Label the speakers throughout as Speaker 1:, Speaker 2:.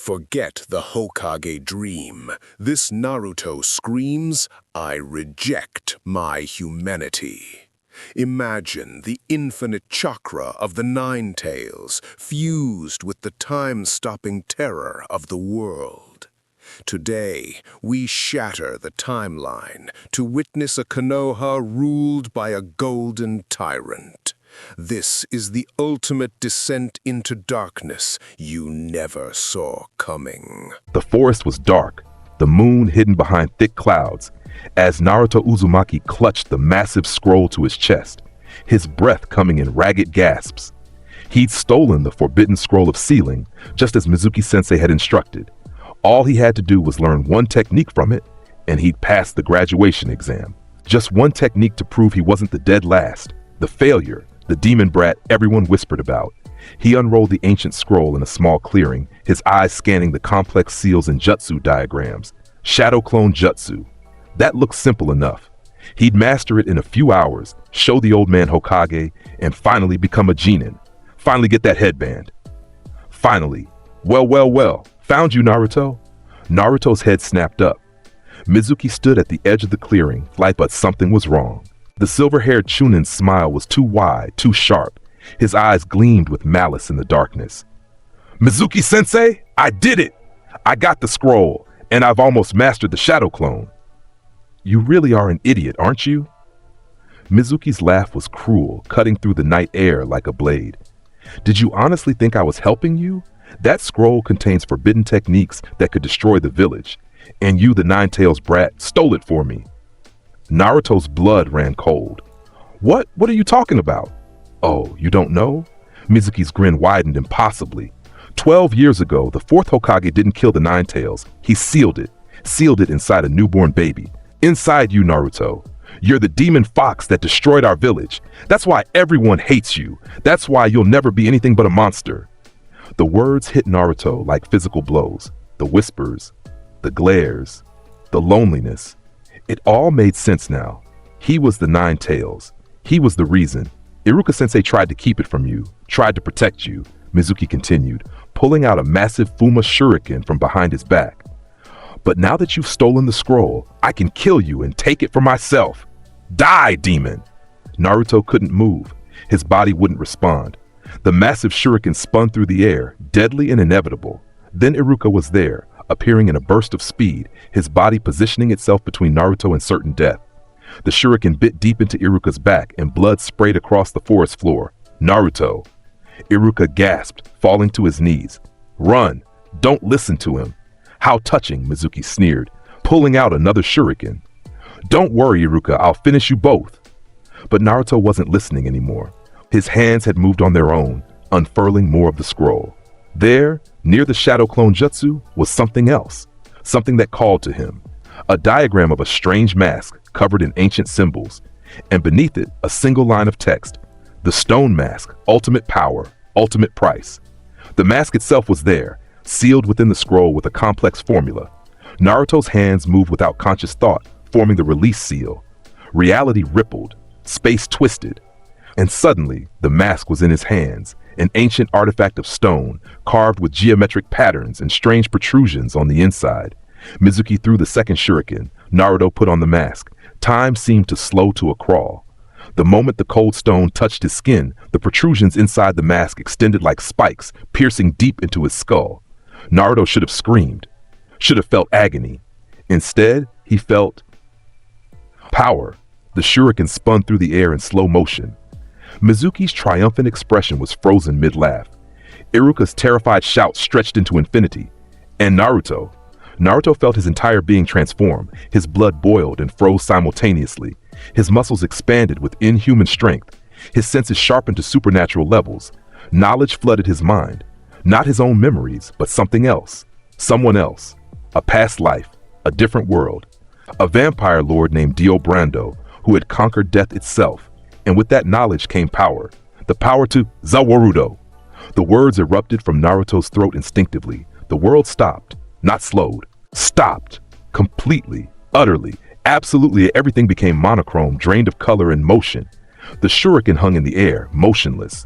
Speaker 1: Forget the Hokage dream. This Naruto screams, I reject my humanity. Imagine the infinite chakra of the Nine Tails fused with the time-stopping terror of the world. Today, we shatter the timeline to witness a Konoha ruled by a golden tyrant. This is the ultimate descent into darkness you never saw coming.
Speaker 2: The forest was dark, the moon hidden behind thick clouds, as Naruto Uzumaki clutched the massive scroll to his chest, his breath coming in ragged gasps. He'd stolen the forbidden scroll of sealing, just as Mizuki-sensei had instructed. All he had to do was learn one technique from it, and he'd pass the graduation exam. Just one technique to prove he wasn't the dead last, the failure, the demon brat everyone whispered about. He unrolled the ancient scroll in a small clearing, his eyes scanning the complex seals and jutsu diagrams. Shadow clone jutsu. That looked simple enough. He'd master it in a few hours, show the old man Hokage, and finally become a genin. Finally get that headband. Finally. Well, found you, Naruto. Naruto's head snapped up. Mizuki stood at the edge of the clearing, but something was wrong. The silver-haired Chunin's smile was too wide, too sharp. His eyes gleamed with malice in the darkness. Mizuki-sensei, I did it! I got the scroll, and I've almost mastered the shadow clone. You really are an idiot, aren't you? Mizuki's laugh was cruel, cutting through the night air like a blade. Did you honestly think I was helping you? That scroll contains forbidden techniques that could destroy the village, and you, the Nine-Tails brat, stole it for me. Naruto's blood ran cold. What are you talking about? Oh, you don't know? Mizuki's grin widened impossibly. 12 years ago, the fourth Hokage didn't kill the Nine-Tails. He sealed it inside a newborn baby. Inside you, Naruto. You're the demon fox that destroyed our village. That's why everyone hates you. That's why you'll never be anything but a monster. The words hit Naruto like physical blows. The whispers, the glares, the loneliness. It all made sense now. He was the Nine-Tails. He was the reason. Iruka-sensei tried to keep it from you, tried to protect you, Mizuki continued, pulling out a massive Fuma shuriken from behind his back. But now that you've stolen the scroll, I can kill you and take it for myself. Die, demon! Naruto couldn't move. His body wouldn't respond. The massive shuriken spun through the air, deadly and inevitable. Then Iruka was there, appearing in a burst of speed, his body positioning itself between Naruto and certain death. The shuriken bit deep into Iruka's back and blood sprayed across the forest floor. Naruto! Iruka gasped, falling to his knees. Run! Don't listen to him! How touching, Mizuki sneered, pulling out another shuriken. Don't worry, Iruka, I'll finish you both. But Naruto wasn't listening anymore. His hands had moved on their own, unfurling more of the scroll. There, near the shadow clone jutsu, was something else, something that called to him. A diagram of a strange mask covered in ancient symbols, and beneath it, a single line of text. The stone mask, ultimate power, ultimate price. The mask itself was there, sealed within the scroll with a complex formula. Naruto's hands moved without conscious thought, forming the release seal. Reality rippled, space twisted, and suddenly the mask was in his hands, an ancient artifact of stone, carved with geometric patterns and strange protrusions on the inside. Mizuki threw the second shuriken. Naruto put on the mask. Time seemed to slow to a crawl. The moment the cold stone touched his skin, the protrusions inside the mask extended like spikes, piercing deep into his skull. Naruto should have screamed, should have felt agony. Instead, he felt power. The shuriken spun through the air in slow motion. Mizuki's triumphant expression was frozen mid-laugh. Iruka's terrified shout stretched into infinity. And Naruto felt his entire being transform. His blood boiled and froze simultaneously. His muscles expanded with inhuman strength. His senses sharpened to supernatural levels. Knowledge flooded his mind. Not his own memories, but something else. Someone else. A past life. A different world. A vampire lord named Dio Brando, who had conquered death itself. And with that knowledge came power. The power to Zawarudo. The words erupted from Naruto's throat instinctively. The world stopped. Not slowed. Stopped. Completely. Utterly. Absolutely everything became monochrome, drained of color and motion. The shuriken hung in the air, motionless.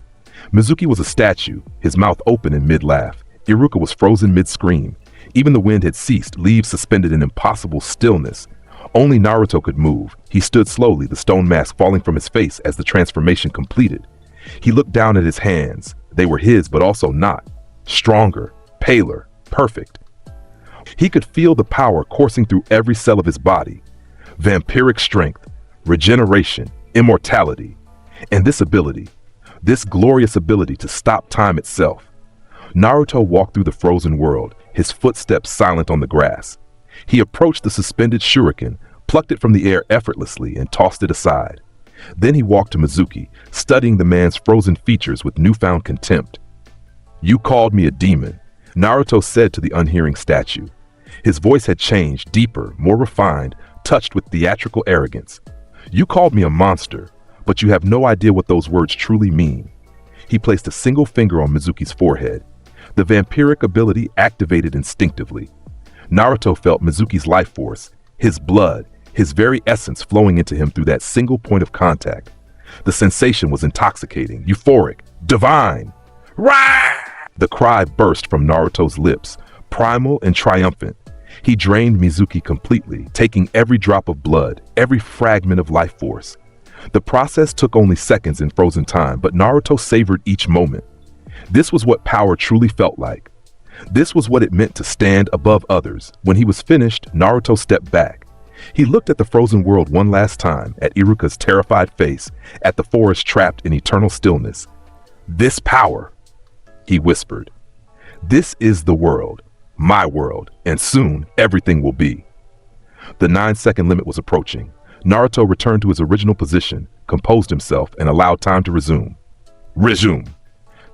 Speaker 2: Mizuki was a statue, his mouth open in mid-laugh. Iruka was frozen mid-scream. Even the wind had ceased, leaves suspended in impossible stillness. Only Naruto could move. He stood slowly, the stone mask falling from his face as the transformation completed. He looked down at his hands. They were his, but also not. Stronger, paler, perfect. He could feel the power coursing through every cell of his body. Vampiric strength, regeneration, immortality. And this ability, this glorious ability to stop time itself. Naruto walked through the frozen world, his footsteps silent on the grass. He approached the suspended shuriken, plucked it from the air effortlessly, and tossed it aside. Then he walked to Mizuki, studying the man's frozen features with newfound contempt. "You called me a demon," Naruto said to the unhearing statue. His voice had changed, deeper, more refined, touched with theatrical arrogance. "You called me a monster, but you have no idea what those words truly mean." He placed a single finger on Mizuki's forehead. The vampiric ability activated instinctively. Naruto felt Mizuki's life force, his blood, his very essence flowing into him through that single point of contact. The sensation was intoxicating, euphoric, divine. Rah! The cry burst from Naruto's lips, primal and triumphant. He drained Mizuki completely, taking every drop of blood, every fragment of life force. The process took only seconds in frozen time, but Naruto savored each moment. This was what power truly felt like. This was what it meant to stand above others. When he was finished, Naruto stepped back. He looked at the frozen world one last time, at Iruka's terrified face, at the forest trapped in eternal stillness. "This power," he whispered. "This is the world, my world, and soon everything will be." The 9-second limit was approaching. Naruto returned to his original position, composed himself, and allowed time to resume. Resume.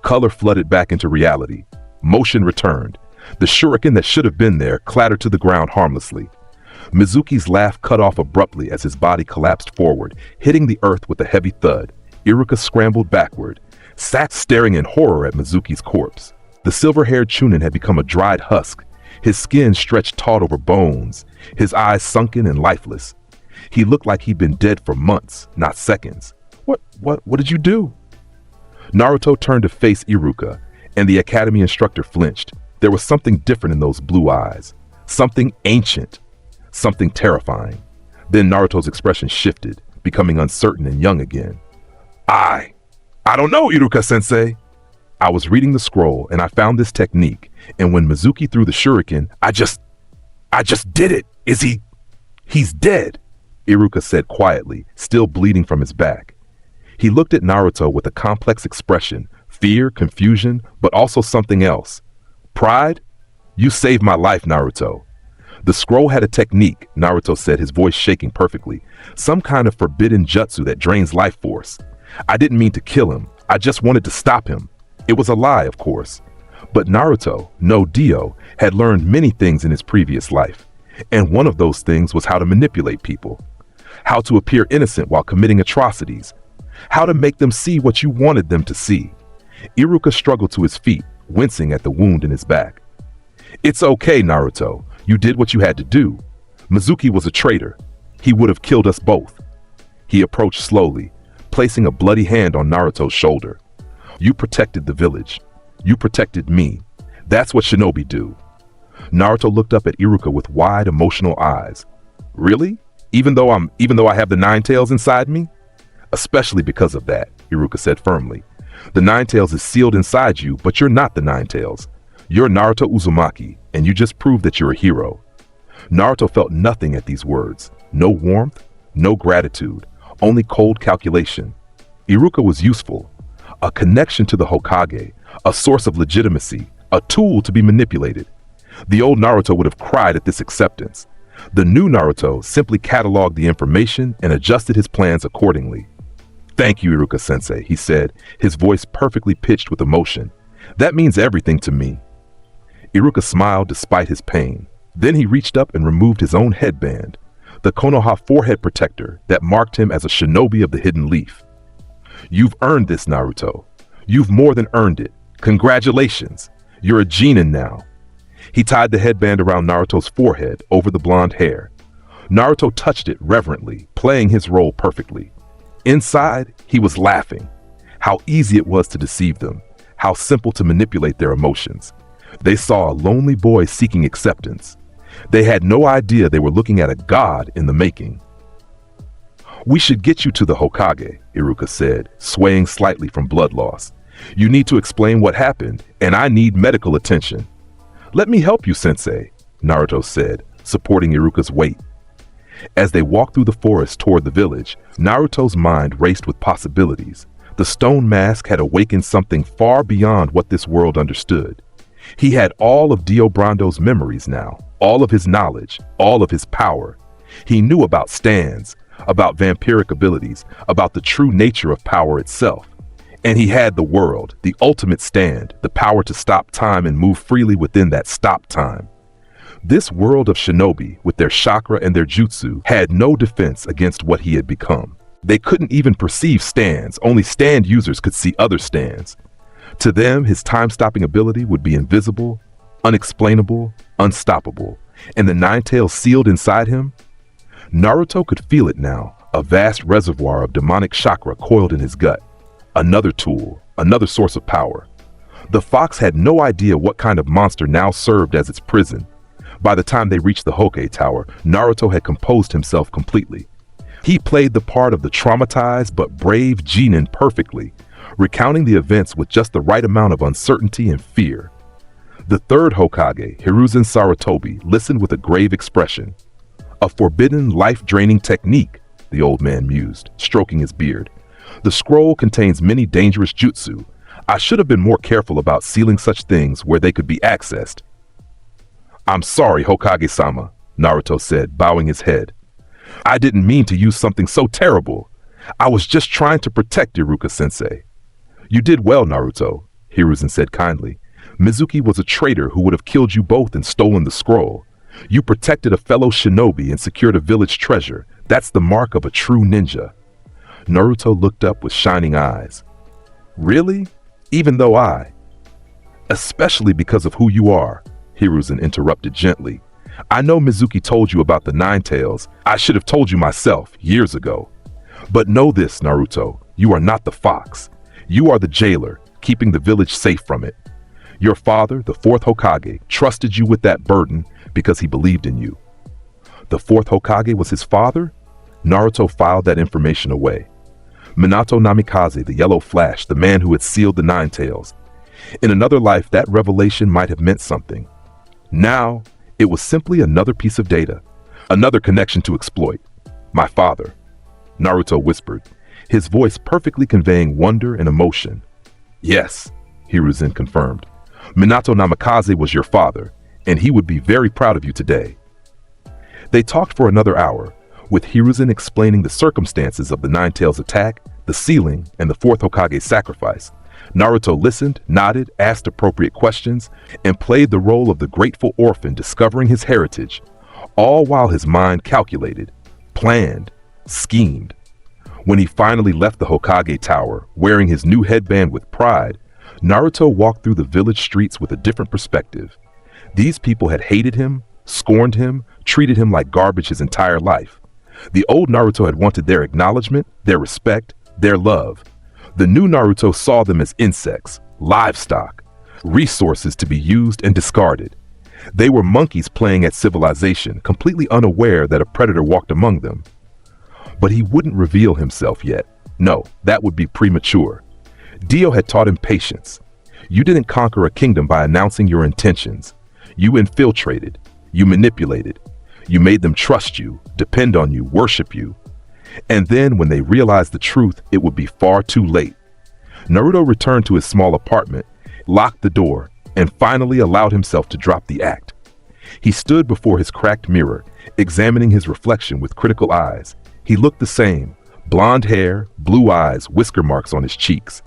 Speaker 2: Color flooded back into reality. Motion returned. The shuriken that should have been there clattered to the ground harmlessly. Mizuki's laugh cut off abruptly as his body collapsed forward, hitting the earth with a heavy thud. Iruka scrambled backward, sat staring in horror at Mizuki's corpse. The silver-haired Chunin had become a dried husk, his skin stretched taut over bones, his eyes sunken and lifeless. He looked like he'd been dead for months, not seconds. What did you do?" Naruto turned to face Iruka, and the academy instructor flinched. There was something different in those blue eyes, something ancient, something terrifying. Then Naruto's expression shifted, becoming uncertain and young again. I don't know, Iruka-sensei. I was reading the scroll and I found this technique, and when Mizuki threw the shuriken, I just did it. He's dead, Iruka said quietly, still bleeding from his back. He looked at Naruto with a complex expression, fear, confusion, but also something else. Pride? You saved my life, Naruto. The scroll had a technique, Naruto said, his voice shaking perfectly. Some kind of forbidden jutsu that drains life force. I didn't mean to kill him. I just wanted to stop him. It was a lie, of course. But Naruto, no Dio, had learned many things in his previous life. And one of those things was how to manipulate people. How to appear innocent while committing atrocities. How to make them see what you wanted them to see. Iruka struggled to his feet, wincing at the wound in his back. It's okay, Naruto. You did what you had to do. Mizuki was a traitor. He would have killed us both. He approached slowly, placing a bloody hand on Naruto's shoulder. You protected the village. You protected me. That's what shinobi do. Naruto looked up at Iruka with wide, emotional eyes. Really? Even though I have the nine tails inside me? Especially because of that, Iruka said firmly. The nine tails is sealed inside you, but you're not the nine tails. You're Naruto Uzumaki, and you just proved that you're a hero. Naruto felt nothing at these words. No warmth, no gratitude, only cold calculation. Iruka was useful. A connection to the Hokage, a source of legitimacy, a tool to be manipulated. The old Naruto would have cried at this acceptance. The new Naruto simply cataloged the information and adjusted his plans accordingly. Thank you, Iruka-sensei, he said, his voice perfectly pitched with emotion. That means everything to me. Iruka smiled despite his pain. Then he reached up and removed his own headband, the Konoha forehead protector that marked him as a shinobi of the hidden leaf. You've earned this, Naruto. You've more than earned it. Congratulations. You're a genin now. He tied the headband around Naruto's forehead over the blonde hair. Naruto touched it reverently, playing his role perfectly. Inside, he was laughing. How easy it was to deceive them. How simple to manipulate their emotions. They saw a lonely boy seeking acceptance. They had no idea they were looking at a god in the making. "We should get you to the Hokage," Iruka said, swaying slightly from blood loss. "You need to explain what happened, and I need medical attention." "Let me help you, Sensei," Naruto said, supporting Iruka's weight. As they walked through the forest toward the village, Naruto's mind raced with possibilities. The stone mask had awakened something far beyond what this world understood. He had all of Dio Brando's memories now, all of his knowledge, all of his power. He knew about stands, about vampiric abilities, about the true nature of power itself. And he had the world, the ultimate stand, the power to stop time and move freely within that stop time. This world of shinobi, with their chakra and their jutsu, had no defense against what he had become. They couldn't even perceive stands, only stand users could see other stands. To them, his time-stopping ability would be invisible, unexplainable, unstoppable, and the nine tails sealed inside him? Naruto could feel it now, a vast reservoir of demonic chakra coiled in his gut. Another tool, another source of power. The fox had no idea what kind of monster now served as its prison. By the time they reached the Hokage Tower, Naruto had composed himself completely. He played the part of the traumatized but brave genin perfectly, recounting the events with just the right amount of uncertainty and fear. The third Hokage, Hiruzen Sarutobi, listened with a grave expression. "A forbidden, life-draining technique," the old man mused, stroking his beard. "The scroll contains many dangerous jutsu. I should have been more careful about sealing such things where they could be accessed." "I'm sorry, Hokage-sama," Naruto said, bowing his head. "I didn't mean to use something so terrible. I was just trying to protect Iruka-sensei." "You did well, Naruto," Hiruzen said kindly. "Mizuki was a traitor who would have killed you both and stolen the scroll. You protected a fellow shinobi and secured a village treasure. That's the mark of a true ninja." Naruto looked up with shining eyes. "Really? Even though I—" "Especially because of who you are," Hiruzen interrupted gently. "I know Mizuki told you about the nine tails. I should have told you myself years ago. But know this, Naruto, you are not the fox. You are the jailer, keeping the village safe from it. Your father, the fourth Hokage, trusted you with that burden because he believed in you." The fourth Hokage was his father? Naruto filed that information away. Minato Namikaze, the yellow flash, the man who had sealed the nine tails. In another life, that revelation might have meant something. Now, it was simply another piece of data, another connection to exploit. "My father," Naruto whispered, his voice perfectly conveying wonder and emotion. "Yes," Hiruzen confirmed. "Minato Namikaze was your father, and he would be very proud of you today." They talked for another hour, with Hiruzen explaining the circumstances of the Nine Tails attack, the sealing, and the fourth Hokage's sacrifice. Naruto listened, nodded, asked appropriate questions, and played the role of the grateful orphan discovering his heritage, all while his mind calculated, planned, schemed. When he finally left the Hokage Tower, wearing his new headband with pride, Naruto walked through the village streets with a different perspective. These people had hated him, scorned him, treated him like garbage his entire life. The old Naruto had wanted their acknowledgement, their respect, their love. The new Naruto saw them as insects, livestock, resources to be used and discarded. They were monkeys playing at civilization, completely unaware that a predator walked among them. But he wouldn't reveal himself yet. No, that would be premature. Dio had taught him patience. You didn't conquer a kingdom by announcing your intentions. You infiltrated. You manipulated. You made them trust you, depend on you, worship you. And then when they realized the truth, it would be far too late. Naruto returned to his small apartment, locked the door, and finally allowed himself to drop the act. He stood before his cracked mirror, examining his reflection with critical eyes. He looked the same, blonde hair, blue eyes, whisker marks on his cheeks.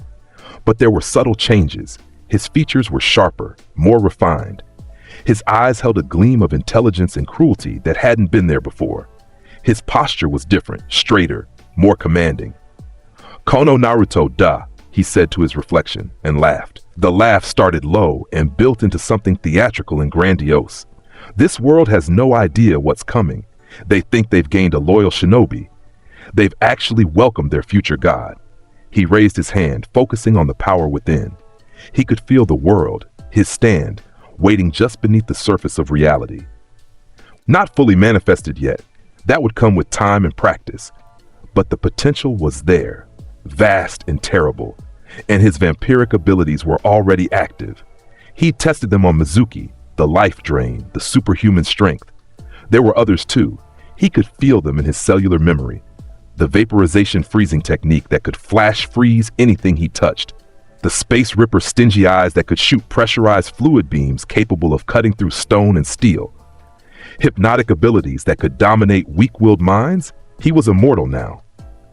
Speaker 2: But there were subtle changes. His features were sharper, more refined. His eyes held a gleam of intelligence and cruelty that hadn't been there before. His posture was different, straighter, more commanding. "Kono Naruto da," he said to his reflection, and laughed. The laugh started low and built into something theatrical and grandiose. This world has no idea what's coming. They think they've gained a loyal shinobi. They've actually welcomed their future god. He raised his hand, focusing on the power within. He could feel the world, his stand, waiting just beneath the surface of reality. Not fully manifested yet, that would come with time and practice, but the potential was there, vast and terrible, and his vampiric abilities were already active. He tested them on Mizuki, the life drain, the superhuman strength. There were others too. He could feel them in his cellular memory. The vaporization freezing technique that could flash freeze anything he touched. The Space Ripper stingy eyes that could shoot pressurized fluid beams capable of cutting through stone and steel. Hypnotic abilities that could dominate weak-willed minds. He was immortal now.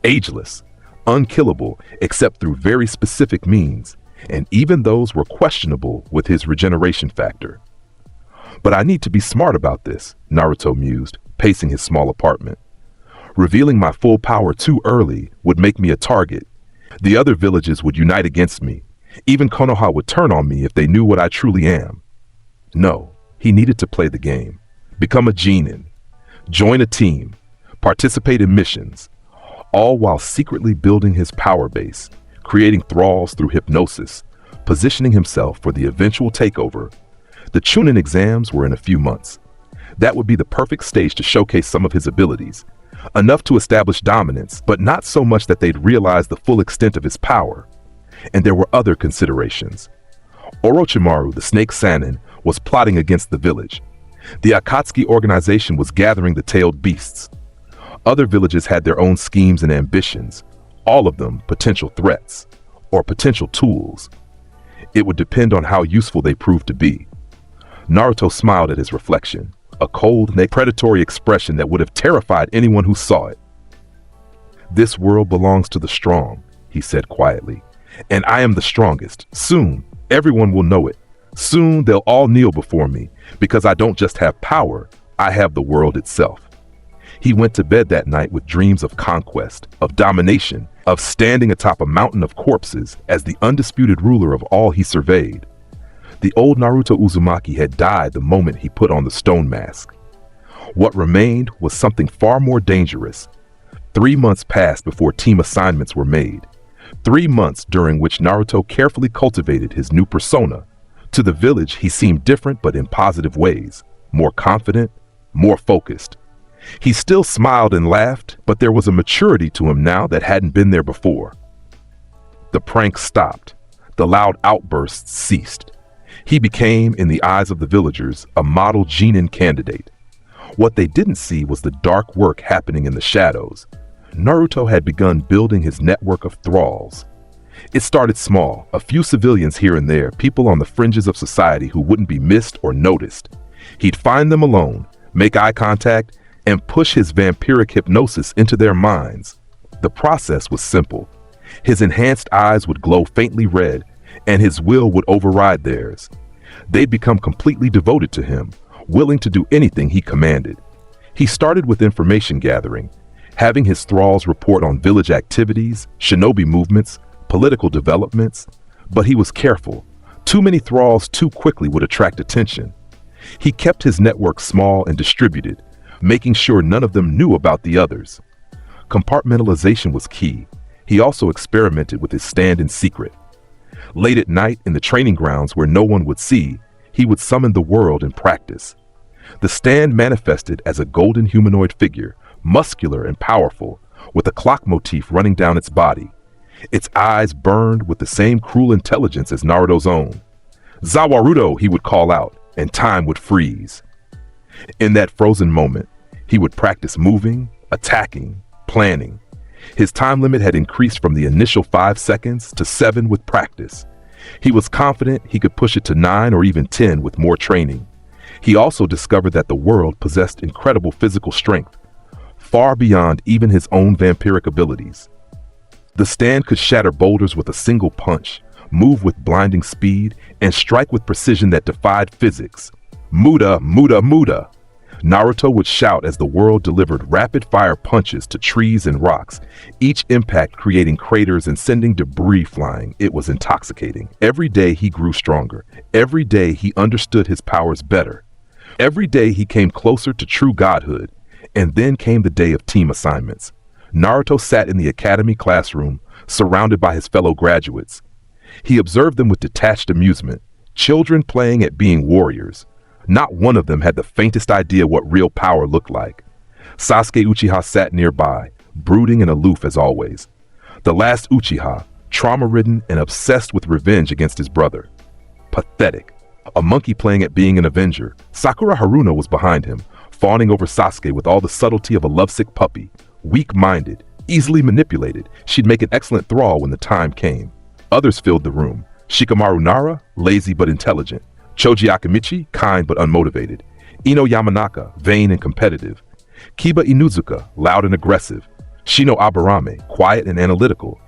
Speaker 2: Ageless. Unkillable except through very specific means, and even those were questionable with his regeneration factor. But I need to be smart about this, Naruto mused, pacing his small apartment. Revealing my full power too early would make me a target. The other villages would unite against me. Even Konoha would turn on me if they knew what I truly am. No, he needed to play the game. Become a genin. Join a team. Participate in missions. All while secretly building his power base, creating thralls through hypnosis, positioning himself for the eventual takeover. The Chunin exams were in a few months. That would be the perfect stage to showcase some of his abilities. Enough to establish dominance, but not so much that they'd realize the full extent of his power. And there were other considerations. Orochimaru, the Snake Sannin, was plotting against the village. The Akatsuki organization was gathering the tailed beasts. Other villages had their own schemes and ambitions, all of them potential threats, or potential tools. It would depend on how useful they proved to be. Naruto smiled at his reflection, a cold, predatory expression that would have terrified anyone who saw it. "This world belongs to the strong," he said quietly, "and I am the strongest. Soon, everyone will know it. Soon, they'll all kneel before me, because I don't just have power, I have the world itself." He went to bed that night with dreams of conquest, of domination, of standing atop a mountain of corpses as the undisputed ruler of all he surveyed. The old Naruto Uzumaki had died the moment he put on the stone mask. What remained was something far more dangerous. 3 months passed before team assignments were made. 3 months during which Naruto carefully cultivated his new persona. To the village, he seemed different but in positive ways, more confident, more focused. He still smiled and laughed, but there was a maturity to him now that hadn't been there before. The pranks stopped. The loud outbursts ceased. He became, in the eyes of the villagers, a model genin candidate. What they didn't see was the dark work happening in the shadows. Naruto had begun building his network of thralls. It started small, a few civilians here and there, people on the fringes of society who wouldn't be missed or noticed. He'd find them alone, make eye contact, and push his vampiric hypnosis into their minds. The process was simple. His enhanced eyes would glow faintly red, and his will would override theirs. They'd become completely devoted to him, willing to do anything he commanded. He started with information gathering, having his thralls report on village activities, shinobi movements, political developments, but he was careful. Too many thralls too quickly would attract attention. He kept his network small and distributed, making sure none of them knew about the others. Compartmentalization was key. He also experimented with his stand in secret. Late at night, in the training grounds where no one would see, he would summon the world in practice. The stand manifested as a golden humanoid figure, muscular and powerful, with a clock motif running down its body. Its eyes burned with the same cruel intelligence as Naruto's own. "Zawarudo," he would call out, and time would freeze. In that frozen moment, he would practice moving, attacking, planning. His time limit had increased from the initial 5 seconds to 7 with practice. He was confident he could push it to 9 or even 10 with more training. He also discovered that the world possessed incredible physical strength, far beyond even his own vampiric abilities. The stand could shatter boulders with a single punch, move with blinding speed, and strike with precision that defied physics. "Muda, Muda, Muda!" Naruto would shout as the world delivered rapid-fire punches to trees and rocks, each impact creating craters and sending debris flying. It was intoxicating. Every day he grew stronger. Every day he understood his powers better. Every day he came closer to true godhood. And then came the day of team assignments. Naruto sat in the academy classroom, surrounded by his fellow graduates. He observed them with detached amusement, Children playing at being warriors. Not one of them had the faintest idea what real power looked like. Sasuke Uchiha sat nearby, brooding and aloof as always. The last Uchiha, trauma-ridden and obsessed with revenge against his brother. Pathetic. A monkey playing at being an avenger, Sakura Haruno was behind him, fawning over Sasuke with all the subtlety of a lovesick puppy. Weak-minded, easily manipulated, she'd make an excellent thrall when the time came. Others filled the room. Shikamaru Nara, lazy but intelligent. Choji Akamichi, kind but unmotivated. Ino Yamanaka, vain and competitive. Kiba Inuzuka, loud and aggressive. Shino Aburame, quiet and analytical.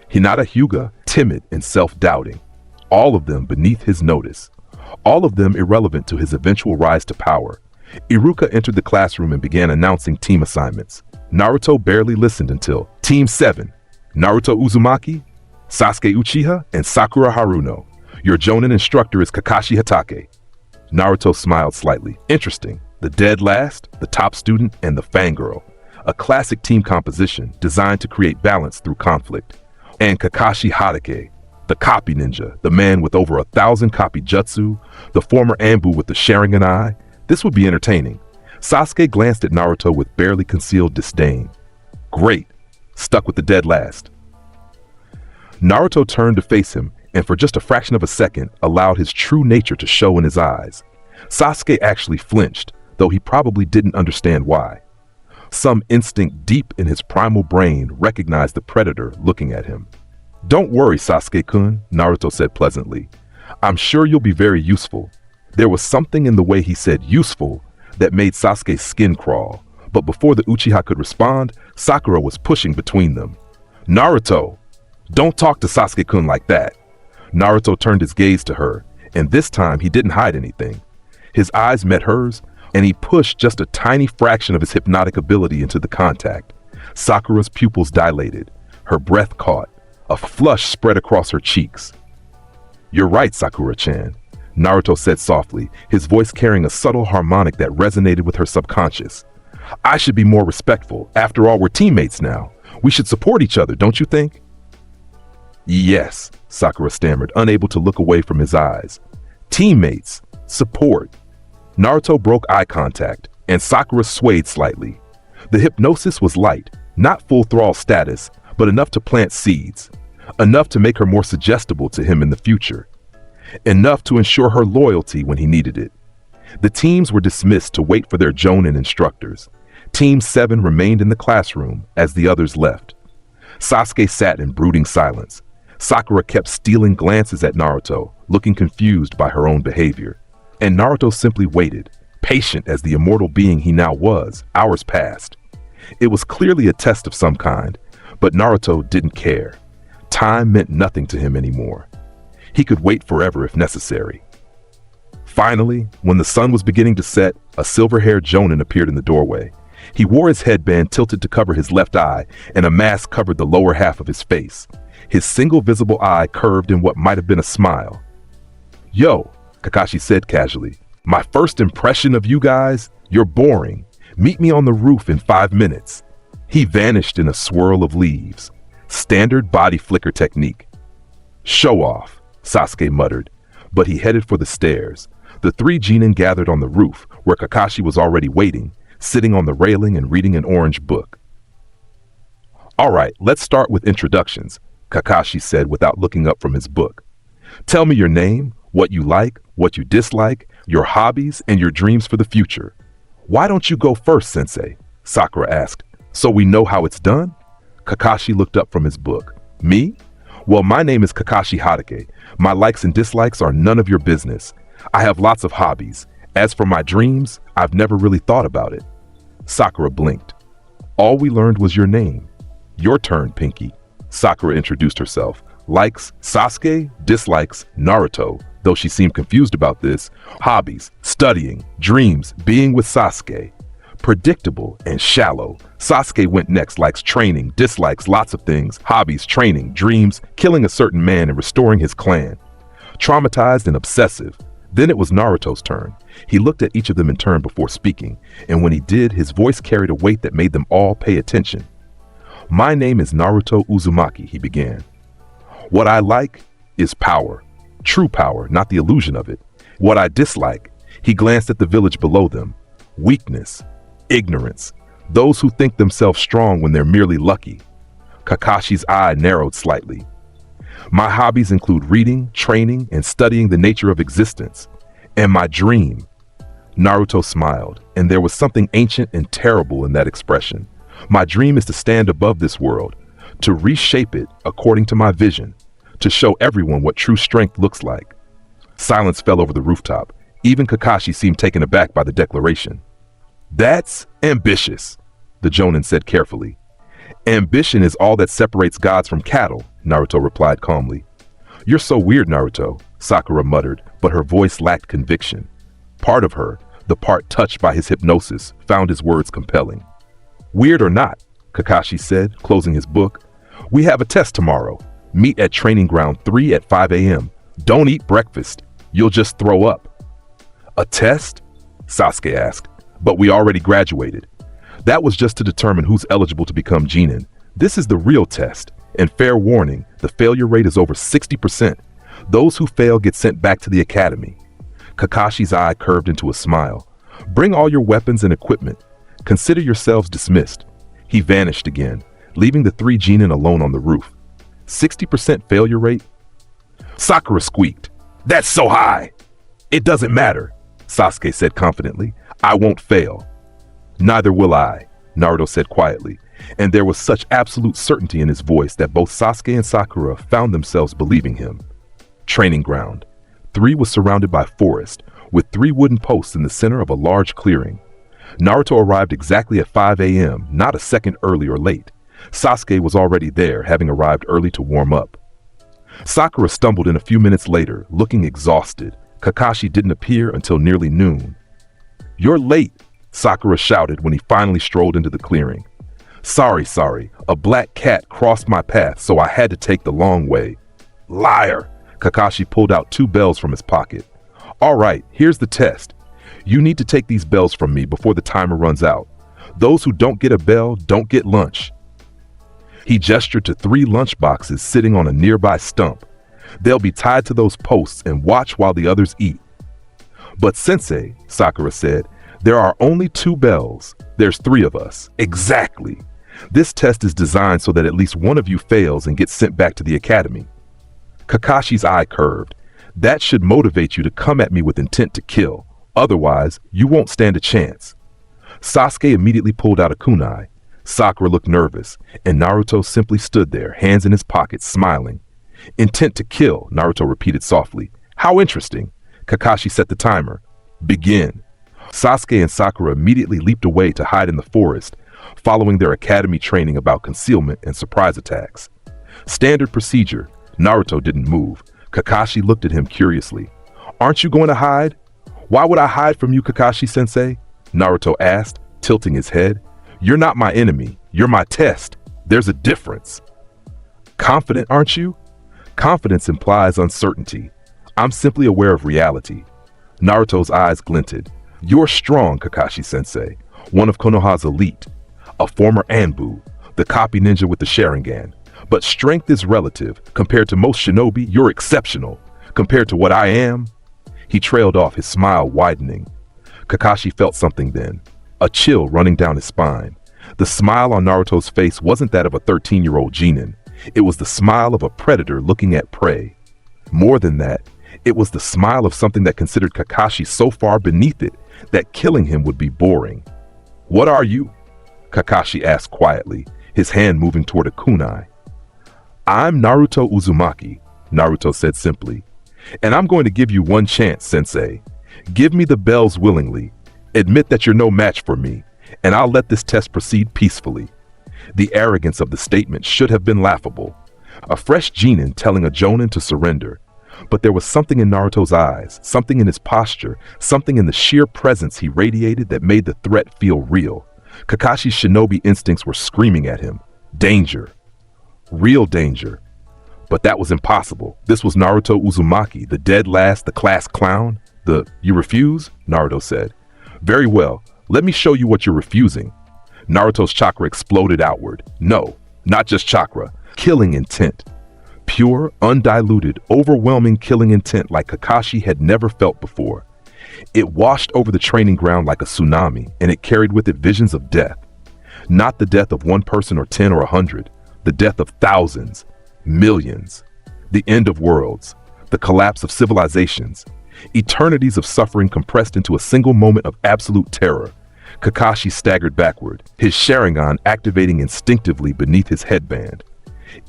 Speaker 2: Hinata Hyuga, timid and self-doubting. All of them beneath his notice. All of them irrelevant to his eventual rise to power. Iruka entered the classroom and began announcing team assignments. Naruto barely listened until Team 7, Naruto Uzumaki, Sasuke Uchiha, and Sakura Haruno. Your Jonin instructor is Kakashi Hatake. Naruto smiled slightly. Interesting. The dead last, the top student, and the fangirl. A classic team composition designed to create balance through conflict. And Kakashi Hatake, the copy ninja, the man with over 1,000 copy jutsu, the former Anbu with the Sharingan eye. This would be entertaining. Sasuke glanced at Naruto with barely concealed disdain. Great. Stuck with the dead last. Naruto turned to face him, and for just a fraction of a second, allowed his true nature to show in his eyes. Sasuke actually flinched, though he probably didn't understand why. Some instinct deep in his primal brain recognized the predator looking at him. Don't worry, Sasuke-kun, Naruto said pleasantly. I'm sure you'll be very useful. There was something in the way he said useful that made Sasuke's skin crawl, but before the Uchiha could respond, Sakura was pushing between them. Naruto! Don't talk to Sasuke-kun like that. Naruto turned his gaze to her, and this time he didn't hide anything. His eyes met hers, and he pushed just a tiny fraction of his hypnotic ability into the contact. Sakura's pupils dilated, her breath caught. A flush spread across her cheeks. You're right, Sakura-chan, Naruto said softly, his voice carrying a subtle harmonic that resonated with her subconscious. I should be more respectful. After all, we're teammates now. We should support each other, don't you think? Yes, Sakura stammered, unable to look away from his eyes. Teammates. Support. Naruto broke eye contact, and Sakura swayed slightly. The hypnosis was light, not full thrall status, but enough to plant seeds. Enough to make her more suggestible to him in the future. Enough to ensure her loyalty when he needed it. The teams were dismissed to wait for their Jonin instructors. Team 7 remained in the classroom as the others left. Sasuke sat in brooding silence. Sakura kept stealing glances at Naruto, looking confused by her own behavior. And Naruto simply waited, patient as the immortal being he now was. Hours passed. It was clearly a test of some kind, but Naruto didn't care. Time meant nothing to him anymore. He could wait forever if necessary. Finally, when the sun was beginning to set, a silver-haired Jonin appeared in the doorway. He wore his headband tilted to cover his left eye, and a mask covered the lower half of his face. His single visible eye curved in what might have been a smile. Yo, Kakashi said casually, my first impression of you guys, you're boring. Meet me on the roof in 5 minutes. He vanished in a swirl of leaves. Standard body flicker technique. Show off, Sasuke muttered, but he headed for the stairs. The 3 genin gathered on the roof, where Kakashi was already waiting, sitting on the railing and reading an orange book. All right, let's start with introductions, Kakashi said without looking up from his book. Tell me your name, what you like, what you dislike, your hobbies, and your dreams for the future. Why don't you go first, Sensei? Sakura asked. So we know how it's done? Kakashi looked up from his book. Me? Well, my name is Kakashi Hatake. My likes and dislikes are none of your business. I have lots of hobbies. As for my dreams, I've never really thought about it. Sakura blinked. All we learned was your name. Your turn, Pinky. Sakura introduced herself. Likes, Sasuke. Dislikes, Naruto. Though she seemed confused about this. Hobbies, studying. Dreams, being with Sasuke. Predictable and shallow. Sasuke went next, likes training, dislikes lots of things, hobbies, training, dreams, killing a certain man and restoring his clan. Traumatized and obsessive. Then it was Naruto's turn. He looked at each of them in turn before speaking, and when he did, his voice carried a weight that made them all pay attention. My name is Naruto Uzumaki, he began. What I like is power, True power, not the illusion of it. What I dislike, he glanced at the village below them. Weakness, ignorance, those who think themselves strong when they're merely lucky. Kakashi's eye narrowed slightly. My hobbies include reading, training, and studying the nature of existence. And my dream. Naruto smiled, and there was something ancient and terrible in that expression. My dream is to stand above this world, to reshape it according to my vision, to show everyone what true strength looks like. Silence fell over the rooftop. Even Kakashi seemed taken aback by the declaration. That's ambitious, the Jonin said carefully. Ambition is all that separates gods from cattle, Naruto replied calmly. You're so weird, Naruto, Sakura muttered, but her voice lacked conviction. Part of her, the part touched by his hypnosis, found his words compelling. Weird or not, Kakashi said, closing his book, we have a test tomorrow. Meet at training ground 3 at 5 a.m. Don't eat breakfast. You'll just throw up. A test? Sasuke asked. But we already graduated. That was just to determine who's eligible to become Genin. This is the real test. And fair warning, the failure rate is over 60%. Those who fail get sent back to the academy. Kakashi's eye curved into a smile. Bring all your weapons and equipment. Consider yourselves dismissed. He vanished again, leaving the 3 Genin alone on the roof. 60% failure rate? Sakura squeaked. That's so high! It doesn't matter, Sasuke said confidently. I won't fail. Neither will I, Naruto said quietly, and there was such absolute certainty in his voice that both Sasuke and Sakura found themselves believing him. Training ground. 3 was surrounded by forest, with 3 wooden posts in the center of a large clearing. Naruto arrived exactly at 5 a.m., not a second early or late. Sasuke was already there, having arrived early to warm up. Sakura stumbled in a few minutes later, looking exhausted. Kakashi didn't appear until nearly noon. You're late, Sakura shouted when he finally strolled into the clearing. Sorry, a black cat crossed my path, so I had to take the long way. Liar! Kakashi pulled out 2 bells from his pocket. All right, here's the test. You need to take these bells from me before the timer runs out. Those who don't get a bell don't get lunch. He gestured to 3 lunch boxes sitting on a nearby stump. They'll be tied to those posts and watch while the others eat. But Sensei, Sakura said, there are only 2 bells. There's 3 of us. Exactly. This test is designed so that at least one of you fails and gets sent back to the academy. Kakashi's eye curved. That should motivate you to come at me with intent to kill. Otherwise, you won't stand a chance. Sasuke immediately pulled out a kunai. Sakura looked nervous, and Naruto simply stood there, hands in his pockets, smiling. Intent to kill, Naruto repeated softly. How interesting. Kakashi set the timer. Begin. Sasuke and Sakura immediately leaped away to hide in the forest, following their academy training about concealment and surprise attacks. Standard procedure. Naruto didn't move. Kakashi looked at him curiously. Aren't you going to hide? Why would I hide from you, Kakashi-sensei? Naruto asked, tilting his head. You're not my enemy. You're my test. There's a difference. Confident, aren't you? Confidence implies uncertainty. I'm simply aware of reality. Naruto's eyes glinted. You're strong, Kakashi-sensei. One of Konoha's elite. A former Anbu, the copy ninja with the Sharingan. But strength is relative. Compared to most shinobi, you're exceptional. Compared to what I am? He trailed off, his smile widening. Kakashi felt something then. A chill running down his spine. The smile on Naruto's face wasn't that of a 13-year-old Genin. It was the smile of a predator looking at prey. More than that, it was the smile of something that considered Kakashi so far beneath it that killing him would be boring. What are you? Kakashi asked quietly, his hand moving toward a kunai. I'm Naruto Uzumaki, Naruto said simply. And I'm going to give you one chance, sensei. Give me the bells willingly. Admit that you're no match for me, and I'll let this test proceed peacefully. The arrogance of the statement should have been laughable. A fresh Genin telling a Jonin to surrender. But there was something in Naruto's eyes, something in his posture, something in the sheer presence he radiated that made the threat feel real. Kakashi's shinobi instincts were screaming at him. Danger. Real danger. But that was impossible. This was Naruto Uzumaki, the dead last, the class clown. You refuse? Naruto said. Very well, let me show you what you're refusing. Naruto's chakra exploded outward. No, not just chakra. Killing intent. Pure, undiluted, overwhelming killing intent like Kakashi had never felt before. It washed over the training ground like a tsunami, and it carried with it visions of death. Not the death of one person or 10 or 100, the death of thousands, millions, the end of worlds, the collapse of civilizations, eternities of suffering compressed into a single moment of absolute terror. Kakashi staggered backward, his Sharingan activating instinctively beneath his headband.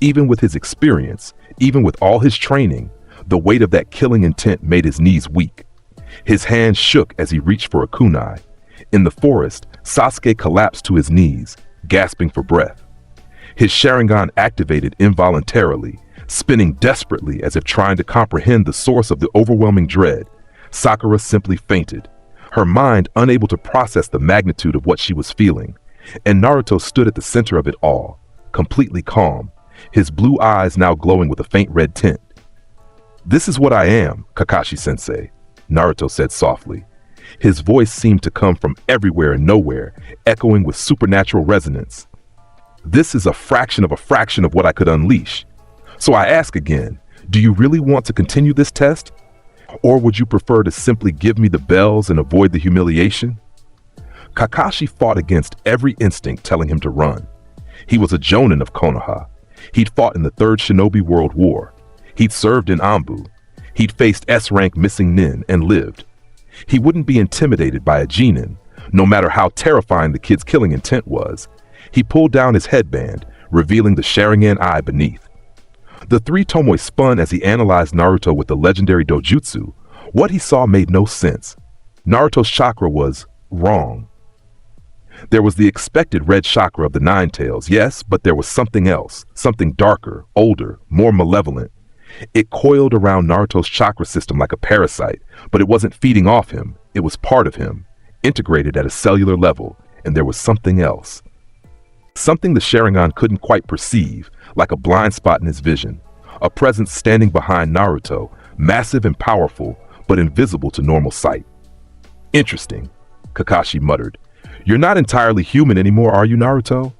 Speaker 2: Even with his experience, even with all his training, the weight of that killing intent made his knees weak. His hands shook as he reached for a kunai. In the forest, Sasuke collapsed to his knees, gasping for breath. His Sharingan activated involuntarily, spinning desperately as if trying to comprehend the source of the overwhelming dread. Sakura simply fainted, her mind unable to process the magnitude of what she was feeling. And Naruto stood at the center of it all, completely calm, his blue eyes now glowing with a faint red tint. "This is what I am, Kakashi-sensei," Naruto said softly. His voice seemed to come from everywhere and nowhere, echoing with supernatural resonance. "This is a fraction of what I could unleash. So I ask again, do you really want to continue this test? Or would you prefer to simply give me the bells and avoid the humiliation?" Kakashi fought against every instinct telling him to run. He was a Jonin of Konoha. He'd fought in the Third Shinobi World War. He'd served in Anbu. He'd faced S-rank missing nin and lived. He wouldn't be intimidated by a genin, no matter how terrifying the kid's killing intent was. He pulled down his headband, revealing the Sharingan eye beneath. The three Tomoe spun as he analyzed Naruto with the legendary dojutsu. What he saw made no sense. Naruto's chakra was wrong. There was the expected red chakra of the Nine Tails, yes, but there was something else, something darker, older, more malevolent. It coiled around Naruto's chakra system like a parasite, but it wasn't feeding off him, it was part of him, integrated at a cellular level, and there was something else. Something the Sharingan couldn't quite perceive, like a blind spot in his vision. A presence standing behind Naruto, massive and powerful, but invisible to normal sight. "Interesting," Kakashi muttered. "You're not entirely human anymore, are you, Naruto?"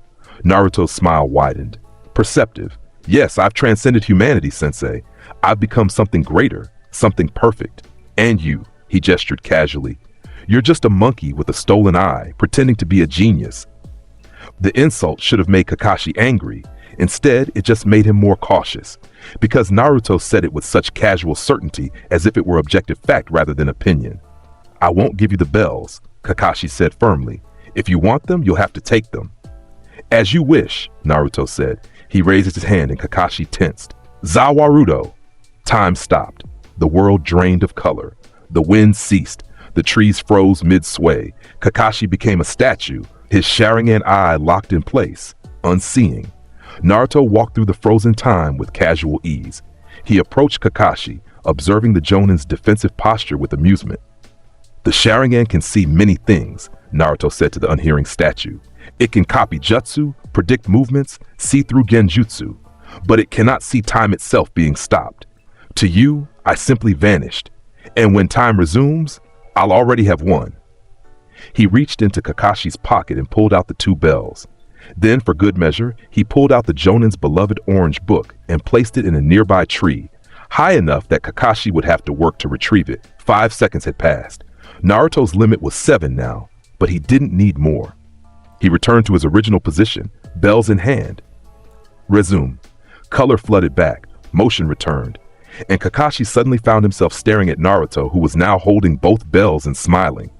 Speaker 2: Naruto's smile widened. "Perceptive. Yes, I've transcended humanity, sensei. I've become something greater, something perfect. And you," he gestured casually. "You're just a monkey with a stolen eye, pretending to be a genius." The insult should have made Kakashi angry. Instead, it just made him more cautious, because Naruto said it with such casual certainty as if it were objective fact rather than opinion. "I won't give you the bells," Kakashi said firmly. "If you want them, you'll have to take them." "As you wish," Naruto said. He raised his hand and Kakashi tensed. "Zawarudo!" Time stopped. The world drained of color. The wind ceased. The trees froze mid-sway. Kakashi became a statue, his Sharingan eye locked in place, unseeing. Naruto walked through the frozen time with casual ease. He approached Kakashi, observing the Jonin's defensive posture with amusement. "The Sharingan can see many things," Naruto said to the unhearing statue. "It can copy jutsu, predict movements, see through genjutsu, but it cannot see time itself being stopped. To you, I simply vanished, and when time resumes, I'll already have won." He reached into Kakashi's pocket and pulled out the two bells. Then, for good measure, he pulled out the Jonin's beloved orange book and placed it in a nearby tree, high enough that Kakashi would have to work to retrieve it. 5 seconds had passed. Naruto's limit was 7 now, but he didn't need more. He returned to his original position, bells in hand. Resume. Color flooded back, motion returned, and Kakashi suddenly found himself staring at Naruto, who was now holding both bells and smiling.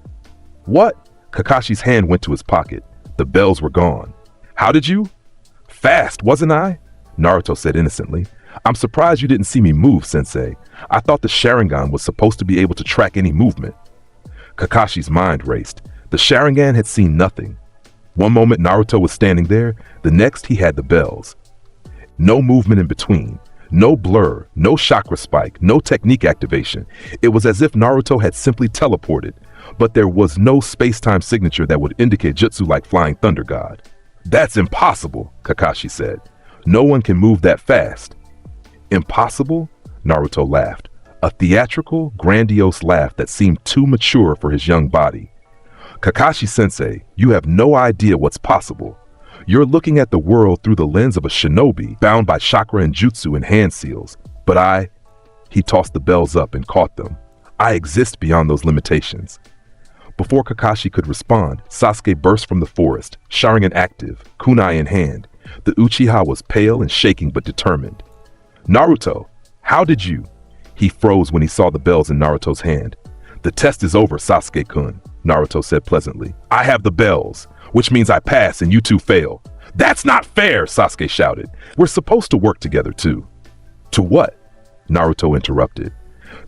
Speaker 2: "What?" Kakashi's hand went to his pocket. The bells were gone. "How did you?" "Fast, wasn't I?" Naruto said innocently. "I'm surprised you didn't see me move, sensei. I thought the Sharingan was supposed to be able to track any movement." Kakashi's mind raced. The Sharingan had seen nothing. One moment Naruto was standing there, the next he had the bells. No movement in between, no blur, no chakra spike, no technique activation. It was as if Naruto had simply teleported, but there was no space-time signature that would indicate jutsu like Flying Thunder God. "That's impossible," Kakashi said. "No one can move that fast." "Impossible?" Naruto laughed, a theatrical, grandiose laugh that seemed too mature for his young body. "Kakashi-sensei, you have no idea what's possible. You're looking at the world through the lens of a shinobi bound by chakra and jutsu and hand seals. But he tossed the bells up and caught them. I exist beyond those limitations. Before Kakashi could respond, Sasuke burst from the forest, Sharingan active, kunai in hand. The Uchiha was pale and shaking but determined. Naruto, how did you? He froze when he saw the bells in Naruto's hand. The test is over, Sasuke-kun, Naruto said pleasantly. I have the bells, which means I pass and you two fail. That's not fair, Sasuke shouted. We're supposed to work together too. To what? Naruto interrupted.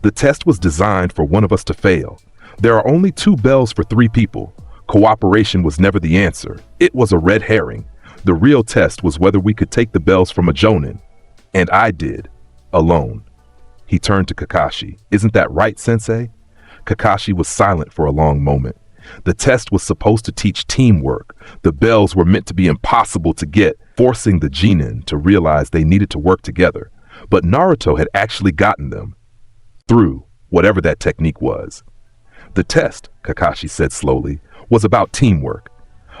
Speaker 2: The test was designed for one of us to fail. There are only 2 bells for 3 people. Cooperation was never the answer. It was a red herring. The real test was whether we could take the bells from a jonin. And I did. Alone. He turned to Kakashi. Isn't that right, Sensei? Kakashi was silent for a long moment. The test was supposed to teach teamwork. The bells were meant to be impossible to get, forcing the genin to realize they needed to work together. But Naruto had actually gotten them. Through whatever that technique was. The test, Kakashi said slowly, was about teamwork.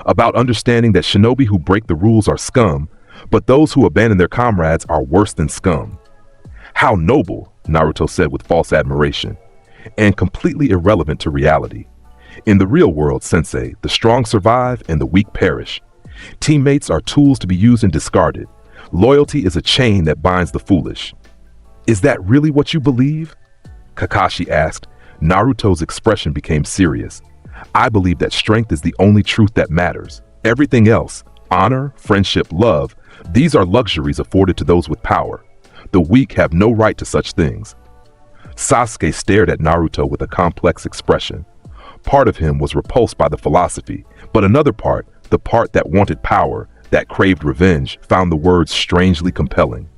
Speaker 2: About understanding that shinobi who break the rules are scum, but those who abandon their comrades are worse than scum. How noble, Naruto said with false admiration, and completely irrelevant to reality. In the real world, Sensei, the strong survive and the weak perish. Teammates are tools to be used and discarded. Loyalty is a chain that binds the foolish. Is that really what you believe? Kakashi asked. Naruto's expression became serious. I believe that strength is the only truth that matters. Everything else, honor, friendship, love, these are luxuries afforded to those with power. The weak have no right to such things. Sasuke stared at Naruto with a complex expression. Part of him was repulsed by the philosophy, but another part, the part that wanted power, that craved revenge, found the words strangely compelling.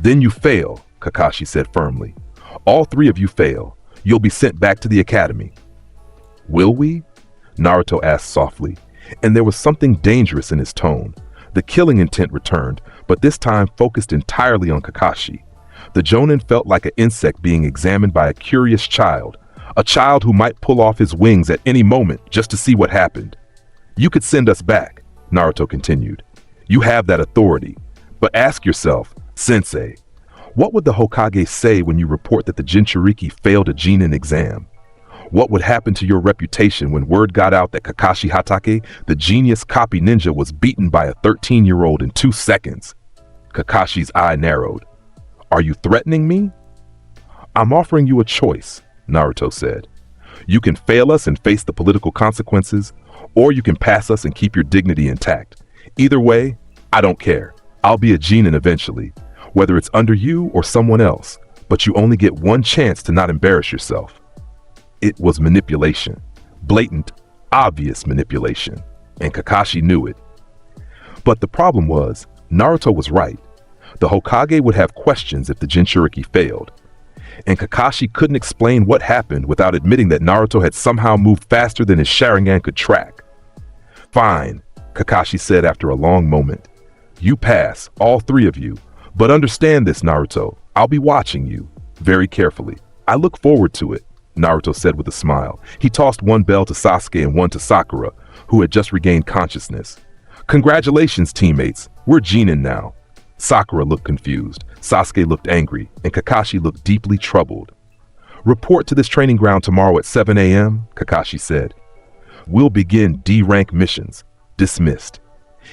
Speaker 2: Then you fail, Kakashi said firmly. All 3 of you fail. You'll be sent back to the academy. Will we? Naruto asked softly, and there was something dangerous in his tone. The killing intent returned, but this time focused entirely on Kakashi. The jonin felt like an insect being examined by a curious child, a child who might pull off his wings at any moment just to see what happened. You could send us back, Naruto continued. You have that authority. But ask yourself, Sensei, what would the Hokage say when you report that the Jinchuriki failed a Genin exam? What would happen to your reputation when word got out that Kakashi Hatake, the genius copy ninja, was beaten by a 13-year-old in 2 seconds? Kakashi's eye narrowed. Are you threatening me? I'm offering you a choice, Naruto said. You can fail us and face the political consequences, or you can pass us and keep your dignity intact. Either way, I don't care. I'll be a Genin eventually, whether it's under you or someone else, but you only get one chance to not embarrass yourself. It was manipulation. Blatant, obvious manipulation. And Kakashi knew it. But the problem was, Naruto was right. The Hokage would have questions if the Jinchuriki failed. And Kakashi couldn't explain what happened without admitting that Naruto had somehow moved faster than his Sharingan could track. Fine, Kakashi said after a long moment. You pass, all 3 of you. But understand this, Naruto. I'll be watching you, very carefully. I look forward to it, Naruto said with a smile. He tossed one bell to Sasuke and one to Sakura, who had just regained consciousness. Congratulations, teammates. We're Genin now. Sakura looked confused, Sasuke looked angry, and Kakashi looked deeply troubled. Report to this training ground tomorrow at 7 a.m., Kakashi said. We'll begin D-rank missions. Dismissed.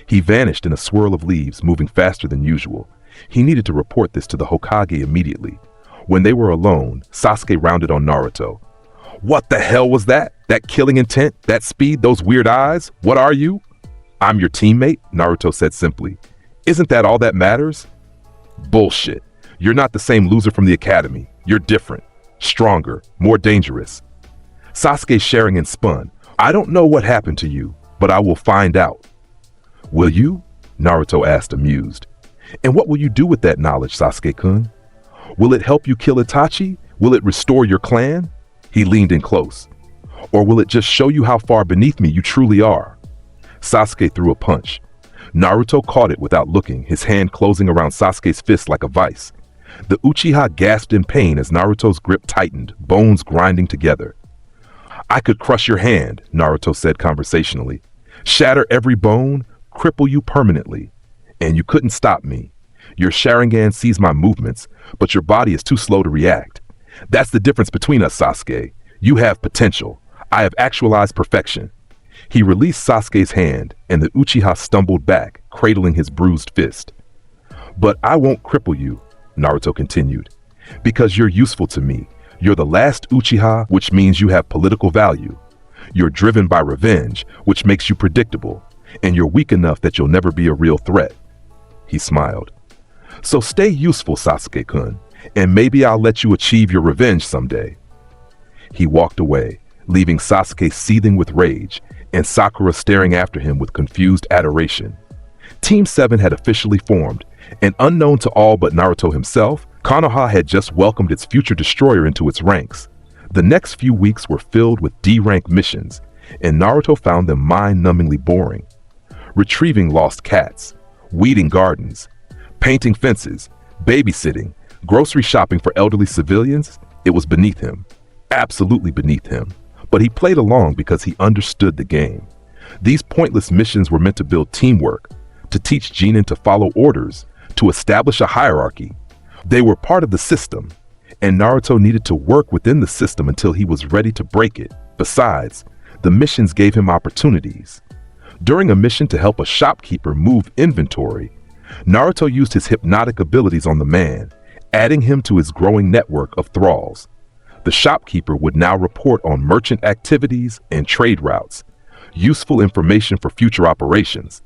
Speaker 2: He vanished in a swirl of leaves, moving faster than usual. He needed to report this to the Hokage immediately. When they were alone, Sasuke rounded on Naruto. What the hell was that? That killing intent? That speed? Those weird eyes? What are you? I'm your teammate, Naruto said simply. Isn't that all that matters? Bullshit. You're not the same loser from the academy. You're different. Stronger. More dangerous. Sasuke's Sharingan spun. I don't know what happened to you, but I will find out. Will you? Naruto asked, amused. And what will you do with that knowledge, Sasuke-kun? Will it help you kill Itachi? Will it restore your clan? He leaned in close. Or will it just show you how far beneath me you truly are? Sasuke threw a punch. Naruto caught it without looking, his hand closing around Sasuke's fist like a vice. The Uchiha gasped in pain as Naruto's grip tightened, bones grinding together. I could crush your hand, Naruto said conversationally. Shatter every bone, cripple you permanently. And you couldn't stop me. Your Sharingan sees my movements, but your body is too slow to react. That's the difference between us, Sasuke. You have potential. I have actualized perfection." He released Sasuke's hand, and the Uchiha stumbled back, cradling his bruised fist. "But I won't cripple you," Naruto continued, "because you're useful to me. You're the last Uchiha, which means you have political value. You're driven by revenge, which makes you predictable, and you're weak enough that you'll never be a real threat." He smiled. "So stay useful, Sasuke-kun, and maybe I'll let you achieve your revenge someday." He walked away, leaving Sasuke seething with rage, and Sakura staring after him with confused adoration. Team 7 had officially formed, and unknown to all but Naruto himself, Konoha had just welcomed its future destroyer into its ranks. The next few weeks were filled with D-rank missions, and Naruto found them mind-numbingly boring. Retrieving lost cats, weeding gardens, painting fences, babysitting, grocery shopping for elderly civilians, it was beneath him. Absolutely beneath him. But he played along because he understood the game. These pointless missions were meant to build teamwork, to teach Genin to follow orders, to establish a hierarchy. They were part of the system, and Naruto needed to work within the system until he was ready to break it. Besides, the missions gave him opportunities. During a mission to help a shopkeeper move inventory, Naruto used his hypnotic abilities on the man, adding him to his growing network of thralls. The shopkeeper would now report on merchant activities and trade routes, useful information for future operations.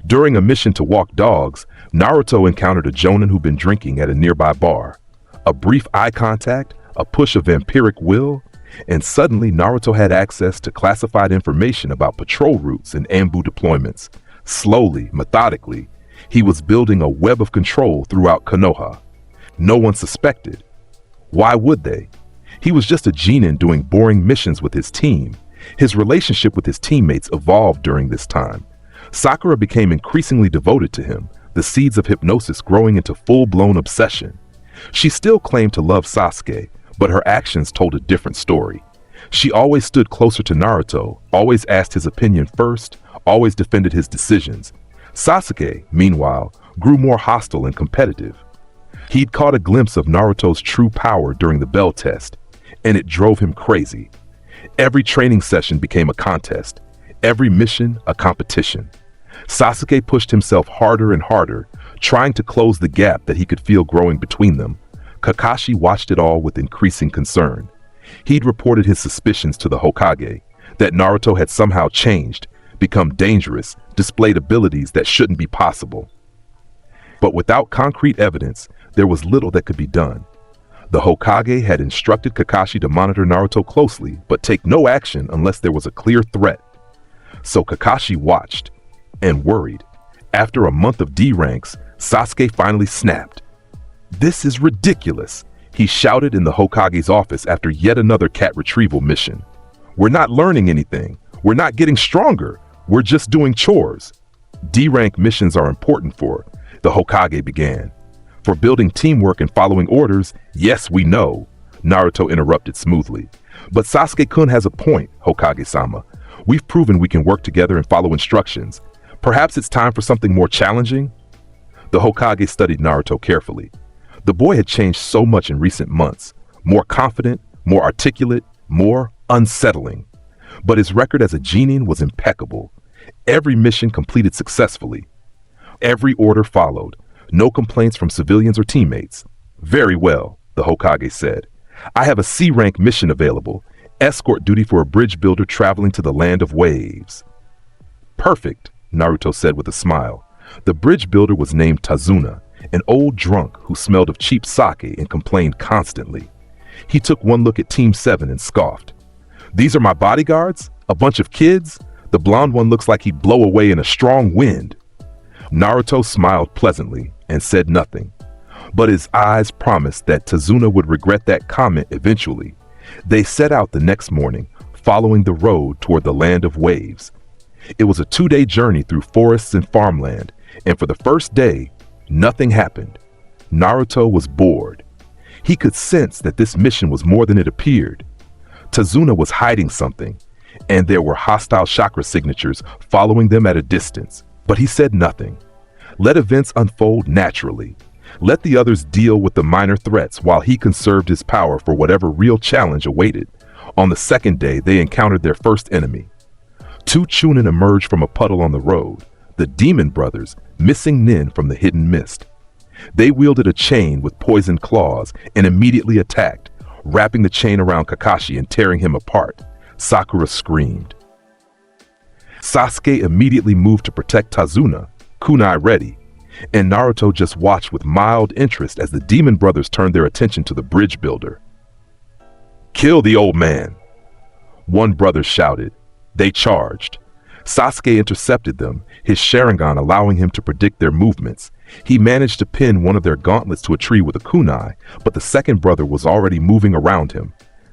Speaker 2: During a mission to walk dogs, Naruto encountered a jonin who'd been drinking at a nearby bar. A brief eye contact, a push of vampiric will, and suddenly Naruto had access to classified information about patrol routes and ambu deployments. Slowly, methodically, he was building a web of control throughout Konoha. No one suspected. Why would they? He was just a genin doing boring missions with his team. His relationship with his teammates evolved during this time. Sakura became increasingly devoted to him, the seeds of hypnosis growing into full-blown obsession. She still claimed to love Sasuke, but her actions told a different story. She always stood closer to Naruto, always asked his opinion first, always defended his decisions. Sasuke, meanwhile, grew more hostile and competitive. He'd caught a glimpse of Naruto's true power during the bell test, and it drove him crazy. Every training session became a contest, every mission a competition. Sasuke pushed himself harder and harder, trying to close the gap that he could feel growing between them. Kakashi watched it all with increasing concern. He'd reported his suspicions to the Hokage, that Naruto had somehow changed, become dangerous, displayed abilities that shouldn't be possible. But without concrete evidence, there was little that could be done. The Hokage had instructed Kakashi to monitor Naruto closely, but take no action unless there was a clear threat. So Kakashi watched and worried. After a month of D ranks, Sasuke finally snapped. "This is ridiculous," he shouted in the Hokage's office after yet another cat retrieval mission. "We're not learning anything. We're not getting stronger. We're just doing chores." D-rank missions are important for, the Hokage began. "For building teamwork and following orders, yes, we know," Naruto interrupted smoothly. "But Sasuke-kun has a point, Hokage-sama. We've proven we can work together and follow instructions. Perhaps it's time for something more challenging?" The Hokage studied Naruto carefully. The boy had changed so much in recent months. More confident, more articulate, more unsettling. But his record as a genin was impeccable. Every mission completed successfully. Every order followed. No complaints from civilians or teammates. "Very well," the Hokage said. "I have a C-rank mission available. Escort duty for a bridge builder traveling to the land of waves." "Perfect," Naruto said with a smile. The bridge builder was named Tazuna, an old drunk who smelled of cheap sake and complained constantly. He took one look at Team 7 and scoffed. "These are my bodyguards? A bunch of kids? The blonde one looks like he'd blow away in a strong wind." Naruto smiled pleasantly and said nothing, but his eyes promised that Tazuna would regret that comment eventually. They set out the next morning, following the road toward the land of waves. It was a 2-day journey through forests and farmland, and for the first day, nothing happened. Naruto was bored. He could sense that this mission was more than it appeared. Tazuna was hiding something, and there were hostile chakra signatures following them at a distance. But he said nothing. Let events unfold naturally. Let the others deal with the minor threats while he conserved his power for whatever real challenge awaited. On the second day, they encountered their first enemy. Two Chunin emerged from a puddle on the road, the Demon Brothers, missing Nin from the hidden mist. They wielded a chain with poisoned claws and immediately attacked, wrapping the chain around Kakashi and tearing him apart. Sakura screamed. Sasuke immediately moved to protect Tazuna, kunai ready, and Naruto just watched with mild interest as the Demon Brothers turned their attention to the bridge builder. "Kill the old man!" one brother shouted. They charged. Sasuke intercepted them, his Sharingan allowing him to predict their movements. He managed to pin one of their gauntlets to a tree with a kunai, but the second brother was already moving around him.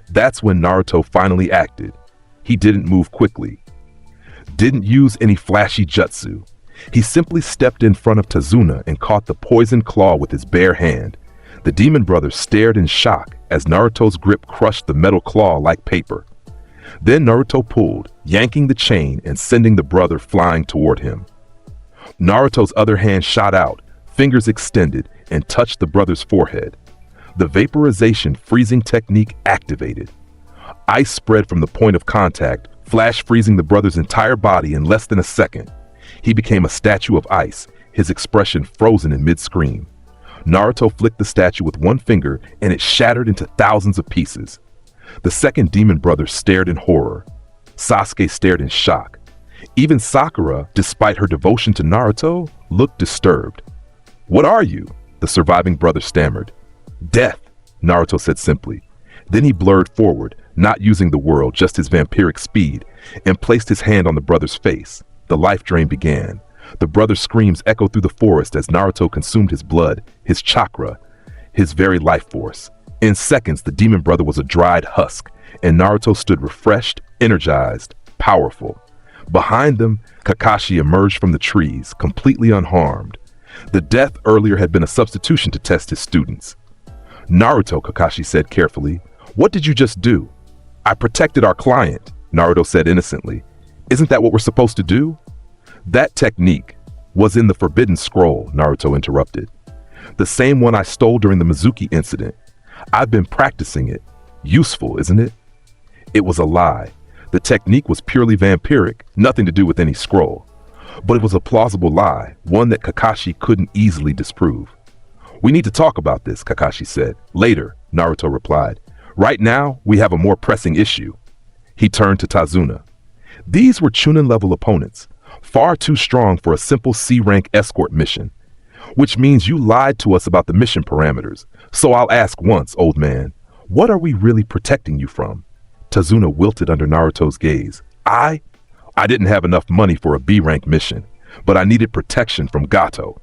Speaker 2: That's when Naruto finally acted. He didn't move quickly, didn't use any flashy jutsu. He simply stepped in front of Tazuna and caught the poisoned claw with his bare hand. The Demon Brothers stared in shock as Naruto's grip crushed the metal claw like paper. Then Naruto pulled, yanking the chain and sending the brother flying toward him. Naruto's other hand shot out, fingers extended, and touched the brother's forehead. The vaporization freezing technique activated. Ice spread from the point of contact, flash freezing the brother's entire body in less than a second. He became a statue of ice, his expression frozen in mid-scream. Naruto flicked the statue with one finger and it shattered into thousands of pieces. The second demon brother stared in horror. Sasuke stared in shock. Even Sakura, despite her devotion to Naruto, looked disturbed. "What are you?" the surviving brother stammered. "Death," Naruto said simply. Then he blurred forward, not using the world, just his vampiric speed, and placed his hand on the brother's face. The life drain began. The brother's screams echoed through the forest as Naruto consumed his blood, his chakra, his very life force. In seconds, the demon brother was a dried husk, and Naruto stood refreshed, energized, powerful. Behind them, Kakashi emerged from the trees, completely unharmed. The death earlier had been a substitution to test his students. "Naruto," Kakashi said carefully, "what did you just do?" "I protected our client," Naruto said innocently. "Isn't that what we're supposed to do?" "That technique was in the Forbidden Scroll," Naruto interrupted. "The same one I stole during the Mizuki incident. I've been practicing it. Useful, isn't it?" It was a lie. The technique was purely vampiric, nothing to do with any scroll. But it was a plausible lie, one that Kakashi couldn't easily disprove. "We need to talk about this," Kakashi said. "Later," Naruto replied. "Right now, we have a more pressing issue." He turned to Tazuna. These were Chunin-level opponents, far too strong for a simple C-rank escort mission. "Which means you lied to us about the mission parameters. So I'll ask once, old man, what are we really protecting you from?" Tazuna wilted under Naruto's gaze. I didn't have enough money for a B-rank mission, but I needed protection from Gato."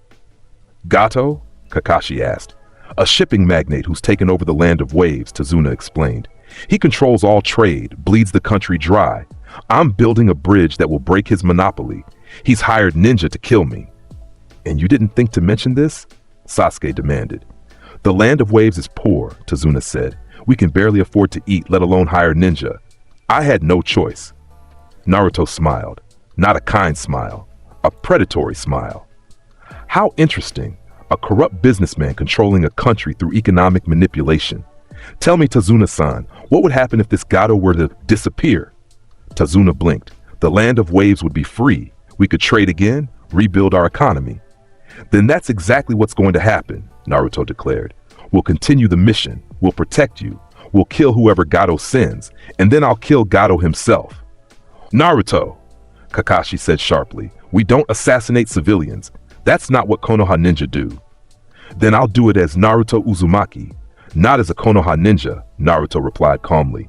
Speaker 2: "Gato?" Kakashi asked. "A shipping magnate who's taken over the land of waves," Tazuna explained. "He controls all trade, bleeds the country dry. I'm building a bridge that will break his monopoly. He's hired ninja to kill me." "And you didn't think to mention this?" Sasuke demanded. "The land of waves is poor," Tazuna said. "We can barely afford to eat, let alone hire ninja. I had no choice." Naruto smiled. Not a kind smile, a predatory smile. "How interesting. A corrupt businessman controlling a country through economic manipulation. Tell me, Tazuna-san, what would happen if this Gato were to disappear?" Tazuna blinked. "The land of waves would be free. We could trade again, rebuild our economy." "Then that's exactly what's going to happen," Naruto declared. "We'll continue the mission. We'll protect you. We'll kill whoever Gato sends, and then I'll kill Gato himself." "Naruto," Kakashi said sharply, "we don't assassinate civilians. That's not what Konoha ninja do." "Then I'll do it as Naruto Uzumaki, not as a Konoha ninja," Naruto replied calmly.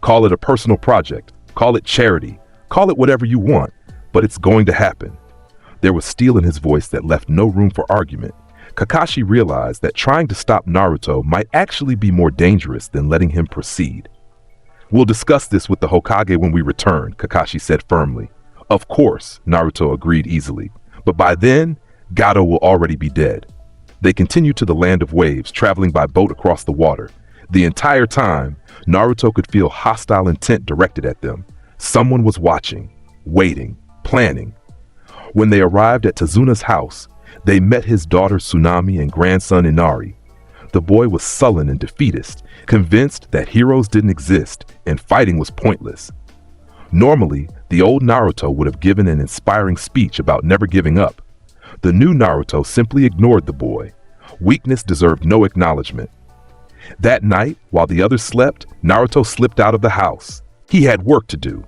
Speaker 2: "Call it a personal project, call it charity, call it whatever you want, but it's going to happen." There was steel in his voice that left no room for argument. Kakashi realized that trying to stop Naruto might actually be more dangerous than letting him proceed. "We'll discuss this with the Hokage when we return," Kakashi said firmly. "Of course," Naruto agreed easily. "But by then, Gato will already be dead." They continued to the land of waves, traveling by boat across the water. The entire time, Naruto could feel hostile intent directed at them. Someone was watching, waiting, planning. When they arrived at Tazuna's house, they met his daughter Tsunami and grandson Inari. The boy was sullen and defeatist, convinced that heroes didn't exist and fighting was pointless. Normally, the old Naruto would have given an inspiring speech about never giving up. The new Naruto simply ignored the boy. Weakness deserved no acknowledgement. That night, while the others slept, Naruto slipped out of the house. He had work to do.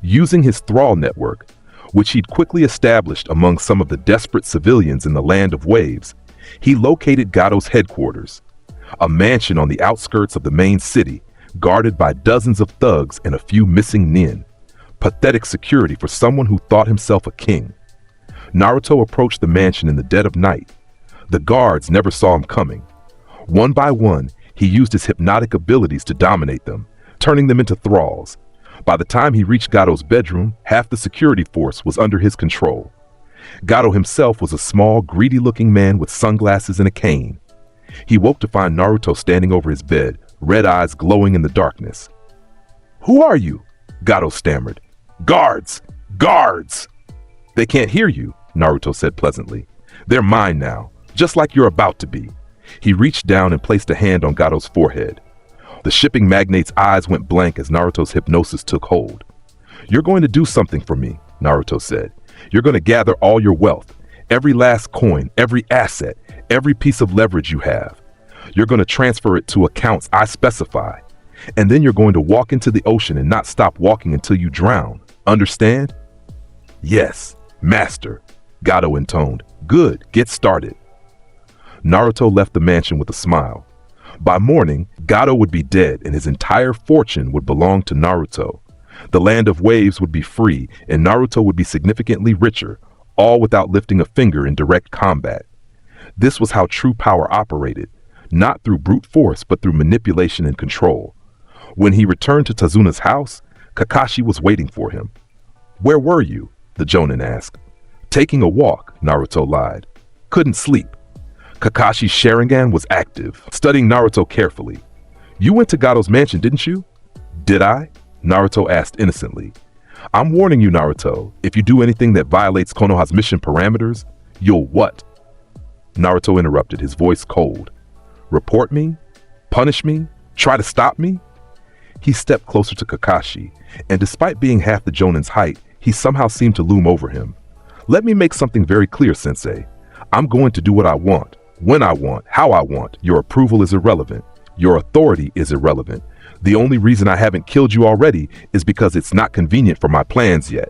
Speaker 2: Using his thrall network, which he'd quickly established among some of the desperate civilians in the Land of Waves, he located Gado's headquarters, a mansion on the outskirts of the main city, guarded by dozens of thugs and a few missing nin. Pathetic security for someone who thought himself a king. Naruto approached the mansion in the dead of night. The guards never saw him coming. One by one, he used his hypnotic abilities to dominate them, turning them into thralls. By the time he reached Gado's bedroom, half the security force was under his control. Gado himself was a small, greedy-looking man with sunglasses and a cane. He woke to find Naruto standing over his bed, red eyes glowing in the darkness. "Who are you?" Gado stammered. "Guards! Guards!" "They can't hear you," Naruto said pleasantly. "They're mine now, just like you're about to be." He reached down and placed a hand on Gado's forehead. The shipping magnate's eyes went blank as Naruto's hypnosis took hold. "You're going to do something for me," Naruto said. "You're going to gather all your wealth, every last coin, every asset, every piece of leverage you have. You're going to transfer it to accounts I specify. And then you're going to walk into the ocean and not stop walking until you drown. Understand?" "Yes, master," Gado intoned. "Good, get started." Naruto left the mansion with a smile. By morning, Gado would be dead and his entire fortune would belong to Naruto. The Land of Waves would be free and Naruto would be significantly richer, all without lifting a finger in direct combat. This was how true power operated, not through brute force but through manipulation and control. When he returned to Tazuna's house, Kakashi was waiting for him. "Where were you?" the Jonin asked. "Taking a walk," Naruto lied. "Couldn't sleep." Kakashi's Sharingan was active, studying Naruto carefully. "You went to Gado's mansion, didn't you?" "Did I?" Naruto asked innocently. "I'm warning you, Naruto, if you do anything that violates Konoha's mission parameters, you'll what?" Naruto interrupted, his voice cold. "Report me? Punish me? Try to stop me?" He stepped closer to Kakashi, and despite being half the Jonin's height, he somehow seemed to loom over him. "Let me make something very clear, Sensei. I'm going to do what I want, when I want, how I want. Your approval is irrelevant. Your authority is irrelevant. The only reason I haven't killed you already is because it's not convenient for my plans yet."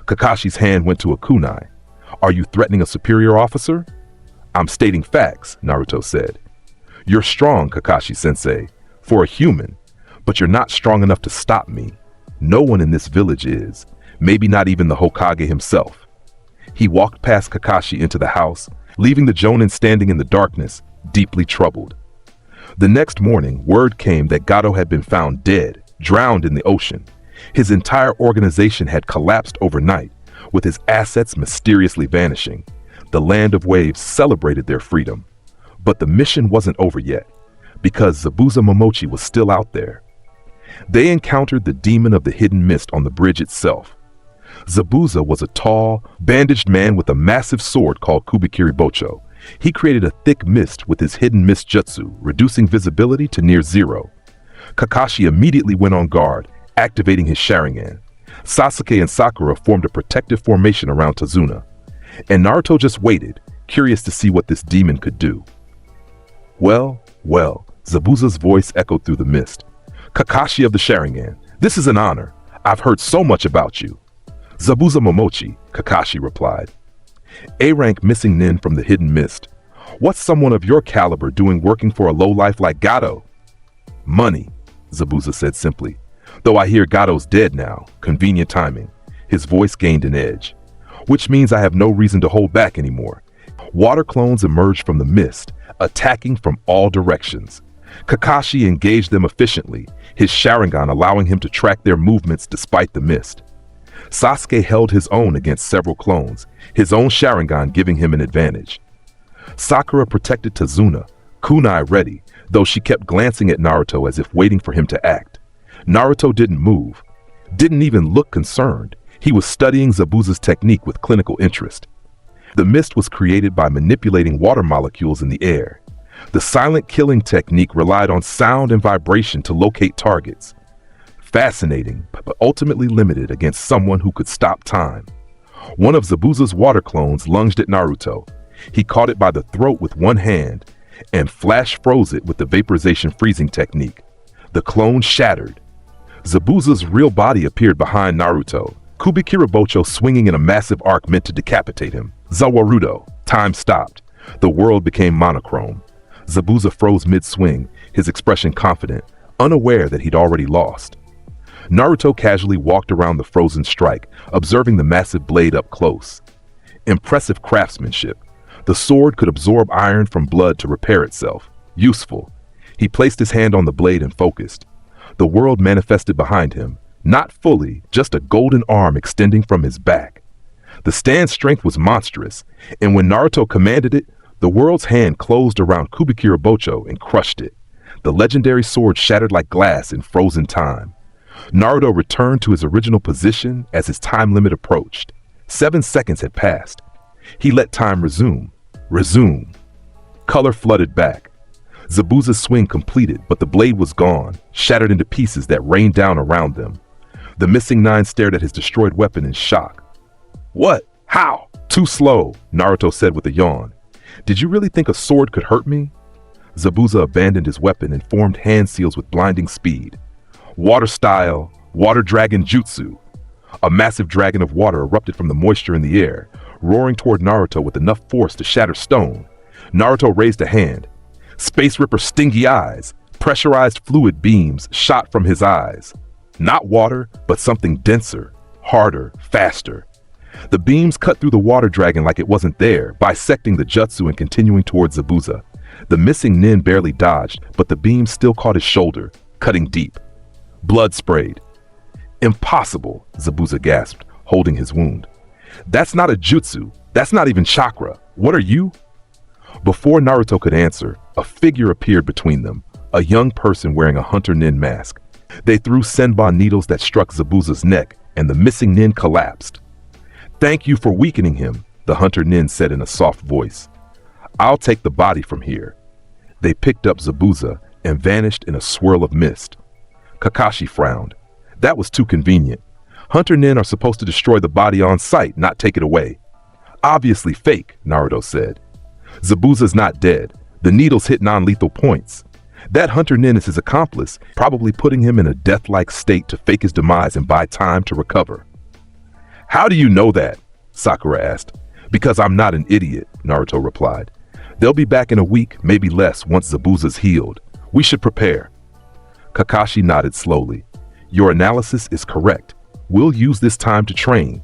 Speaker 2: Kakashi's hand went to a kunai. "Are you threatening a superior officer?" "I'm stating facts," Naruto said. "You're strong, Kakashi-sensei, for a human, but you're not strong enough to stop me. No one in this village is, maybe not even the Hokage himself." He walked past Kakashi into the house, leaving the Jonin standing in the darkness, deeply troubled. The next morning, word came that Gado had been found dead, drowned in the ocean. His entire organization had collapsed overnight, with his assets mysteriously vanishing. The Land of Waves celebrated their freedom. But the mission wasn't over yet, because Zabuza Momochi was still out there. They encountered the demon of the hidden mist on the bridge itself. Zabuza was a tall, bandaged man with a massive sword called Kubikiri Bocho. He created a thick mist with his hidden mist jutsu, reducing visibility to near zero. Kakashi immediately went on guard, activating his Sharingan. Sasuke and Sakura formed a protective formation around Tazuna. And Naruto just waited, curious to see what this demon could do. Well, Zabuza's voice echoed through the mist. "Kakashi of the Sharingan, this is an honor. I've heard so much about you." "Zabuza Momochi," Kakashi replied. A-rank missing nin from the hidden mist. "What's someone of your caliber doing working for a lowlife like Gado?" "Money," Zabuza said simply. "Though I hear Gado's dead now. Convenient timing." His voice gained an edge. "Which means I have no reason to hold back anymore." Water clones emerged from the mist, attacking from all directions. Kakashi engaged them efficiently, his Sharingan allowing him to track their movements despite the mist. Sasuke held his own against several clones, his own Sharingan giving him an advantage. Sakura protected Tazuna, kunai ready, though she kept glancing at Naruto as if waiting for him to act. Naruto didn't move, didn't even look concerned. He was studying Zabuza's technique with clinical interest. The mist was created by manipulating water molecules in the air. The silent killing technique relied on sound and vibration to locate targets. Fascinating, but ultimately limited against someone who could stop time. One of Zabuza's water clones lunged at Naruto. He caught it by the throat with one hand and flash froze it with the vaporization freezing technique. The clone shattered. Zabuza's real body appeared behind Naruto, Kubikirabocho swinging in a massive arc meant to decapitate him. Zawarudo. Time stopped. The world became monochrome. Zabuza froze mid-swing, his expression confident, unaware that he'd already lost. Naruto casually walked around the frozen strike, observing the massive blade up close. Impressive craftsmanship. The sword could absorb iron from blood to repair itself. Useful. He placed his hand on the blade and focused. The world manifested behind him, not fully, just a golden arm extending from his back. The stand's strength was monstrous, and when Naruto commanded it, the world's hand closed around Kubikirabocho and crushed it. The legendary sword shattered like glass in frozen time. Naruto returned to his original position as his time limit approached. 7 seconds had passed. He let time resume. Color flooded back. Zabuza's swing completed, but the blade was gone, shattered into pieces that rained down around them. The missing 9 stared at his destroyed weapon in shock. What? How? Too slow, Naruto said with a yawn. Did you really think a sword could hurt me? Zabuza abandoned his weapon and formed hand seals with blinding speed. Water style, water dragon jutsu. A massive dragon of water erupted from the moisture in the air, roaring toward Naruto with enough force to shatter stone. Naruto raised a hand. Space Ripper stingy eyes. Pressurized fluid beams shot from his eyes. Not water, but something denser, harder, faster. The beams cut through the water dragon like it wasn't there, bisecting the jutsu and continuing towards Zabuza. The missing nin barely dodged, but the beams still caught his shoulder, cutting deep. Blood sprayed. Impossible, Zabuza gasped, holding his wound. That's not a jutsu. That's not even chakra. What are you? Before Naruto could answer, a figure appeared between them, a young person wearing a hunter nin mask. They threw senbon needles that struck Zabuza's neck, and the missing nin collapsed. Thank you for weakening him, the hunter nin said in a soft voice. I'll take the body from here. They picked up Zabuza and vanished in a swirl of mist. Kakashi frowned. That was too convenient. Hunter nin are supposed to destroy the body on sight, not take it away. Obviously fake, Naruto said. Zabuza's not dead. The needles hit non-lethal points. That hunter nin is his accomplice, probably putting him in a death-like state to fake his demise and buy time to recover. How do you know that? Sakura asked. Because I'm not an idiot, Naruto replied. They'll be back in a week, maybe less, once Zabuza's healed. We should prepare. Kakashi nodded slowly. Your analysis is correct. We'll use this time to train.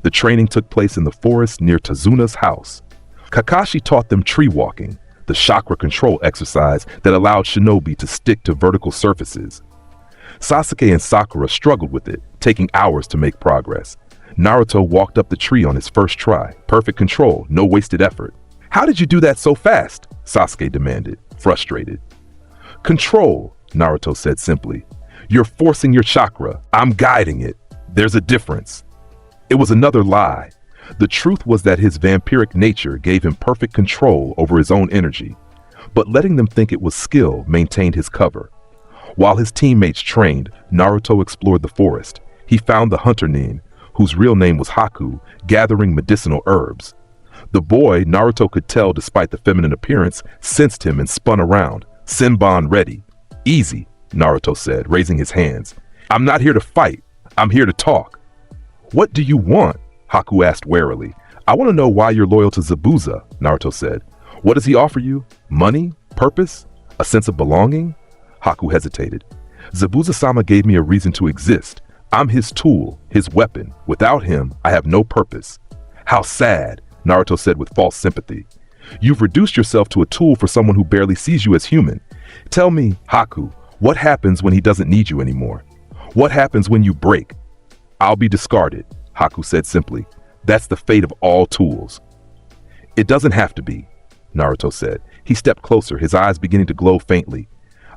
Speaker 2: The training took place in the forest near Tazuna's house. Kakashi taught them tree walking, the chakra control exercise that allowed shinobi to stick to vertical surfaces. Sasuke and Sakura struggled with it, taking hours to make progress. Naruto walked up the tree on his first try. Perfect control, no wasted effort. How did you do that so fast? Sasuke demanded, frustrated. Control, Naruto said simply. You're forcing your chakra. I'm guiding it. There's a difference. It was another lie. The truth was that his vampiric nature gave him perfect control over his own energy, but letting them think it was skill maintained his cover. While his teammates trained, Naruto explored the forest. He found the hunter nin, whose real name was Haku, gathering medicinal herbs. The boy, Naruto could tell despite the feminine appearance, sensed him and spun around. Senbon ready. Easy, Naruto said, raising his hands. I'm not here to fight. I'm here to talk. What do you want? Haku asked warily. I want to know why you're loyal to Zabuza, Naruto said. What does he offer you? Money? Purpose? A sense of belonging? Haku hesitated. Zabuza-sama gave me a reason to exist. I'm his tool, his weapon. Without him, I have no purpose. How sad, Naruto said with false sympathy. You've reduced yourself to a tool for someone who barely sees you as human. Tell me, Haku, what happens when he doesn't need you anymore? What happens when you break? I'll be discarded, Haku said simply. That's the fate of all tools. It doesn't have to be, Naruto said. He stepped closer, his eyes beginning to glow faintly.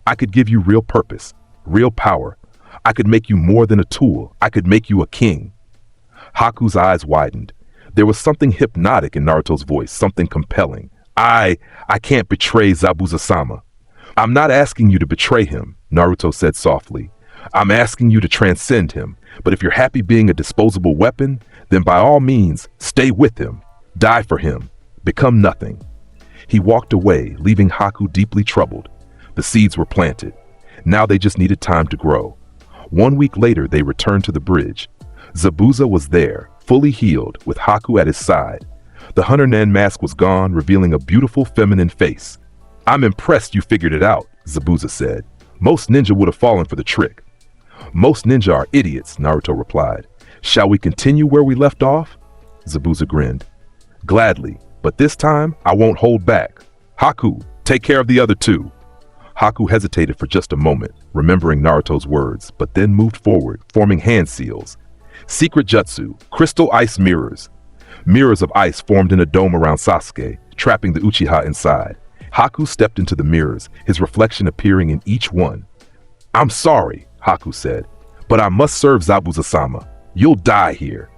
Speaker 2: I could give you real purpose, real power. I could make you more than a tool. I could make you a king. Haku's eyes widened. There was something hypnotic in Naruto's voice, something compelling. I can't betray Zabuza-sama. I'm not asking you to betray him, Naruto said softly. I'm asking you to transcend him, but if you're happy being a disposable weapon, then by all means, stay with him. Die for him. Become nothing. He walked away, leaving Haku deeply troubled. The seeds were planted. Now they just needed time to grow. 1 week later, they returned to the bridge. Zabuza was there, fully healed, with Haku at his side. The Hunter Nen mask was gone, revealing a beautiful feminine face. I'm impressed you figured it out, Zabuza said. Most ninja would have fallen for the trick. Most ninja are idiots, Naruto replied. Shall we continue where we left off? Zabuza grinned. Gladly, but this time I won't hold back. Haku, take care of the other two. Haku hesitated for just a moment, remembering Naruto's words, but then moved forward, forming hand seals. Secret jutsu, crystal ice mirrors. Mirrors of ice formed in a dome around Sasuke, trapping the Uchiha inside. Haku stepped into the mirrors, his reflection appearing in each one. I'm sorry, Haku said, but I must serve Zabuza-sama. You'll die here.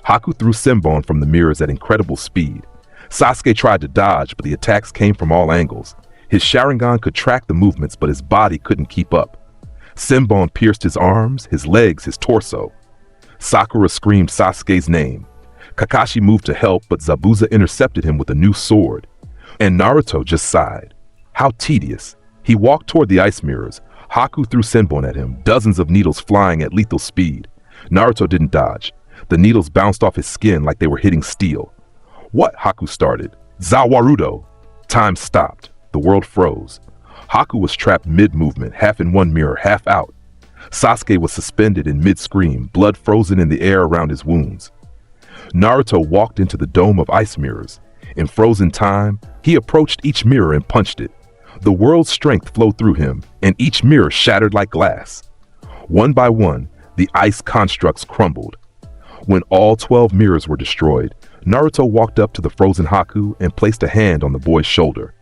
Speaker 2: Haku threw Senbon from the mirrors at incredible speed. Sasuke tried to dodge, but the attacks came from all angles. His Sharingan could track the movements, but his body couldn't keep up. Senbon pierced his arms, his legs, his torso. Sakura screamed Sasuke's name. Kakashi moved to help, but Zabuza intercepted him with a new sword. And Naruto just sighed. How tedious. He walked toward the ice mirrors. Haku threw Senbon at him, dozens of needles flying at lethal speed. Naruto didn't dodge. The needles bounced off his skin like they were hitting steel. What? Haku started. Zawarudo. Time stopped. The world froze. Haku was trapped mid-movement, half in one mirror, half out. Sasuke was suspended in mid-scream, blood frozen in the air around his wounds. Naruto walked into the dome of ice mirrors. In frozen time, he approached each mirror and punched it. The world's strength flowed through him, and each mirror shattered like glass. One by one, the ice constructs crumbled. When all 12 mirrors were destroyed, Naruto walked up to the frozen Haku and placed a hand on the boy's shoulder.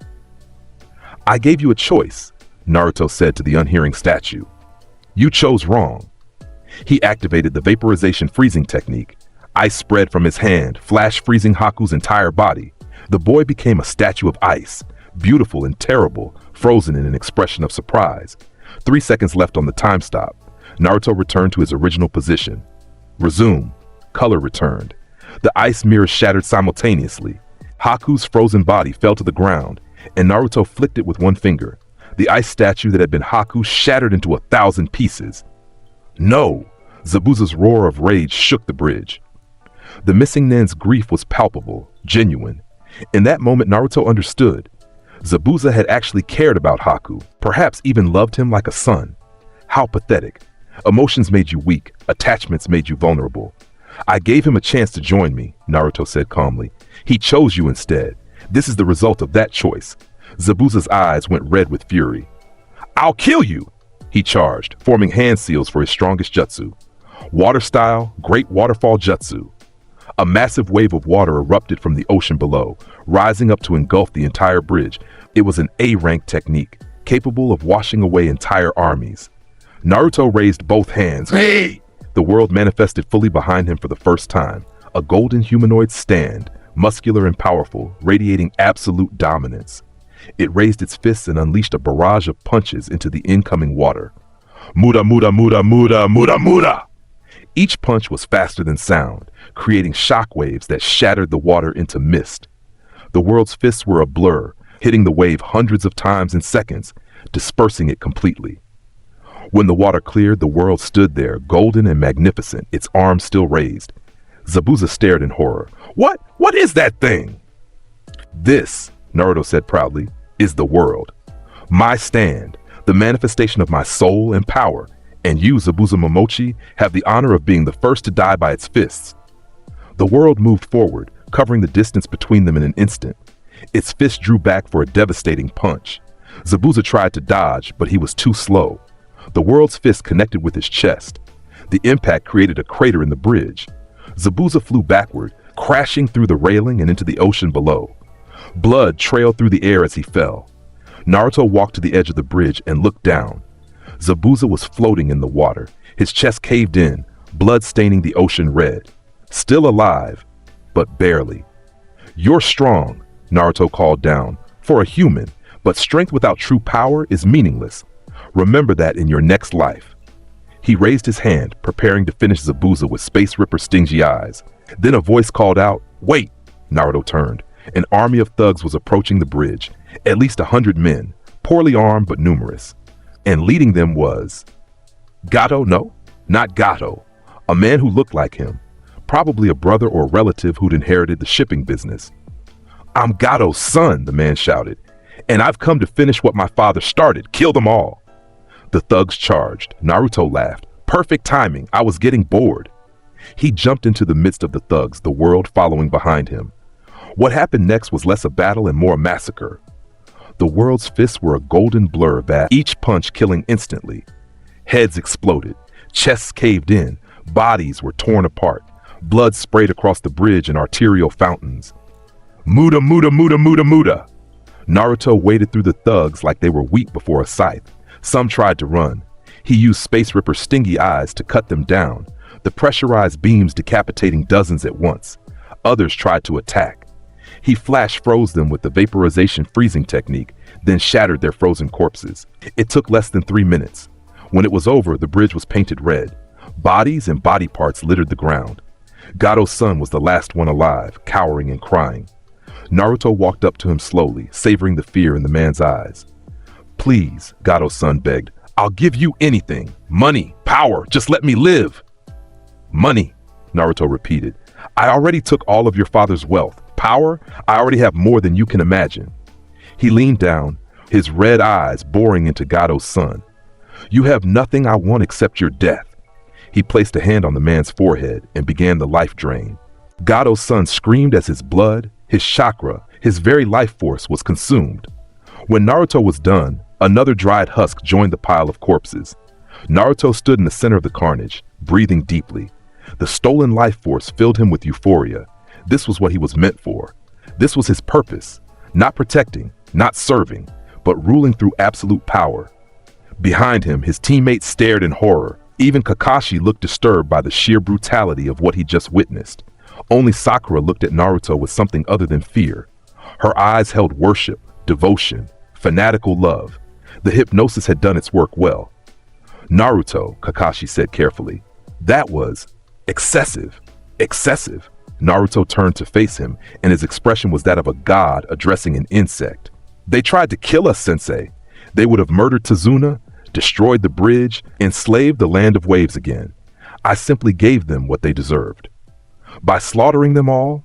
Speaker 2: I gave you a choice, Naruto said to the unhearing statue. You chose wrong. He activated the vaporization freezing technique. Ice spread from his hand, flash freezing Haku's entire body. The boy became a statue of ice, beautiful and terrible, frozen in an expression of surprise. 3 seconds left on the time stop. Naruto returned to his original position. Resume. Color returned. The ice mirrors shattered simultaneously. Haku's frozen body fell to the ground, and Naruto flicked it with one finger. The ice statue that had been Haku shattered into 1,000 pieces. No! Zabuza's roar of rage shook the bridge. The missing Nen's grief was palpable, genuine. In that moment, Naruto understood. Zabuza had actually cared about Haku, perhaps even loved him like a son. How pathetic. Emotions made you weak, attachments made you vulnerable. I gave him a chance to join me, Naruto said calmly. He chose you instead. This is the result of that choice. Zabuza's eyes went red with fury. I'll kill you, he charged, forming hand seals for his strongest jutsu. Water style, great waterfall jutsu. A massive wave of water erupted from the ocean below, rising up to engulf the entire bridge. It was an A-rank technique, capable of washing away entire armies. Naruto raised both hands. Hey! The world manifested fully behind him for the first time. A golden humanoid stand, muscular and powerful, radiating absolute dominance. It raised its fists and unleashed a barrage of punches into the incoming water. Muda, muda, muda, muda, muda, muda! Each punch was faster than sound, creating shockwaves that shattered the water into mist. The world's fists were a blur, hitting the wave hundreds of times in seconds, dispersing it completely. When the water cleared, the world stood there, golden and magnificent, its arms still raised. Zabuza stared in horror. What is that thing? This, Naruto said proudly, is the world. My stand, the manifestation of my soul and power, and you, Zabuza Momochi, have the honor of being the first to die by its fists. The world moved forward, covering the distance between them in an instant. Its fist drew back for a devastating punch. Zabuza tried to dodge, but he was too slow. The world's fist connected with his chest. The impact created a crater in the bridge. Zabuza flew backward, crashing through the railing and into the ocean below. Blood trailed through the air as he fell. Naruto walked to the edge of the bridge and looked down. Zabuza was floating in the water, his chest caved in, blood staining the ocean red. Still alive, but barely. "You're strong," Naruto called down, "for a human, but strength without true power is meaningless. Remember that in your next life." He raised his hand, preparing to finish Zabuza with Space Ripper's stingy eyes. Then a voice called out, "Wait!" Naruto turned. An army of thugs was approaching the bridge, at least 100 men, poorly armed but numerous. And leading them was Gato, no, not Gato, a man who looked like him, probably a brother or relative who'd inherited the shipping business. "I'm Gato's son," the man shouted, "and I've come to finish what my father started. Kill them all." The thugs charged. Naruto laughed. "Perfect timing. I was getting bored." He jumped into the midst of the thugs, the world following behind him. What happened next was less a battle and more a massacre. The world's fists were a golden blur, each punch killing instantly. Heads exploded, chests caved in, bodies were torn apart, blood sprayed across the bridge in arterial fountains. Muda, muda, muda, muda, muda. Naruto waded through the thugs like they were wheat before a scythe. Some tried to run. He used Space Ripper's stingy eyes to cut them down, the pressurized beams decapitating dozens at once. Others tried to attack. He flash froze them with the vaporization freezing technique, then shattered their frozen corpses. It took less than 3 minutes. When it was over, the bridge was painted red. Bodies and body parts littered the ground. Gato's son was the last one alive, cowering and crying. Naruto walked up to him slowly, savoring the fear in the man's eyes. "Please," Gato's son begged, "I'll give you anything. Money, power, just let me live." "Money," Naruto repeated. "I already took all of your father's wealth. Power, I already have more than you can imagine." He leaned down, his red eyes boring into Gato's son. "You have nothing I want except your death." He placed a hand on the man's forehead and began the life drain. Gato's son screamed as his blood, his chakra, his very life force was consumed. When Naruto was done, another dried husk joined the pile of corpses. Naruto stood in the center of the carnage, breathing deeply. The stolen life force filled him with euphoria. This was what he was meant for. This was his purpose. Not protecting, not serving, but ruling through absolute power. Behind him, his teammates stared in horror. Even Kakashi looked disturbed by the sheer brutality of what he just witnessed. Only Sakura looked at Naruto with something other than fear. Her eyes held worship, devotion, fanatical love. The hypnosis had done its work well. "Naruto," Kakashi said carefully. "That was excessive. Excessive." Naruto turned to face him, and his expression was that of a god addressing an insect. "They tried to kill us, Sensei. They would have murdered Tazuna, destroyed the bridge, enslaved the land of waves again. I simply gave them what they deserved. By slaughtering them all,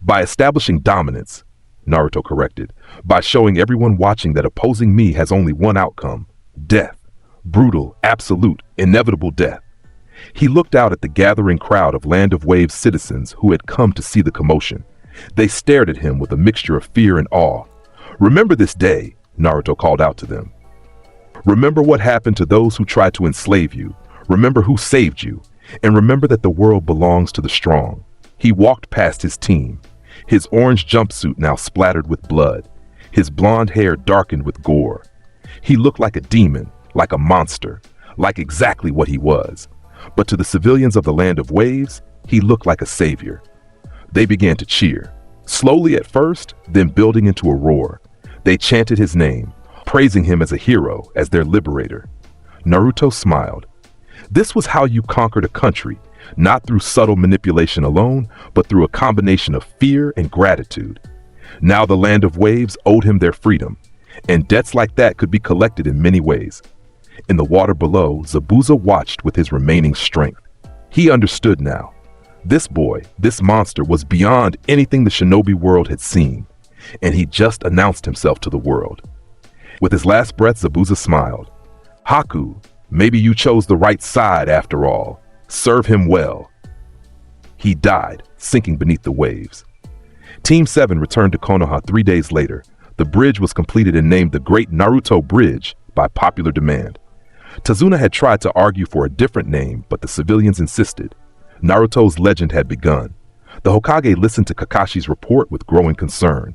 Speaker 2: by establishing dominance," Naruto corrected, "by showing everyone watching that opposing me has only one outcome, death, brutal, absolute, inevitable death." He looked out at the gathering crowd of Land of Waves citizens who had come to see the commotion. They stared at him with a mixture of fear and awe. "Remember this day," Naruto called out to them. "Remember what happened to those who tried to enslave you. Remember who saved you. And remember that the world belongs to the strong." He walked past his team, his orange jumpsuit now splattered with blood, his blonde hair darkened with gore. He looked like a demon, like a monster, like exactly what he was. But to the civilians of the Land of Waves, he looked like a savior. They began to cheer, slowly at first, then building into a roar. They chanted his name, praising him as a hero, as their liberator. Naruto smiled. This was how you conquered a country, not through subtle manipulation alone, but through a combination of fear and gratitude. Now the Land of Waves owed him their freedom, and debts like that could be collected in many ways. In the water below, Zabuza watched with his remaining strength. He understood now. This boy, this monster, was beyond anything the shinobi world had seen, and he just announced himself to the world. With his last breath, Zabuza smiled. "Haku, maybe you chose the right side after all. Serve him well." He died, sinking beneath the waves. Team 7 returned to Konoha 3 days later. The bridge was completed and named the Great Naruto Bridge by popular demand. Tazuna had tried to argue for a different name, but the civilians insisted. Naruto's legend had begun. The Hokage listened to Kakashi's report with growing concern.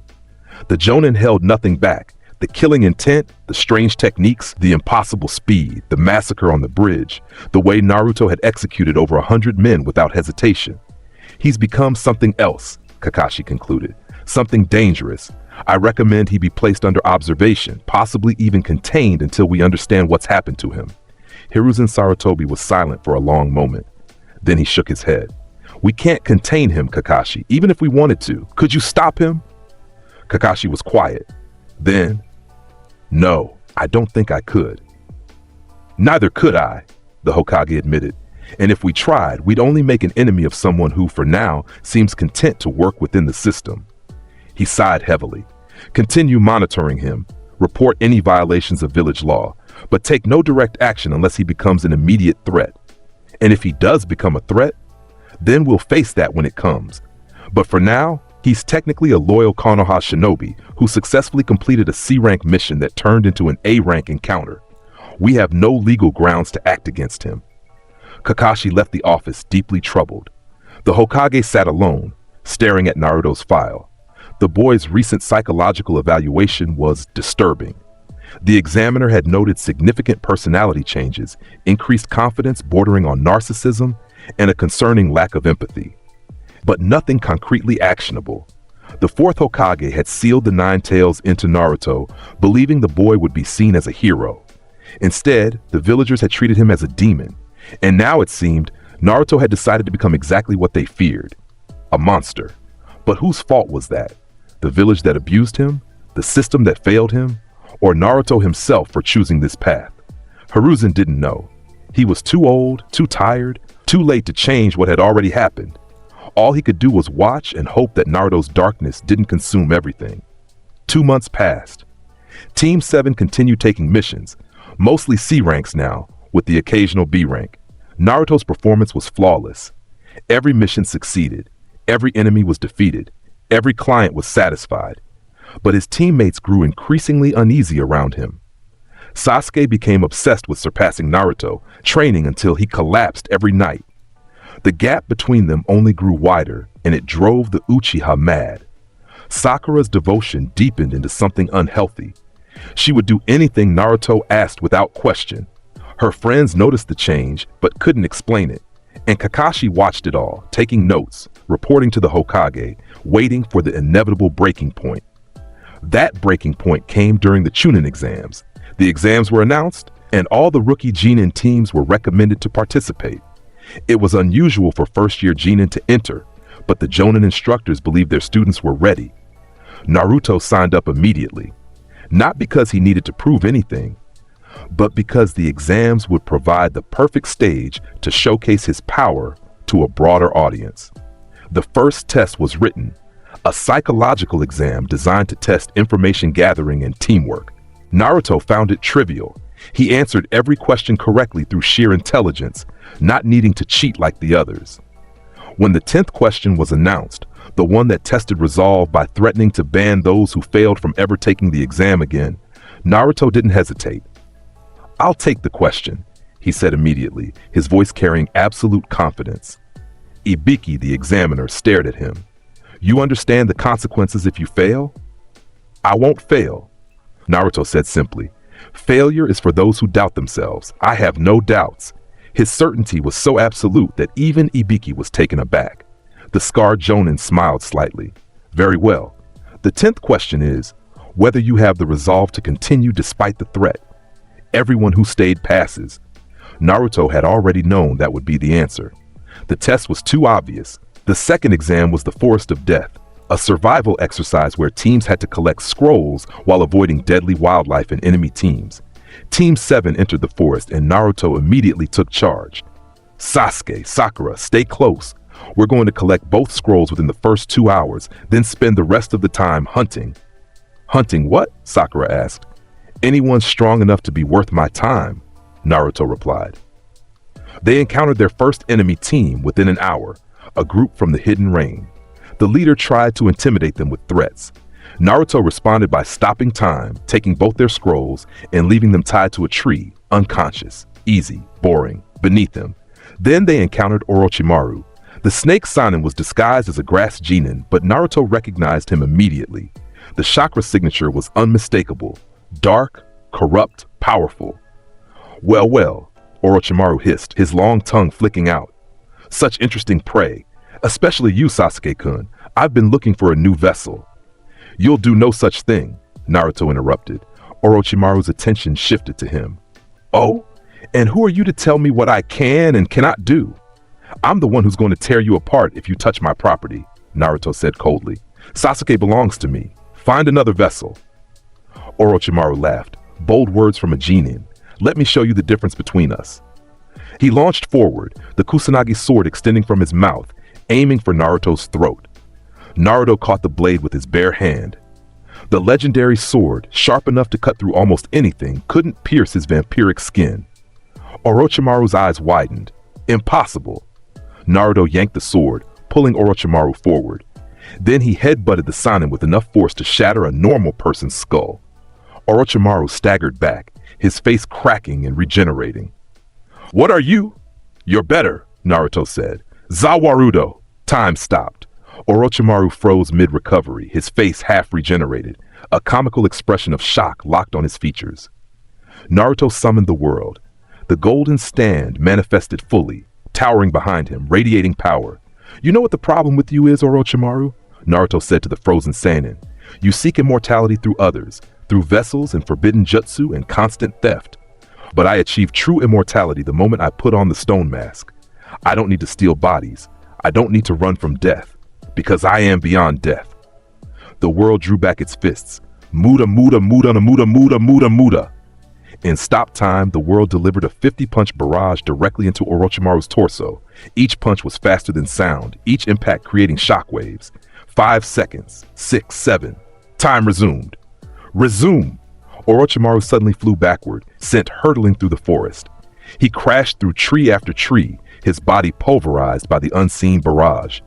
Speaker 2: The Jonin held nothing back. The killing intent, the strange techniques, the impossible speed, the massacre on the bridge, the way Naruto had executed over 100 men without hesitation. He's become something else, Kakashi concluded. Something dangerous. I recommend he be placed under observation, possibly even contained until we understand what's happened to him. Hiruzen Sarutobi was silent for a long moment. Then he shook his head. We can't contain him, Kakashi, even if we wanted to. Could you stop him? Kakashi was quiet. Then, no, I don't think I could. Neither could I, the Hokage admitted. And if we tried, we'd only make an enemy of someone who, for now, seems content to work within the system. He sighed heavily. Continue monitoring him. Report any violations of village law, but take no direct action unless he becomes an immediate threat. And if he does become a threat, then we'll face that when it comes. But for now, he's technically a loyal Konoha shinobi who successfully completed a C-rank mission that turned into an A-rank encounter. We have no legal grounds to act against him. Kakashi left the office deeply troubled. The Hokage sat alone, staring at Naruto's file. The boy's recent psychological evaluation was disturbing. The examiner had noted significant personality changes, increased confidence bordering on narcissism, and a concerning lack of empathy. But nothing concretely actionable. The fourth Hokage had sealed the Nine Tails into Naruto, believing the boy would be seen as a hero. Instead, the villagers had treated him as a demon, and now it seemed Naruto had decided to become exactly what they feared, a monster. But whose fault was that? The village that abused him? The system that failed him? Or Naruto himself for choosing this path? Hiruzen didn't know. He was too old, too tired, too late to change what had already happened. All he could do was watch and hope that Naruto's darkness didn't consume everything. 2 months passed. Team 7 continued taking missions, mostly C ranks now, with the occasional B rank. Naruto's performance was flawless. Every mission succeeded. Every enemy was defeated. Every client was satisfied. But his teammates grew increasingly uneasy around him. Sasuke became obsessed with surpassing Naruto, training until he collapsed every night. The gap between them only grew wider, and it drove the Uchiha mad. Sakura's devotion deepened into something unhealthy. She would do anything Naruto asked without question. Her friends noticed the change, but couldn't explain it. And Kakashi watched it all, taking notes, reporting to the Hokage, waiting for the inevitable breaking point. That breaking point came during the Chunin exams. The exams were announced, and all the rookie Genin teams were recommended to participate. It was unusual for first-year Genin to enter, but the Jonin instructors believed their students were ready. Naruto signed up immediately, not because he needed to prove anything, but because the exams would provide the perfect stage to showcase his power to a broader audience. The first test was written, a psychological exam designed to test information gathering and teamwork. Naruto found it trivial. He answered every question correctly through sheer intelligence, not needing to cheat like the others. When the 10th question was announced, the one that tested resolve by threatening to ban those who failed from ever taking the exam again, Naruto didn't hesitate. "I'll take the question," he said immediately, his voice carrying absolute confidence. Ibiki, the examiner, stared at him. "You understand the consequences if you fail?" "I won't fail," Naruto said simply. "Failure is for those who doubt themselves. I have no doubts." His certainty was so absolute that even Ibiki was taken aback. The scarred Jonin smiled slightly. "Very well. The 10th question is whether you have the resolve to continue despite the threat. Everyone who stayed passes." Naruto had already known that would be the answer. The test was too obvious. The second exam was the Forest of Death, a survival exercise where teams had to collect scrolls while avoiding deadly wildlife and enemy teams. Team 7 entered the forest and Naruto immediately took charge. "Sasuke, Sakura, stay close. We're going to collect both scrolls within the first 2 hours, then spend the rest of the time hunting." "Hunting what?" Sakura asked. "Anyone strong enough to be worth my time," Naruto replied. They encountered their first enemy team within an hour, a group from the Hidden Rain. The leader tried to intimidate them with threats. Naruto responded by stopping time, taking both their scrolls, and leaving them tied to a tree, unconscious, easy, boring, beneath them. Then they encountered Orochimaru. The snake Sanin was disguised as a grass genin, but Naruto recognized him immediately. The chakra signature was unmistakable, dark, corrupt, powerful. Well, Orochimaru hissed, his long tongue flicking out. "Such interesting prey. Especially you, Sasuke-kun. I've been looking for a new vessel. You'll do no such thing, Naruto interrupted. Orochimaru's attention shifted to him. Oh, and who are you to tell me what I can and cannot do? I'm the one who's going to tear you apart if you touch my property, Naruto said coldly. Sasuke belongs to me. Find another vessel. Orochimaru laughed. Bold words from a genin. Let me show you the difference between us. He launched forward, the Kusanagi sword extending from his mouth, aiming for Naruto's throat. Naruto caught the blade with his bare hand. The legendary sword, sharp enough to cut through almost anything, couldn't pierce his vampiric skin. Orochimaru's eyes widened. Impossible. Naruto yanked the sword, pulling Orochimaru forward. Then he headbutted the Sannin with enough force to shatter a normal person's skull. Orochimaru staggered back, his face cracking and regenerating. What are you? You're better, Naruto said. Zawarudo. Time stopped. Orochimaru froze mid-recovery, his face half regenerated, a comical expression of shock locked on his features. Naruto summoned the world. The golden stand manifested fully, towering behind him, radiating power. You know what the problem with you is, Orochimaru? Naruto said to the frozen Sannin. You seek immortality through others, through vessels and forbidden jutsu and constant theft. But I achieved true immortality the moment I put on the stone mask. I don't need to steal bodies. I don't need to run from death, because I am beyond death. The world drew back its fists. Muda, muda, muda, muda, muda, muda, muda. In stop time, the world delivered a 50-punch barrage directly into Orochimaru's torso. Each punch was faster than sound, each impact creating shockwaves. 5 seconds, 6, 7. Time resumed. Resume! Orochimaru suddenly flew backward, sent hurtling through the forest. He crashed through tree after tree, his body pulverized by the unseen barrage.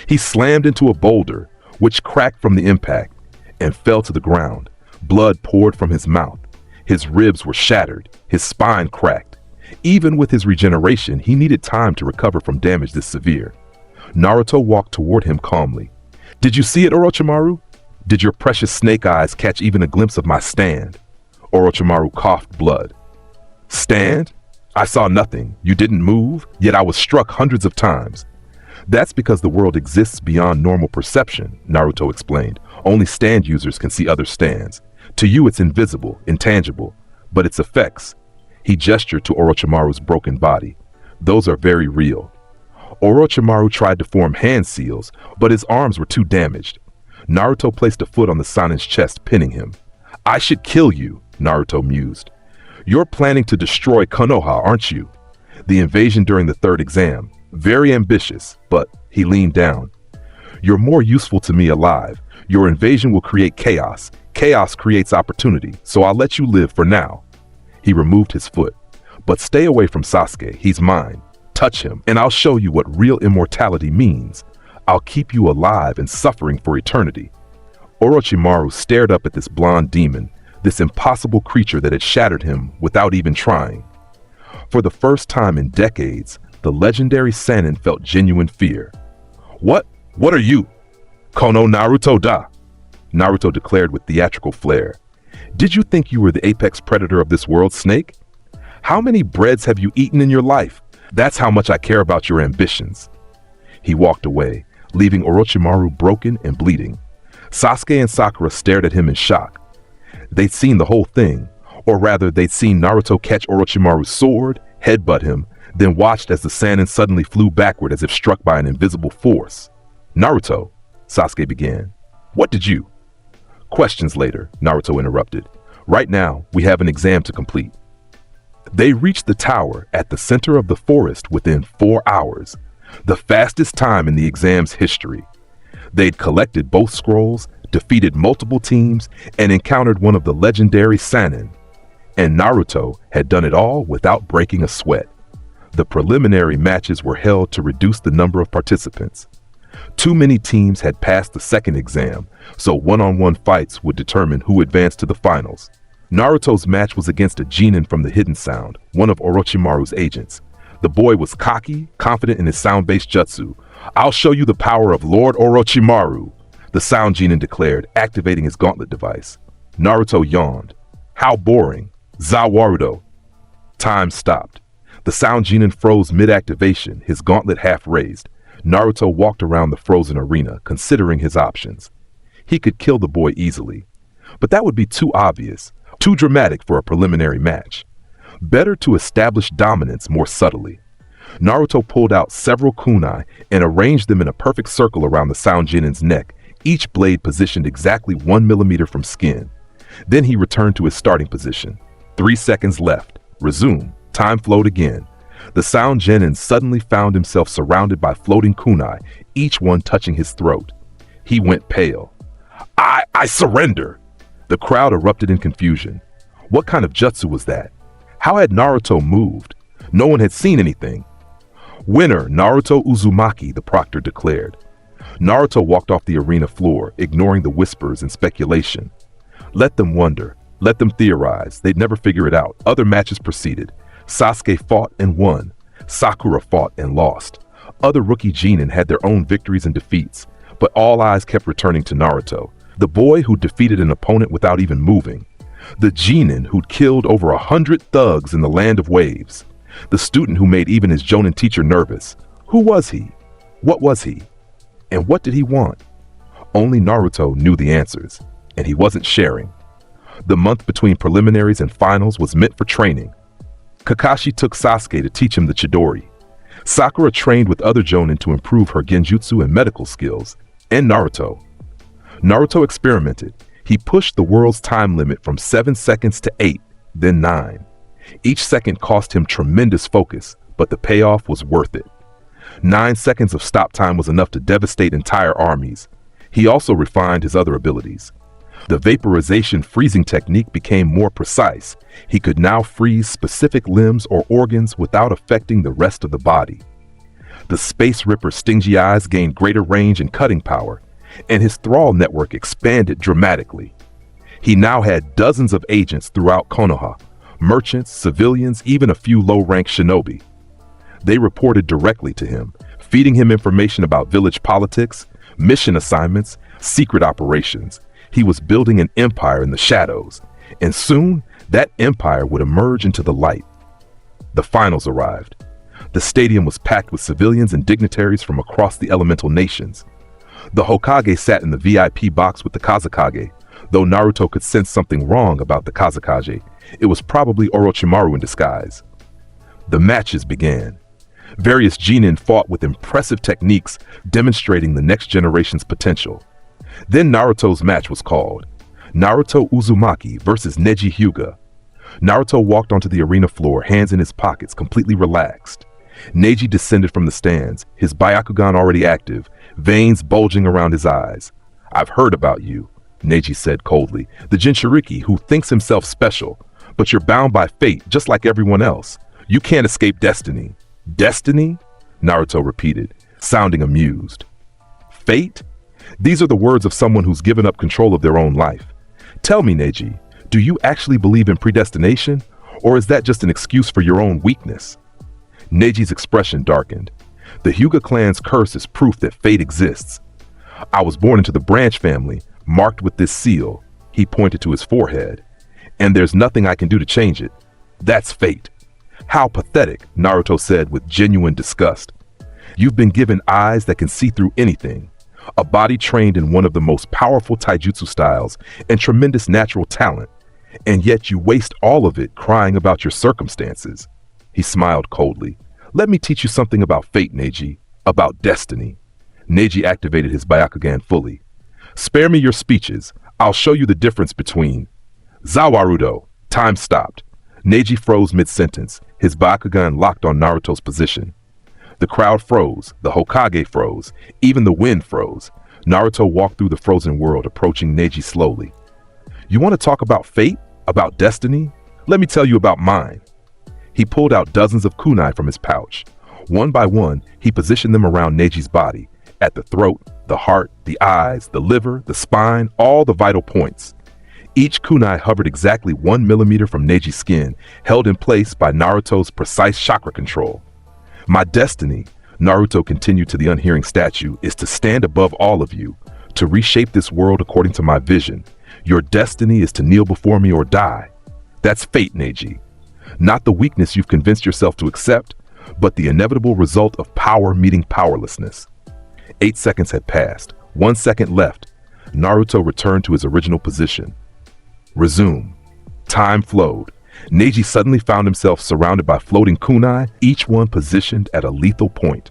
Speaker 2: He slammed into a boulder, which cracked from the impact, and fell to the ground. Blood poured from his mouth. His ribs were shattered, his spine cracked. Even with his regeneration, he needed time to recover from damage this severe. Naruto walked toward him calmly. Did you see it, Orochimaru? Did your precious snake eyes catch even a glimpse of my stand? Orochimaru coughed blood. Stand? I saw nothing. You didn't move, yet I was struck hundreds of times. That's because the world exists beyond normal perception, Naruto explained. Only stand users can see other stands. To you it's invisible, intangible, but its effects. He gestured to Orochimaru's broken body. Those are very real. Orochimaru tried to form hand seals, but his arms were too damaged. Naruto placed a foot on the Sannin's chest, pinning him. I should kill you, Naruto mused. You're planning to destroy Konoha, aren't you? The invasion during the third exam. Very ambitious, but he leaned down. You're more useful to me alive. Your invasion will create chaos. Chaos creates opportunity, so I'll let you live for now. He removed his foot. But stay away from Sasuke, he's mine. Touch him, and I'll show you what real immortality means. I'll keep you alive and suffering for eternity. Orochimaru stared up at this blonde demon, this impossible creature that had shattered him without even trying. For the first time in decades, the legendary Sannin felt genuine fear. What are you? Kono Naruto da, Naruto declared with theatrical flair. Did you think you were the apex predator of this world, Snake? How many breads have you eaten in your life? That's how much I care about your ambitions. He walked away, leaving Orochimaru broken and bleeding. Sasuke and Sakura stared at him in shock. They'd seen the whole thing, or rather they'd seen Naruto catch Orochimaru's sword, headbutt him, then watched as the Sannin suddenly flew backward as if struck by an invisible force. Naruto, Sasuke began. What did you? Questions later, Naruto interrupted. Right now, we have an exam to complete. They reached the tower at the center of the forest within 4 hours, the fastest time in the exam's history. They'd collected both scrolls, defeated multiple teams, and encountered one of the legendary Sannin. And Naruto had done it all without breaking a sweat. The preliminary matches were held to reduce the number of participants. Too many teams had passed the second exam, so one-on-one fights would determine who advanced to the finals. Naruto's match was against a genin from the Hidden Sound, one of Orochimaru's agents. The boy was cocky, confident in his sound-based jutsu. I'll show you the power of Lord Orochimaru, the sound genin declared, activating his gauntlet device. Naruto yawned. How boring. Zawarudo. Time stopped. The sound genin froze mid-activation, his gauntlet half raised. Naruto walked around the frozen arena, considering his options. He could kill the boy easily, but that would be too obvious, too dramatic for a preliminary match. Better to establish dominance more subtly. Naruto pulled out several kunai and arranged them in a perfect circle around the Sound Genin's neck, each blade positioned exactly 1 millimeter from skin. Then he returned to his starting position. 3 seconds left. Resume. Time flowed again. The Sound Genin suddenly found himself surrounded by floating kunai, each one touching his throat. He went pale. I surrender! The crowd erupted in confusion. What kind of jutsu was that? How had Naruto moved? No one had seen anything. Winner, Naruto Uzumaki, the proctor declared. Naruto walked off the arena floor, ignoring the whispers and speculation. Let them wonder. Let them theorize. They'd never figure it out. Other matches proceeded. Sasuke fought and won. Sakura fought and lost. Other rookie Genin had their own victories and defeats, but all eyes kept returning to Naruto, the boy who defeated an opponent without even moving. The Genin who'd killed over 100 thugs in the land of waves. The student who made even his Jonin teacher nervous. Who was he? What was he? And what did he want? Only Naruto knew the answers, and he wasn't sharing. The month between preliminaries and finals was meant for training. Kakashi took Sasuke to teach him the Chidori. Sakura trained with other Jonin to improve her genjutsu and medical skills, and Naruto. Naruto experimented. He pushed the world's time limit from 7 seconds to 8, then 9. Each second cost him tremendous focus, but the payoff was worth it. 9 seconds of stop time was enough to devastate entire armies. He also refined his other abilities. The vaporization freezing technique became more precise. He could now freeze specific limbs or organs without affecting the rest of the body. The Space Ripper's stingy eyes gained greater range and cutting power, and his thrall network expanded dramatically. He now had dozens of agents throughout Konoha, merchants, civilians, even a few low-rank shinobi. They reported directly to him, feeding him information about village politics, mission assignments, secret operations. He was building an empire in the shadows, and soon that empire would emerge into the light. The finals arrived. The stadium was packed with civilians and dignitaries from across the elemental nations. The Hokage sat in the VIP box with the Kazekage. Though Naruto could sense something wrong about the Kazekage, it was probably Orochimaru in disguise. The matches began. Various Genin fought with impressive techniques, demonstrating the next generation's potential. Then Naruto's match was called. Naruto Uzumaki versus Neji Hyuga. Naruto walked onto the arena floor, hands in his pockets, completely relaxed. Neji descended from the stands, his Byakugan already active, veins bulging around his eyes. I've heard about you, Neji said coldly, the Jinchuriki who thinks himself special, but you're bound by fate just like everyone else. You can't escape destiny. Destiny? Naruto repeated, sounding amused. Fate? These are the words of someone who's given up control of their own life. Tell me, Neji, do you actually believe in predestination, or is that just an excuse for your own weakness? Neji's expression darkened. The Hyuga clan's curse is proof that fate exists. I was born into the branch family, marked with this seal. He pointed to his forehead. And there's nothing I can do to change it. That's fate. How pathetic, Naruto said with genuine disgust. You've been given eyes that can see through anything, a body trained in one of the most powerful taijutsu styles, and tremendous natural talent, and yet you waste all of it crying about your circumstances. He smiled coldly. Let me teach you something about fate, Neji, about destiny. Neji activated his Byakugan fully. Spare me your speeches. I'll show you the difference between... Zawarudo. Time stopped. Neji froze mid-sentence, his Byakugan locked on Naruto's position. The crowd froze, the Hokage froze, even the wind froze. Naruto walked through the frozen world, approaching Neji slowly. You want to talk about fate? About destiny? Let me tell you about mine. He pulled out dozens of kunai from his pouch. One by one, he positioned them around Neji's body, at the throat, the heart, the eyes, the liver, the spine, all the vital points. Each kunai hovered exactly 1 millimeter from Neji's skin, held in place by Naruto's precise chakra control. My destiny, Naruto continued to the unhearing statue, is to stand above all of you, to reshape this world according to my vision. Your destiny is to kneel before me or die. That's fate, Neji. Not the weakness you've convinced yourself to accept, but the inevitable result of power meeting powerlessness. 8 seconds had passed. 1 second left. Naruto returned to his original position. Resume. Time flowed. Neji suddenly found himself surrounded by floating kunai, each one positioned at a lethal point.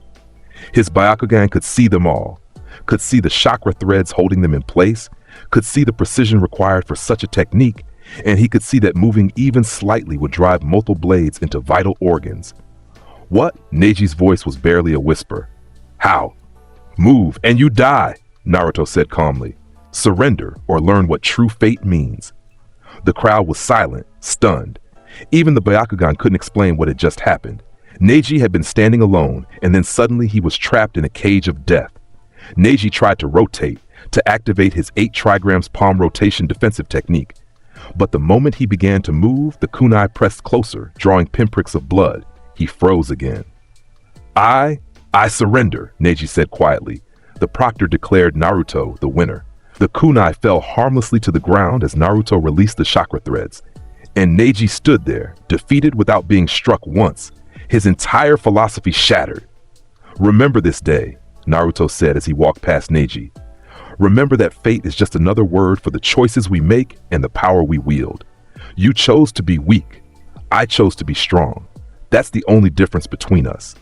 Speaker 2: His Byakugan could see them all, could see the chakra threads holding them in place, could see the precision required for such a technique, and he could see that moving even slightly would drive multiple blades into vital organs. What? Neji's voice was barely a whisper. How? Move and you die, Naruto said calmly. Surrender or learn what true fate means. The crowd was silent, stunned. Even the Byakugan couldn't explain what had just happened. Neji had been standing alone, and then suddenly he was trapped in a cage of death. Neji tried to rotate, to activate his 8 trigrams palm rotation defensive technique. But the moment he began to move, the kunai pressed closer, drawing pinpricks of blood. He froze again. I surrender, Neji said quietly. The proctor declared Naruto the winner. The kunai fell harmlessly to the ground as Naruto released the chakra threads. And Neji stood there, defeated without being struck once. His entire philosophy shattered. Remember this day, Naruto said as he walked past Neji. Remember that fate is just another word for the choices we make and the power we wield. You chose to be weak. I chose to be strong. That's the only difference between us.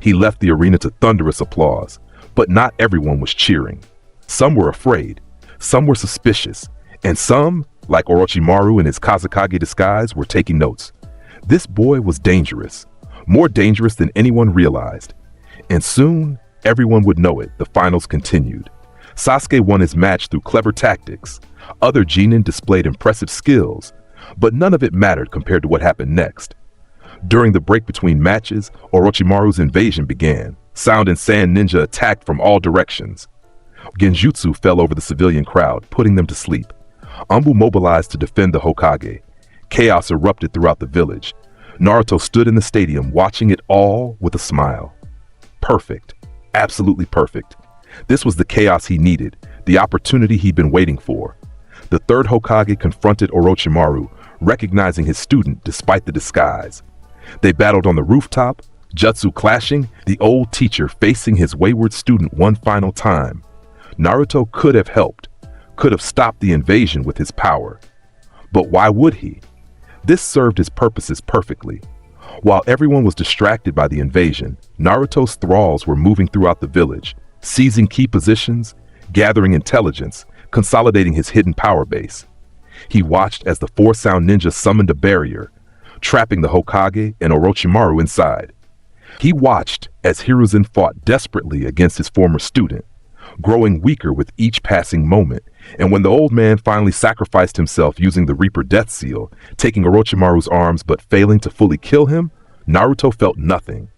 Speaker 2: He left the arena to thunderous applause, but not everyone was cheering. Some were afraid, some were suspicious, and some, like Orochimaru in his Kazekage disguise, were taking notes. This boy was dangerous, more dangerous than anyone realized. And soon, everyone would know it. The finals continued. Sasuke won his match through clever tactics. Other genin displayed impressive skills, but none of it mattered compared to what happened next. During the break between matches, Orochimaru's invasion began. Sound and Sand Ninja attacked from all directions. Genjutsu fell over the civilian crowd, putting them to sleep. Anbu mobilized to defend the Hokage. Chaos erupted throughout the village. Naruto stood in the stadium, watching it all with a smile. Perfect. Absolutely perfect. This was the chaos he needed, the opportunity he'd been waiting for. The third Hokage confronted Orochimaru, recognizing his student despite the disguise. They battled on the rooftop, jutsu clashing, the old teacher facing his wayward student one final time. Naruto could have helped, could have stopped the invasion with his power. But why would he? This served his purposes perfectly. While everyone was distracted by the invasion, Naruto's thralls were moving throughout the village, seizing key positions, gathering intelligence, consolidating his hidden power base. He watched as the four-sound ninja summoned a barrier, trapping the Hokage and Orochimaru inside. He watched as Hiruzen fought desperately against his former student, growing weaker with each passing moment, and when the old man finally sacrificed himself using the Reaper Death Seal, taking Orochimaru's arms but failing to fully kill him, Naruto felt nothing.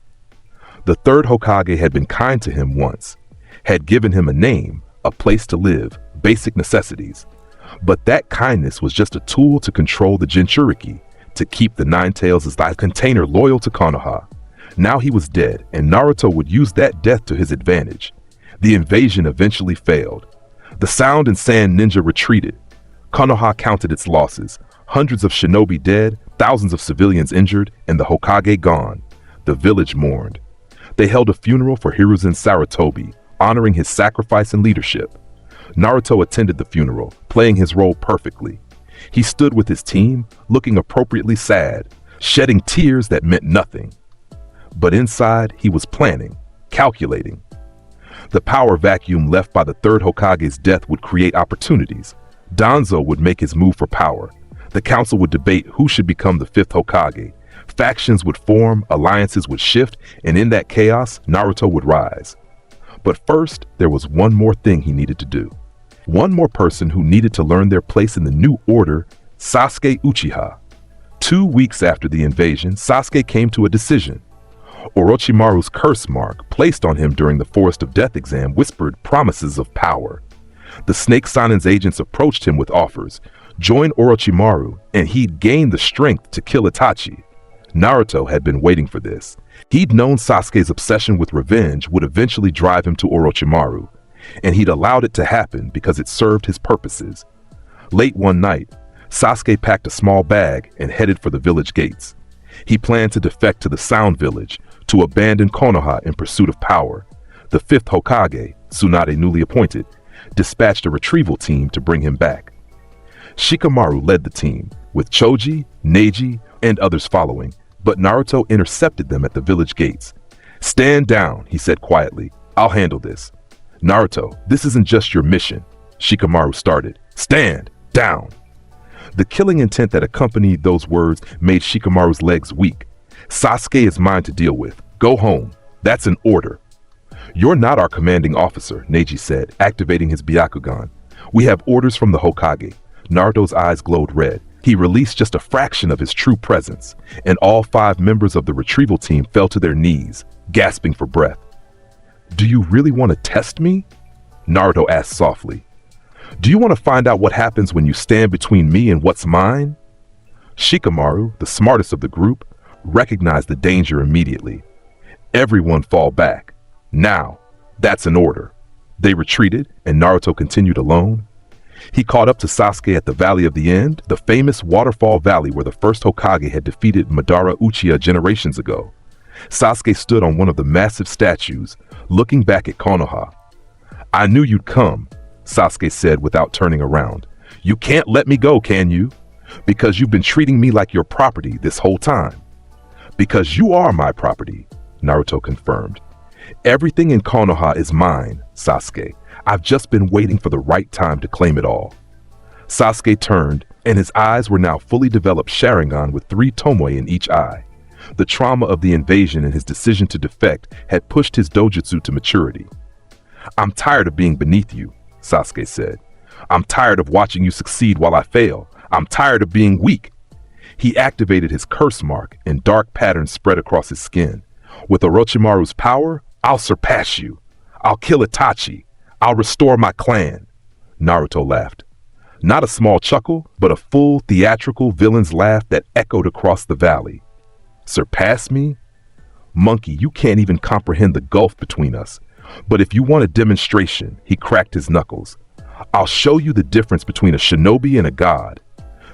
Speaker 2: The third Hokage had been kind to him once, had given him a name, a place to live, basic necessities. But that kindness was just a tool to control the Jinchuriki, to keep the Nine Tails as thy container loyal to Konoha. Now he was dead, and Naruto would use that death to his advantage. The invasion eventually failed. The Sound and Sand Ninja retreated. Konoha counted its losses. Hundreds of shinobi dead, thousands of civilians injured, and the Hokage gone. The village mourned. They held a funeral for Hiruzen Sarutobi, honoring his sacrifice and leadership. Naruto attended the funeral, playing his role perfectly. He stood with his team, looking appropriately sad, shedding tears that meant nothing. But inside, he was planning, calculating. The power vacuum left by the third Hokage's death would create opportunities. Danzo would make his move for power. The council would debate who should become the fifth Hokage. Factions would form, alliances would shift, and in that chaos, Naruto would rise. But first, there was one more thing he needed to do. One more person who needed to learn their place in the new order, Sasuke Uchiha. 2 weeks after the invasion, Sasuke came to a decision. Orochimaru's curse mark, placed on him during the Forest of Death exam, whispered promises of power. The Snake Sanen's agents approached him with offers. Join Orochimaru, and he'd gain the strength to kill Itachi. Naruto had been waiting for this. He'd known Sasuke's obsession with revenge would eventually drive him to Orochimaru, and he'd allowed it to happen because it served his purposes. Late one night, Sasuke packed a small bag and headed for the village gates. He planned to defect to the Sound Village, to abandon Konoha in pursuit of power. The fifth Hokage, Tsunade newly appointed, dispatched a retrieval team to bring him back. Shikamaru led the team, with Choji, Neji, and others following, but Naruto intercepted them at the village gates. "Stand down," he said quietly. "I'll handle this." "Naruto, this isn't just your mission," Shikamaru started. "Stand down." The killing intent that accompanied those words made Shikamaru's legs weak. "Sasuke is mine to deal with. Go home. That's an order." "You're not our commanding officer," Neji said, activating his Byakugan. "We have orders from the Hokage." Naruto's eyes glowed red. He released just a fraction of his true presence, and all 5 members of the retrieval team fell to their knees, gasping for breath. "Do you really want to test me?" Naruto asked softly. "Do you want to find out what happens when you stand between me and what's mine?" Shikamaru, the smartest of the group, recognized the danger immediately. "Everyone fall back. Now, that's an order." They retreated, and Naruto continued alone. He caught up to Sasuke at the Valley of the End, the famous waterfall valley where the first Hokage had defeated Madara Uchiha generations ago. Sasuke stood on one of the massive statues, looking back at Konoha. "I knew you'd come," Sasuke said without turning around. "You can't let me go, can you? Because you've been treating me like your property this whole time." "Because you are my property," Naruto confirmed. "Everything in Konoha is mine, Sasuke. I've just been waiting for the right time to claim it all." Sasuke turned, and his eyes were now fully developed Sharingan with 3 tomoe in each eye. The trauma of the invasion and his decision to defect had pushed his dojutsu to maturity. "I'm tired of being beneath you," Sasuke said. "I'm tired of watching you succeed while I fail. I'm tired of being weak." He activated his curse mark, and dark patterns spread across his skin. "With Orochimaru's power, I'll surpass you. I'll kill Itachi. I'll restore my clan." Naruto laughed. Not a small chuckle, but a full theatrical villain's laugh that echoed across the valley. "Surpass me? Monkey, you can't even comprehend the gulf between us. But if you want a demonstration," he cracked his knuckles, "I'll show you the difference between a shinobi and a god."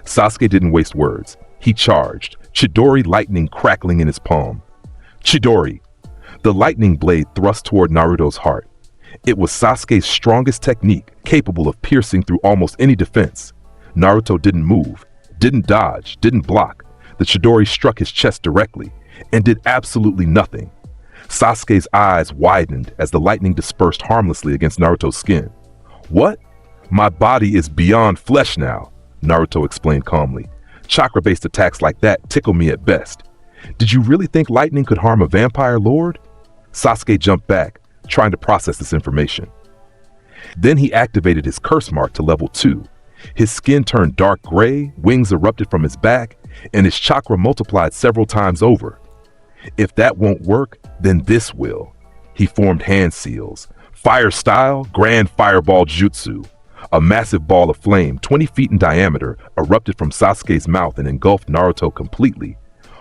Speaker 2: Sasuke didn't waste words. He charged, Chidori lightning crackling in his palm. Chidori! The lightning blade thrust toward Naruto's heart. It was Sasuke's strongest technique, capable of piercing through almost any defense. Naruto didn't move, didn't dodge, didn't block. The Chidori struck his chest directly, and did absolutely nothing. Sasuke's eyes widened as the lightning dispersed harmlessly against Naruto's skin. "What? My body is beyond flesh now," Naruto explained calmly. "Chakra-based attacks like that tickle me at best. Did you really think lightning could harm a vampire lord?" Sasuke jumped back, trying to process this information. Then he activated his curse mark to level 2. His skin turned dark gray, wings erupted from his back, and his chakra multiplied several times over. "If that won't work, then this will." He formed hand seals. Fire style, grand fireball jutsu. A massive ball of flame, 20 feet in diameter, erupted from Sasuke's mouth and engulfed Naruto completely.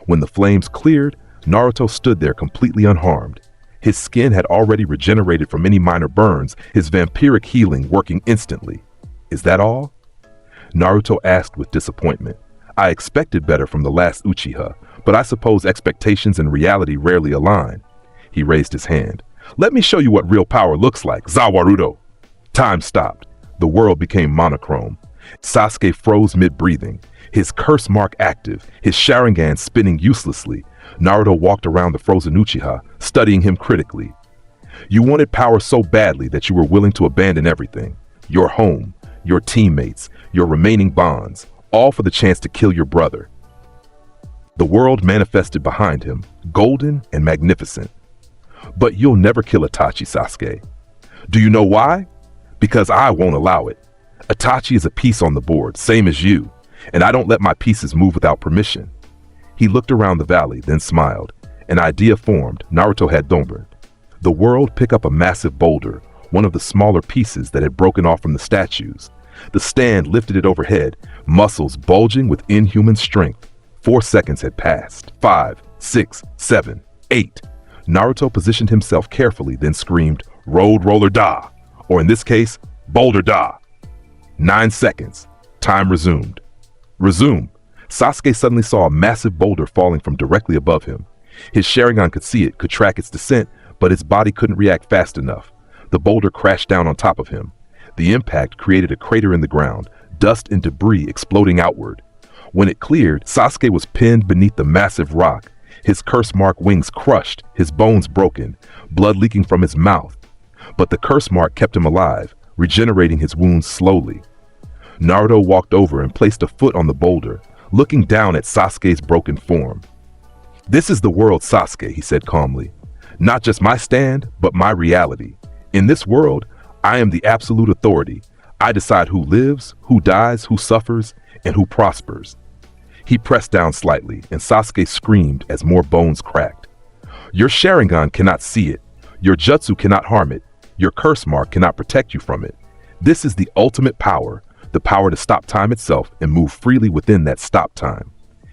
Speaker 2: When the flames cleared, Naruto stood there completely unharmed. His skin had already regenerated from any minor burns, his vampiric healing working instantly. "Is that all?" Naruto asked with disappointment. "I expected better from the last Uchiha, but I suppose expectations and reality rarely align." He raised his hand. "Let me show you what real power looks like, Zawarudo." Time stopped. The world became monochrome. Sasuke froze mid-breathing, his curse mark active, his Sharingan spinning uselessly. Naruto walked around the frozen Uchiha, studying him critically. "You wanted power so badly that you were willing to abandon everything. Your home, your teammates, your remaining bonds, all for the chance to kill your brother." The world manifested behind him, golden and magnificent. "But you'll never kill Itachi, Sasuke. Do you know why? Because I won't allow it. Itachi is a piece on the board, same as you, and I don't let my pieces move without permission." He looked around the valley, then smiled. An idea formed. Naruto had Donbern. The world pick up a massive boulder, one of the smaller pieces that had broken off from the statues. The stand lifted it overhead, muscles bulging with inhuman strength. 4 seconds had passed. 5, 6, 7, 8. Naruto positioned himself carefully, then screamed, "Road Roller Da!" Or in this case, Boulder Da. 9 seconds. Time resumed. Resume. Sasuke suddenly saw a massive boulder falling from directly above him. His Sharingan could see it, could track its descent, but his body couldn't react fast enough. The boulder crashed down on top of him. The impact created a crater in the ground, dust and debris exploding outward. When it cleared, Sasuke was pinned beneath the massive rock, his curse-mark wings crushed, his bones broken, blood leaking from his mouth. But the curse mark kept him alive, regenerating his wounds slowly. Naruto walked over and placed a foot on the boulder, looking down at Sasuke's broken form. "This is the world, Sasuke," he said calmly. "Not just my stand, but my reality. In this world, I am the absolute authority. I decide who lives, who dies, who suffers, and who prospers." He pressed down slightly, and Sasuke screamed as more bones cracked. "Your Sharingan cannot see it. Your jutsu cannot harm it. Your curse mark cannot protect you from it. This is the ultimate power, the power to stop time itself and move freely within that stop time."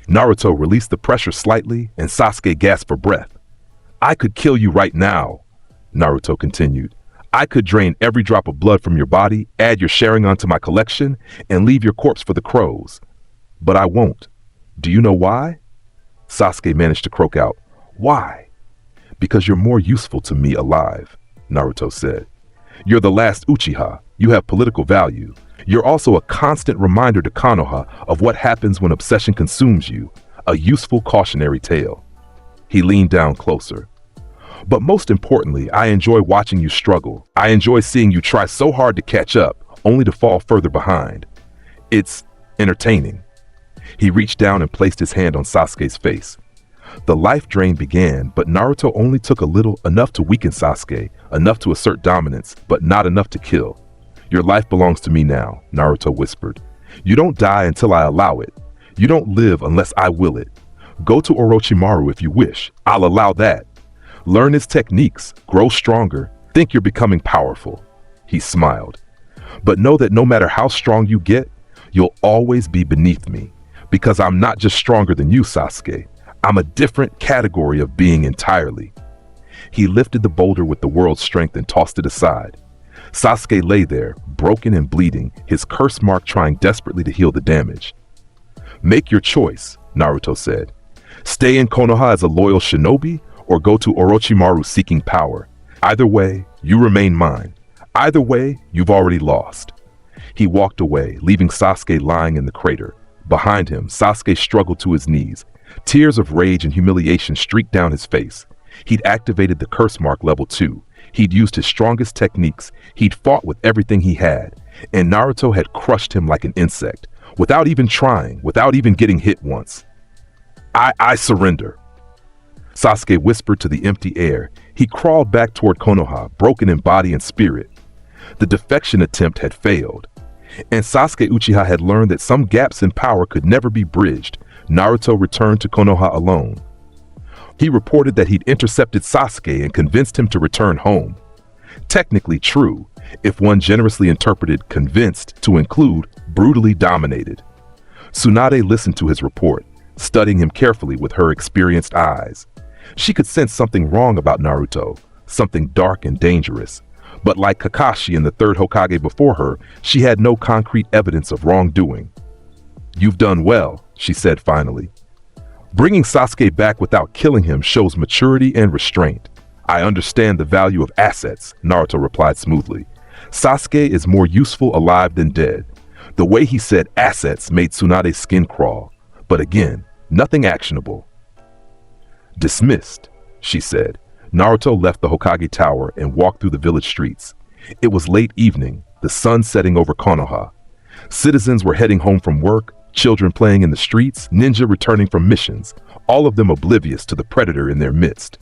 Speaker 2: Naruto released the pressure slightly, and Sasuke gasped for breath. "I could kill you right now," Naruto continued. "I could drain every drop of blood from your body, add your Sharingan to my collection, and leave your corpse for the crows. But I won't. Do you know why?" Sasuke managed to croak out, "Why?" "Because you're more useful to me alive," Naruto said. "You're the last Uchiha. You have political value. You're also a constant reminder to Konoha of what happens when obsession consumes you, a useful cautionary tale." He leaned down closer. "But most importantly, I enjoy watching you struggle. I enjoy seeing you try so hard to catch up, only to fall further behind. It's entertaining." He reached down and placed his hand on Sasuke's face. The life drain began, but Naruto only took a little, enough to weaken Sasuke, enough to assert dominance, but not enough to kill. "Your life belongs to me now," Naruto whispered. "You don't die until I allow it. You don't live unless I will it. Go to Orochimaru if you wish. I'll allow that. Learn his techniques, grow stronger, think you're becoming powerful." He smiled. "But know that no matter how strong you get, you'll always be beneath me. Because I'm not just stronger than you, Sasuke. I'm a different category of being entirely." He lifted the boulder with the world's strength and tossed it aside. Sasuke lay there, broken and bleeding, his curse mark trying desperately to heal the damage. "Make your choice," Naruto said. "Stay in Konoha as a loyal shinobi, or go to Orochimaru seeking power. Either way, you remain mine. Either way, you've already lost." He walked away, leaving Sasuke lying in the crater. Behind him, Sasuke struggled to his knees. Tears of rage and humiliation streaked down his face. He'd activated the curse mark level 2. He'd used his strongest techniques. He'd fought with everything he had. And Naruto had crushed him like an insect, without even trying, without even getting hit once. I surrender." Sasuke whispered to the empty air. He crawled back toward Konoha, broken in body and spirit. The defection attempt had failed. And Sasuke Uchiha had learned that some gaps in power could never be bridged. Naruto returned to Konoha alone. He reported that he'd intercepted Sasuke and convinced him to return home. Technically true, if one generously interpreted convinced to include brutally dominated. Tsunade listened to his report, studying him carefully with her experienced eyes. She could sense something wrong about Naruto, something dark and dangerous. But like Kakashi and the third Hokage before her, she had no concrete evidence of wrongdoing. "You've done well," she said finally. "Bringing Sasuke back without killing him shows maturity and restraint. I understand the value of assets," Naruto replied smoothly. "Sasuke is more useful alive than dead." The way he said assets made Tsunade's skin crawl. But again, nothing actionable. "Dismissed," she said. Naruto left the Hokage Tower and walked through the village streets. It was late evening, the sun setting over Konoha. Citizens were heading home from work, children playing in the streets, ninja returning from missions, all of them oblivious to the predator in their midst.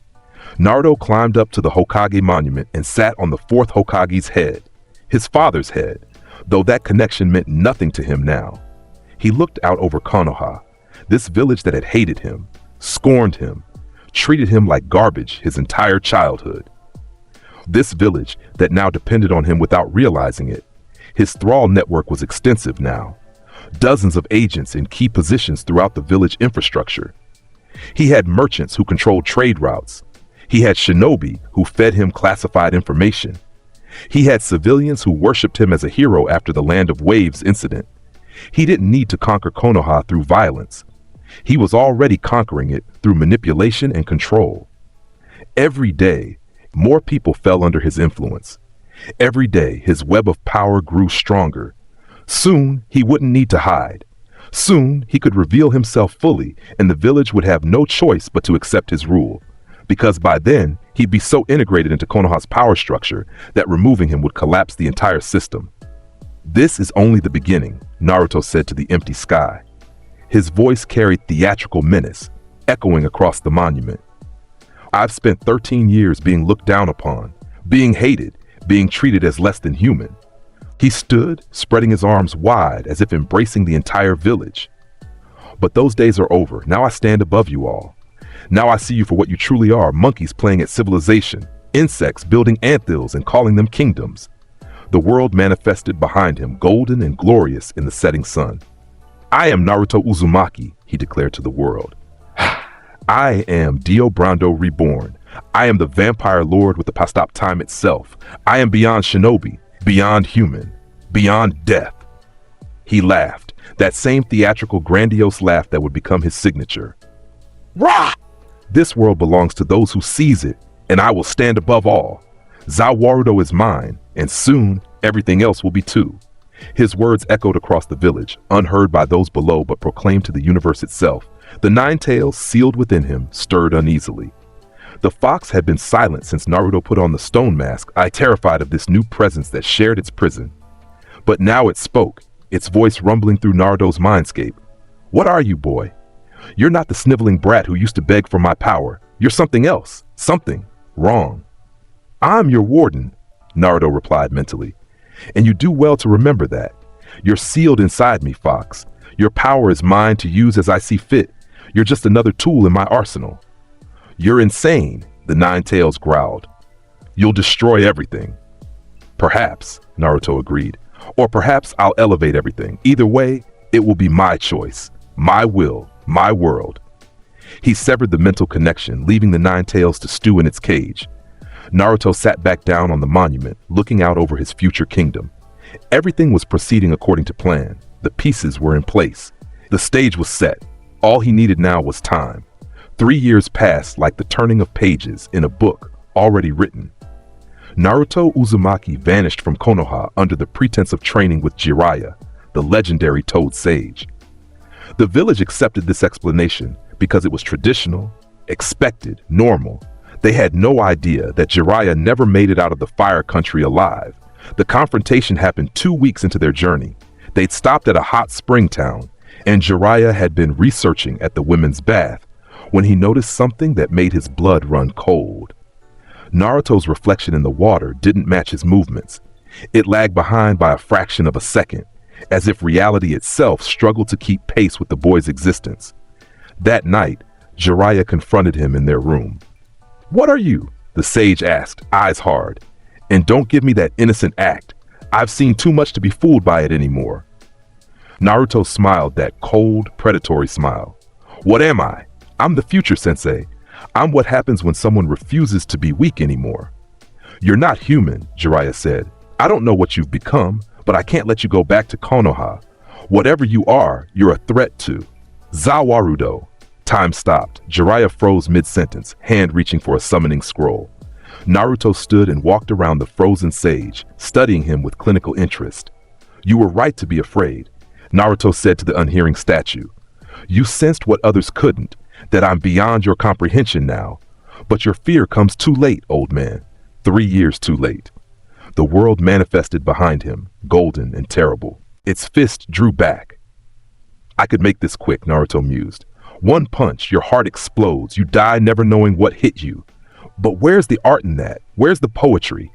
Speaker 2: Naruto climbed up to the Hokage monument and sat on the fourth Hokage's head, his father's head, though that connection meant nothing to him now. He looked out over Konoha, this village that had hated him, scorned him, treated him like garbage his entire childhood. This village that now depended on him without realizing it. His thrall network was extensive now. Dozens of agents in key positions throughout the village infrastructure. He had merchants who controlled trade routes. He had shinobi who fed him classified information. He had civilians who worshipped him as a hero after the Land of Waves incident. He didn't need to conquer Konoha through violence. He was already conquering it through manipulation and control. Every day, more people fell under his influence. Every day, his web of power grew stronger. Soon, he wouldn't need to hide. Soon, he could reveal himself fully, and the village would have no choice but to accept his rule. Because by then, he'd be so integrated into Konoha's power structure that removing him would collapse the entire system. "This is only the beginning," Naruto said to the empty sky. His voice carried theatrical menace, echoing across the monument. "I've spent 13 years being looked down upon, being hated, being treated as less than human." He stood, spreading his arms wide as if embracing the entire village. "But those days are over. Now I stand above you all. Now I see you for what you truly are, monkeys playing at civilization, insects building anthills and calling them kingdoms." The world manifested behind him, golden and glorious in the setting sun. "I am Naruto Uzumaki," he declared to the world. "I am Dio Brando reborn. I am the vampire lord with the pastop time itself. I am beyond shinobi, beyond human, beyond death." He laughed, that same theatrical, grandiose laugh that would become his signature. "Rah! This world belongs to those who seize it, and I will stand above all. Zawarudo is mine, and soon everything else will be too." His words echoed across the village, unheard by those below but proclaimed to the universe itself. The nine tails sealed within him stirred uneasily. The fox had been silent since Naruto put on the stone mask, terrified of this new presence that shared its prison. But now it spoke, its voice rumbling through Naruto's mindscape. "What are you, boy? You're not the sniveling brat who used to beg for my power. You're something else, something wrong." "I'm your warden," Naruto replied mentally. "And you do well to remember that. You're sealed inside me, Fox. Your power is mine to use as I see fit. You're just another tool in my arsenal." "You're insane," the nine tails growled. "You'll destroy everything." "Perhaps," Naruto agreed. "Or perhaps I'll elevate everything. Either way, it will be my choice, my will, my world." He severed the mental connection, leaving the nine tails to stew in its cage. Naruto sat back down on the monument, looking out over his future kingdom. Everything was proceeding according to plan. The pieces were in place. The stage was set. All he needed now was time. 3 years passed like the turning of pages in a book already written. Naruto Uzumaki vanished from Konoha under the pretense of training with Jiraiya, the legendary Toad Sage. The village accepted this explanation because it was traditional, expected, normal. They had no idea that Jiraiya never made it out of the fire country alive. The confrontation happened 2 weeks into their journey. They'd stopped at a hot spring town, and Jiraiya had been researching at the women's bath when he noticed something that made his blood run cold. Naruto's reflection in the water didn't match his movements. It lagged behind by a fraction of a second, as if reality itself struggled to keep pace with the boy's existence. That night, Jiraiya confronted him in their room. "What are you?" the sage asked, eyes hard. "And don't give me that innocent act. I've seen too much to be fooled by it anymore." Naruto smiled that cold, predatory smile. "What am I? I'm the future, sensei. I'm what happens when someone refuses to be weak anymore." "You're not human," Jiraiya said. "I don't know what you've become, but I can't let you go back to Konoha. Whatever you are, you're a threat to Zawarudo." Time stopped. Jiraiya froze mid-sentence, hand reaching for a summoning scroll. Naruto stood and walked around the frozen sage, studying him with clinical interest. "You were right to be afraid," Naruto said to the unhearing statue. "You sensed what others couldn't, that I'm beyond your comprehension now. But your fear comes too late, old man. 3 years too late." The world manifested behind him, golden and terrible. Its fist drew back. "I could make this quick," Naruto mused. "One punch, your heart explodes. You die never knowing what hit you. But where's the art in that? Where's the poetry?"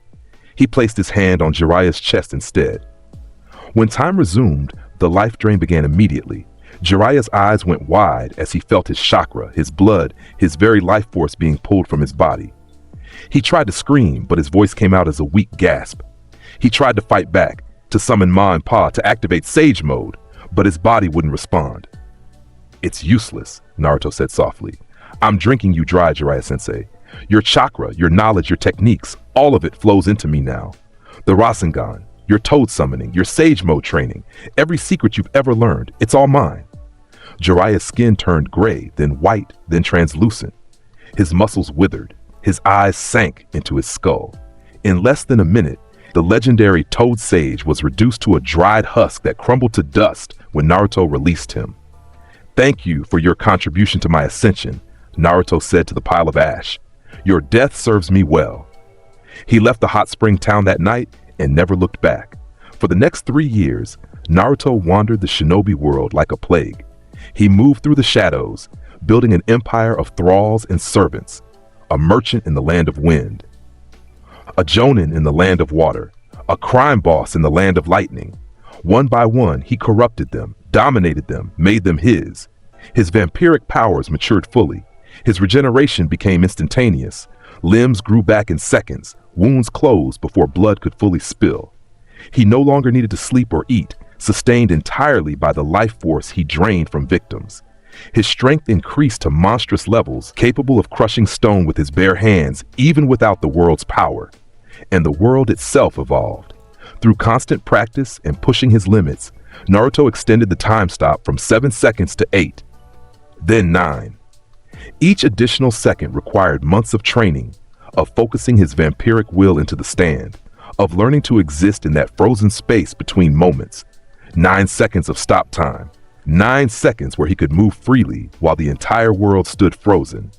Speaker 2: He placed his hand on Jiraiya's chest instead. When time resumed, the life drain began immediately. Jiraiya's eyes went wide as he felt his chakra, his blood, his very life force being pulled from his body. He tried to scream, but his voice came out as a weak gasp. He tried to fight back, to summon Ma and Pa to activate Sage Mode, but his body wouldn't respond. "It's useless," Naruto said softly. "I'm drinking you dry, Jiraiya-sensei. Your chakra, your knowledge, your techniques, all of it flows into me now. The Rasengan, your toad summoning, your Sage Mode training, every secret you've ever learned, it's all mine." Jiraiya's skin turned gray, then white, then translucent. His muscles withered. His eyes sank into his skull. In less than a minute, the legendary Toad Sage was reduced to a dried husk that crumbled to dust when Naruto released him. "Thank you for your contribution to my ascension," Naruto said to the pile of ash. "Your death serves me well." He left the hot spring town that night and never looked back. For the next 3 years, Naruto wandered the shinobi world like a plague. He moved through the shadows, building an empire of thralls and servants, a merchant in the land of wind, a jonin in the land of water, a crime boss in the land of lightning. One by one, he corrupted them, dominated them, made them his. His vampiric powers matured fully. His regeneration became instantaneous. Limbs grew back in seconds, wounds closed before blood could fully spill. He no longer needed to sleep or eat, sustained entirely by the life force he drained from victims. His strength increased to monstrous levels, capable of crushing stone with his bare hands, even without the world's power. And the world itself evolved. Through constant practice and pushing his limits, Naruto extended the time stop from 7 seconds to 8, then 9. Each additional second required months of training, of focusing his vampiric will into the stand, of learning to exist in that frozen space between moments. 9 seconds of stop time. 9 seconds where he could move freely while the entire world stood frozen.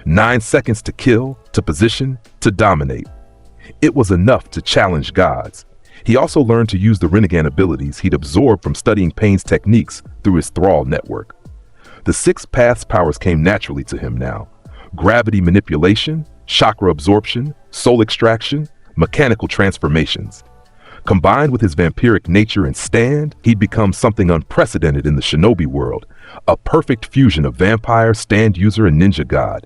Speaker 2: 9 seconds to kill, to position, to dominate. It was enough to challenge gods. He also learned to use the Rinnegan abilities he'd absorbed from studying Pain's techniques through his thrall network. The 6 paths powers came naturally to him now. Gravity manipulation, chakra absorption, soul extraction, mechanical transformations. Combined with his vampiric nature and stand, he'd become something unprecedented in the shinobi world, a perfect fusion of vampire, stand user, and ninja god.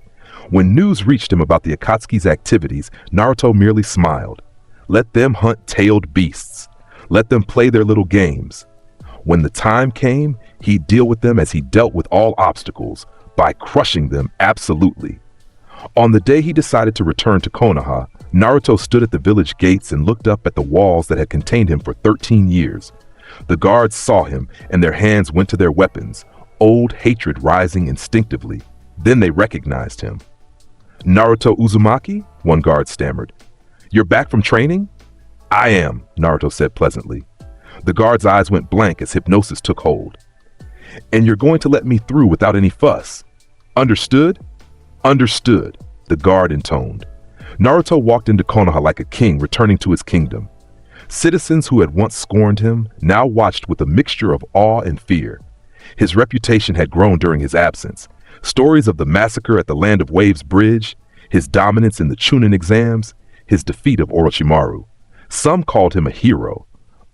Speaker 2: When news reached him about the Akatsuki's activities, Naruto merely smiled. Let them hunt tailed beasts. Let them play their little games. When the time came, he'd deal with them as he dealt with all obstacles, by crushing them absolutely. On the day he decided to return to Konoha, Naruto stood at the village gates and looked up at the walls that had contained him for 13 years. The guards saw him, and their hands went to their weapons, old hatred rising instinctively. Then they recognized him. "Naruto Uzumaki?" one guard stammered. "You're back from training?" "I am," Naruto said pleasantly. The guard's eyes went blank as hypnosis took hold. "And you're going to let me through without any fuss? Understood?" "Understood," the guard intoned. Naruto walked into Konoha like a king returning to his kingdom. Citizens who had once scorned him now watched with a mixture of awe and fear. His reputation had grown during his absence. Stories of the massacre at the Land of Waves Bridge, his dominance in the Chunin exams, his defeat of Orochimaru. Some called him a hero.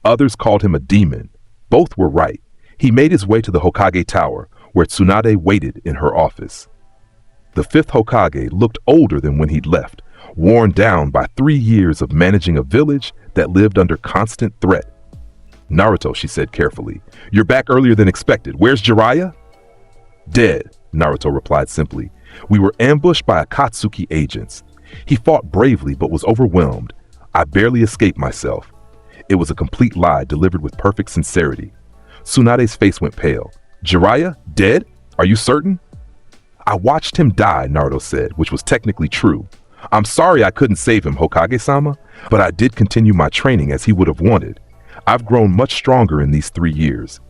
Speaker 2: Others called him a demon. Both were right. He made his way to the Hokage Tower, where Tsunade waited in her office. The 5th Hokage looked older than when he'd left, worn down by 3 years of managing a village that lived under constant threat. "Naruto," she said carefully, "you're back earlier than expected. Where's Jiraiya?" "Dead," Naruto replied simply. "We were ambushed by Akatsuki agents. He fought bravely but was overwhelmed. I barely escaped myself." It was a complete lie delivered with perfect sincerity. Tsunade's face went pale. "Jiraiya? Dead? Are you certain?" "I watched him die," Naruto said, which was technically true. "I'm sorry I couldn't save him, Hokage-sama, but I did continue my training as he would have wanted. I've grown much stronger in these 3 years."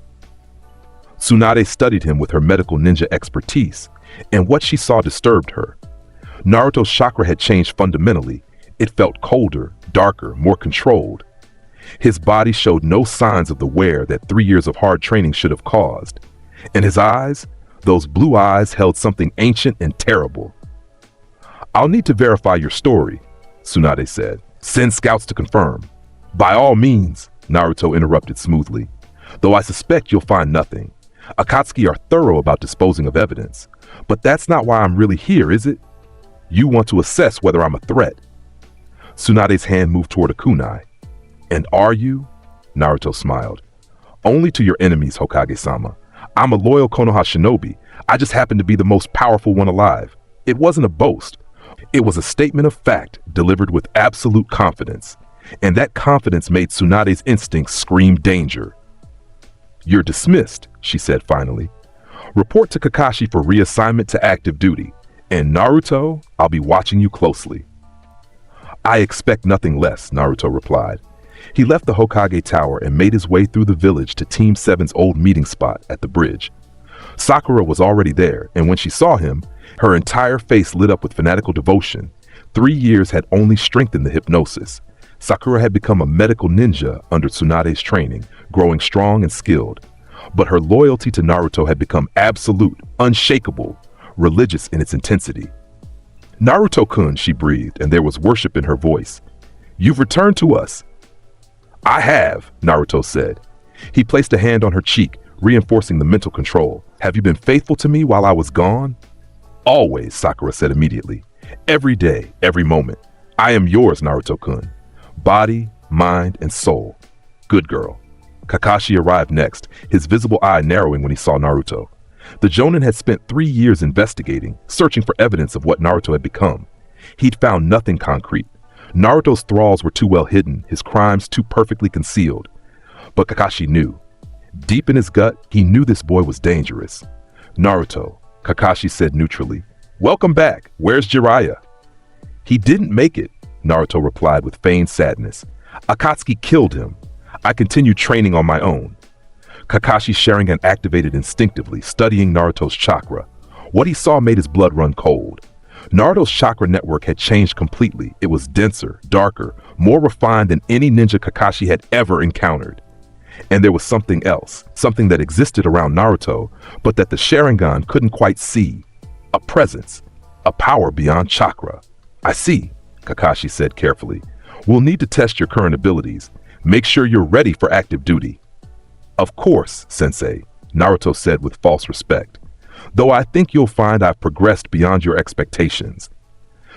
Speaker 2: Tsunade studied him with her medical ninja expertise, and what she saw disturbed her. Naruto's chakra had changed fundamentally. It felt colder, darker, more controlled. His body showed no signs of the wear that 3 years of hard training should have caused. And his eyes, those blue eyes, held something ancient and terrible. "I'll need to verify your story," Tsunade said. "Send scouts to confirm." "By all means," Naruto interrupted smoothly. "Though I suspect you'll find nothing. Akatsuki are thorough about disposing of evidence. But that's not why I'm really here, is it? You want to assess whether I'm a threat." Tsunade's hand moved toward a kunai. "And are you?" Naruto smiled. "Only to your enemies, Hokage-sama. I'm a loyal Konoha shinobi. I just happen to be the most powerful one alive." It wasn't a boast. It was a statement of fact delivered with absolute confidence. And that confidence made Tsunade's instincts scream danger. "You're dismissed," she said finally. "Report to Kakashi for reassignment to active duty. And Naruto, I'll be watching you closely. I expect nothing less, Naruto replied. He left the Hokage Tower and made his way through the village to Team 7's old meeting spot at the bridge. Sakura was already there, and when she saw him, her entire face lit up with fanatical devotion. 3 years had only strengthened the hypnosis. Sakura had become a medical ninja under Tsunade's training, growing strong and skilled. But her loyalty to Naruto had become absolute, unshakable, religious in its intensity. Naruto-kun, she breathed, and there was worship in her voice. You've returned to us. I have, Naruto said. He placed a hand on her cheek, reinforcing the mental control. Have you been faithful to me while I was gone? Always, Sakura said immediately. Every day, every moment. I am yours, Naruto-kun. Body, mind, and soul. Good girl. Kakashi arrived next, his visible eye narrowing when he saw Naruto. The Jonin had spent 3 years investigating, searching for evidence of what Naruto had become. He'd found nothing concrete. Naruto's thralls were too well hidden, his crimes too perfectly concealed. But Kakashi knew. Deep in his gut, he knew this boy was dangerous. Naruto, Kakashi said neutrally. Welcome back. Where's Jiraiya? He didn't make it, Naruto replied with feigned sadness. Akatsuki killed him. I continued training on my own. Kakashi's Sharingan activated instinctively, studying Naruto's chakra. What he saw made his blood run cold. Naruto's chakra network had changed completely. It was denser, darker, more refined than any ninja Kakashi had ever encountered. And there was something else, something that existed around Naruto, but that the Sharingan couldn't quite see. A presence, a power beyond chakra. I see, Kakashi said carefully. We'll need to test your current abilities. Make sure you're ready for active duty. Of course, Sensei, Naruto said with false respect. Though I think you'll find I've progressed beyond your expectations.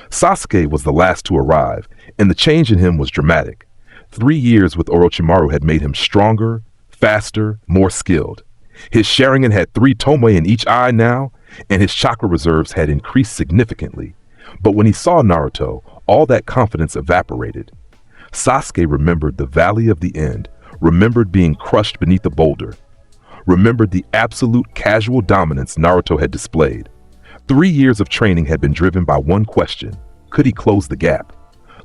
Speaker 2: Sasuke was the last to arrive, and the change in him was dramatic. 3 years with Orochimaru had made him stronger, faster, more skilled. His Sharingan had 3 Tomoe in each eye now, and his chakra reserves had increased significantly. But when he saw Naruto, all that confidence evaporated. Sasuke remembered the Valley of the End, remembered being crushed beneath a boulder, remembered the absolute casual dominance Naruto had displayed. 3 years of training had been driven by one question: could he close the gap?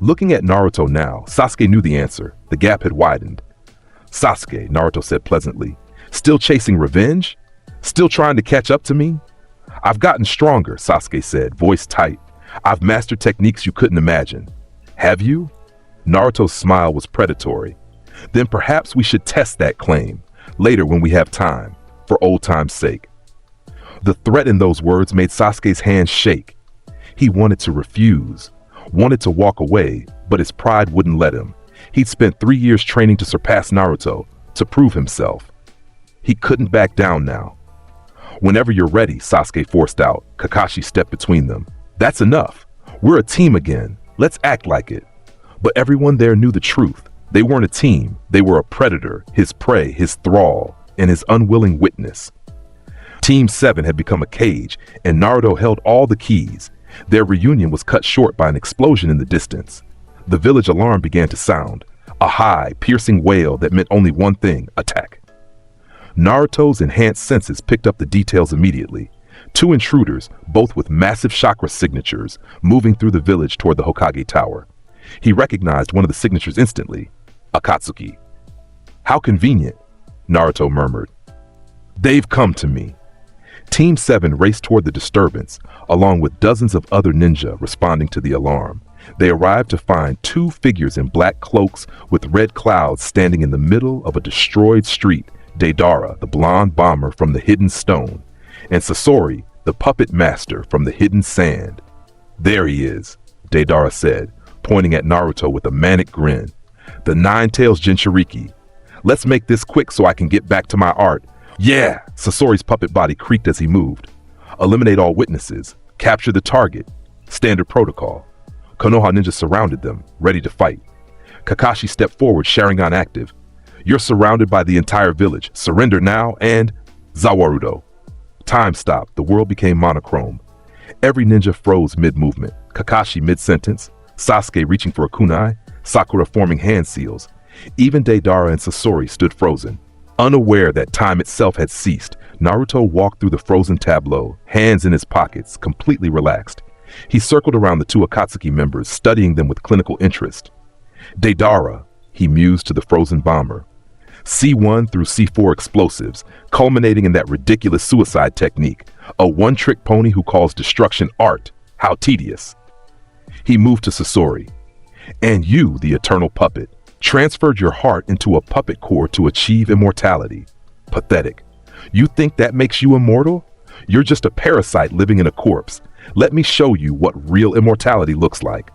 Speaker 2: Looking at Naruto now, Sasuke knew the answer. The gap had widened. Sasuke, Naruto said pleasantly, still chasing revenge? Still trying to catch up to me? I've gotten stronger, Sasuke said, voice tight. I've mastered techniques you couldn't imagine. Have you? Naruto's smile was predatory. Then perhaps we should test that claim, later when we have time, for old time's sake. The threat in those words made Sasuke's hands shake. He wanted to refuse, wanted to walk away, but his pride wouldn't let him. He'd spent 3 years training to surpass Naruto, to prove himself. He couldn't back down now. Whenever you're ready, Sasuke forced out. Kakashi stepped between them. That's enough. We're a team again. Let's act like it. But everyone there knew the truth. They weren't a team. They were a predator, his prey, his thrall, and his unwilling witness. Team 7 had become a cage, and Naruto held all the keys. Their reunion was cut short by an explosion in the distance. The village alarm began to sound, a high, piercing wail that meant only one thing: attack. Naruto's enhanced senses picked up the details immediately. 2 intruders, both with massive chakra signatures, moving through the village toward the Hokage Tower. He recognized one of the signatures instantly: Akatsuki. How convenient, Naruto murmured. They've come to me. Team 7 raced toward the disturbance, along with dozens of other ninja responding to the alarm. They arrived to find 2 figures in black cloaks with red clouds standing in the middle of a destroyed street: Deidara, the blonde bomber from the hidden stone, and Sasori, the puppet master from the hidden sand. There he is, Deidara said, pointing at Naruto with a manic grin. The Nine-Tails Jinchuriki. Let's make this quick so I can get back to my art. Yeah! Sasori's puppet body creaked as he moved. Eliminate all witnesses. Capture the target. Standard protocol. Konoha ninjas surrounded them, ready to fight. Kakashi stepped forward, Sharingan active. You're surrounded by the entire village. Surrender now and Zawarudo. Time stopped. The world became monochrome. Every ninja froze mid-movement. Kakashi mid-sentence. Sasuke reaching for a kunai. Sakura forming hand seals. Even Deidara and Sasori stood frozen, unaware that time itself had ceased. Naruto walked through the frozen tableau, hands in his pockets, completely relaxed. He circled around the two Akatsuki members, studying them with clinical interest. Deidara, he mused to the frozen bomber. C1 through C4 explosives, culminating in that ridiculous suicide technique. A one-trick pony who calls destruction art. How tedious. He moved to Sasori. And you, the eternal puppet, transferred your heart into a puppet core to achieve immortality. Pathetic. You think that makes you immortal? You're just a parasite living in a corpse. Let me show you what real immortality looks like.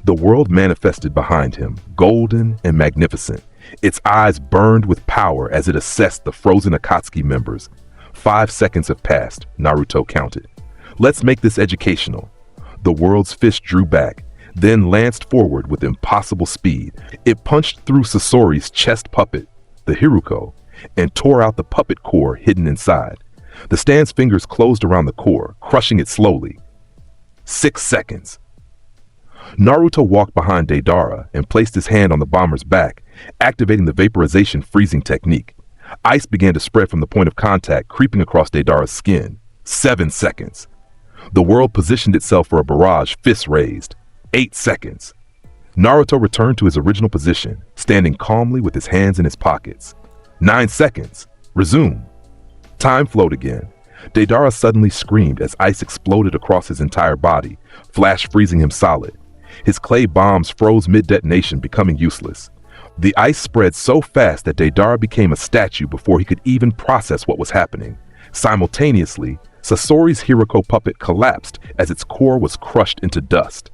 Speaker 2: The world manifested behind him, golden and magnificent. Its eyes burned with power as it assessed the frozen Akatsuki members. 5 seconds have passed, Naruto counted. Let's make this educational. The world's fist drew back, then lanced forward with impossible speed. It punched through Sasori's chest puppet, the Hiruko, and tore out the puppet core hidden inside. The stand's fingers closed around the core, crushing it slowly. 6 seconds. Naruto walked behind Deidara and placed his hand on the bomber's back, activating the vaporization freezing technique. Ice began to spread from the point of contact, creeping across Deidara's skin. 7 seconds. The world positioned itself for a barrage, fists raised. 8 seconds. Naruto returned to his original position, standing calmly with his hands in his pockets. 9 seconds. Resume. Time flowed again. Deidara suddenly screamed as ice exploded across his entire body, flash freezing him solid. His clay bombs froze mid-detonation, becoming useless. The ice spread so fast that Deidara became a statue before he could even process what was happening. Simultaneously, Sasori's Hiruko puppet collapsed as its core was crushed into dust.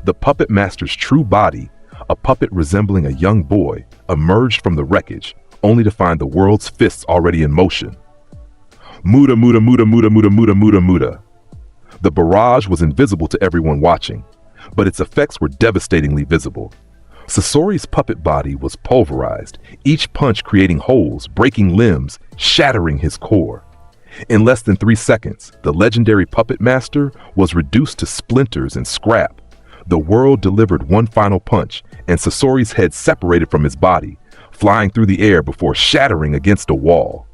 Speaker 2: The puppet master's true body, a puppet resembling a young boy, emerged from the wreckage, only to find the world's fists already in motion. Muda, muda, muda, muda, muda, muda, muda, muda. The barrage was invisible to everyone watching, but its effects were devastatingly visible. Sasori's puppet body was pulverized, each punch creating holes, breaking limbs, shattering his core. In less than 3 seconds, the legendary puppet master was reduced to splinters and scrap. The world delivered one final punch, and Sasori's head separated from his body, flying through the air before shattering against a wall.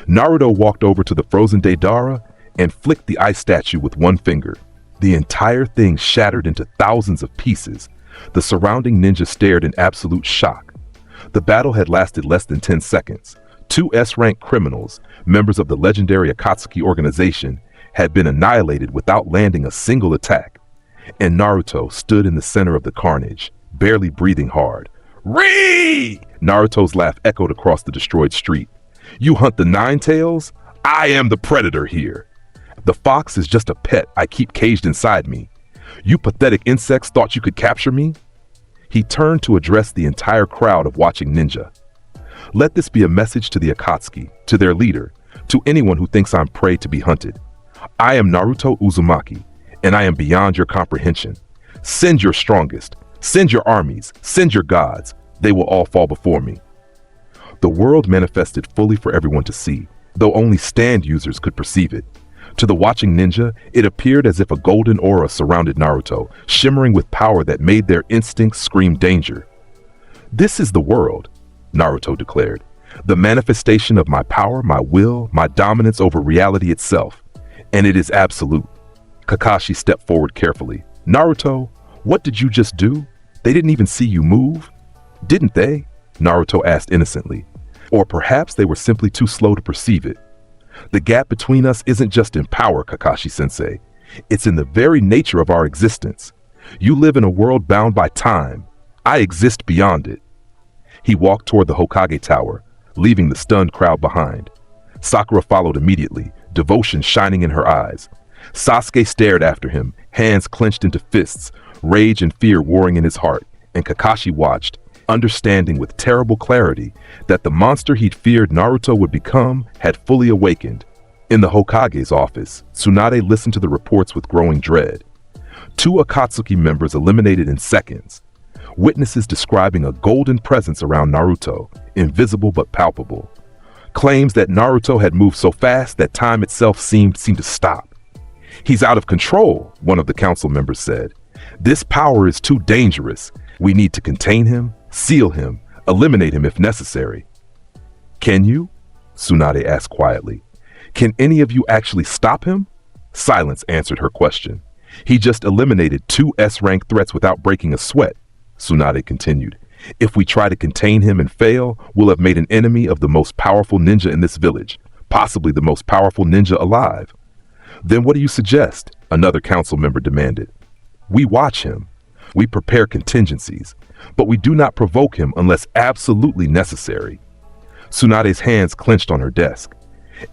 Speaker 2: Naruto walked over to the frozen Deidara and flicked the ice statue with one finger. The entire thing shattered into thousands of pieces. The surrounding ninja stared in absolute shock. The battle had lasted less than 10 seconds. 2 S-rank criminals, members of the legendary Akatsuki organization, had been annihilated without landing a single attack. And Naruto stood in the center of the carnage, barely breathing hard. "Ree!" Naruto's laugh echoed across the destroyed street. "You hunt the Nine Tails? I am the predator here. The fox is just a pet I keep caged inside me. You pathetic insects thought you could capture me?" He turned to address the entire crowd of watching ninja. "Let this be a message to the Akatsuki, to their leader, to anyone who thinks I'm prey to be hunted. I am Naruto Uzumaki, and I am beyond your comprehension. Send your strongest, send your armies, send your gods. They will all fall before me." The world manifested fully for everyone to see, though only stand users could perceive it. To the watching ninja, it appeared as if a golden aura surrounded Naruto, shimmering with power that made their instincts scream danger. "This is the world," Naruto declared. "The manifestation of my power, my will, my dominance over reality itself. And it is absolute." Kakashi stepped forward carefully. "Naruto, what did you just do? They didn't even see you move." "Didn't they?" Naruto asked innocently. "Or perhaps they were simply too slow to perceive it. The gap between us isn't just in power, Kakashi-sensei. It's in the very nature of our existence. You live in a world bound by time. I exist beyond it." He walked toward the Hokage Tower, leaving the stunned crowd behind. Sakura followed immediately, devotion shining in her eyes. Sasuke stared after him, hands clenched into fists, rage and fear warring in his heart, and Kakashi watched, understanding with terrible clarity that the monster he'd feared Naruto would become had fully awakened. In the Hokage's office, Tsunade listened to the reports with growing dread. 2 Akatsuki members eliminated in seconds. Witnesses describing a golden presence around Naruto, invisible but palpable. Claims that Naruto had moved so fast that time itself seemed to stop. "He's out of control," one of the council members said. "This power is too dangerous. We need to contain him, seal him, eliminate him if necessary." "Can you?" Tsunade asked quietly. Can any of you actually stop him? Silence answered her question. He just eliminated 2 S-rank threats without breaking a sweat, Tsunade continued. If we try to contain him and fail, we'll have made an enemy of the most powerful ninja in this village, possibly the most powerful ninja alive. Then what do you suggest? Another council member demanded. We watch him. We prepare contingencies, but we do not provoke him unless absolutely necessary. Tsunade's hands clenched on her desk.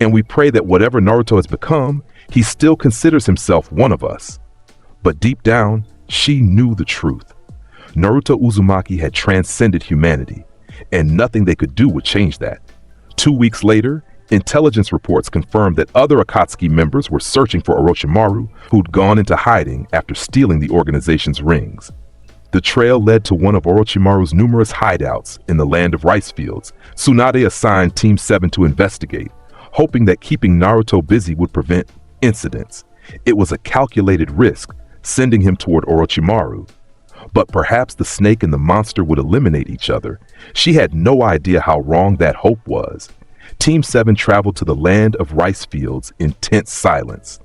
Speaker 2: And we pray that whatever Naruto has become, he still considers himself one of us. But deep down, she knew the truth. Naruto Uzumaki had transcended humanity, and nothing they could do would change that. 2 weeks later, intelligence reports confirmed that other Akatsuki members were searching for Orochimaru, who'd gone into hiding after stealing the organization's rings. The trail led to one of Orochimaru's numerous hideouts in the land of rice fields. Tsunade assigned Team 7 to investigate, hoping that keeping Naruto busy would prevent incidents. It was a calculated risk, sending him toward Orochimaru. But perhaps the snake and the monster would eliminate each other. She had no idea how wrong that hope was. Team 7 traveled to the land of rice fields in tense silence.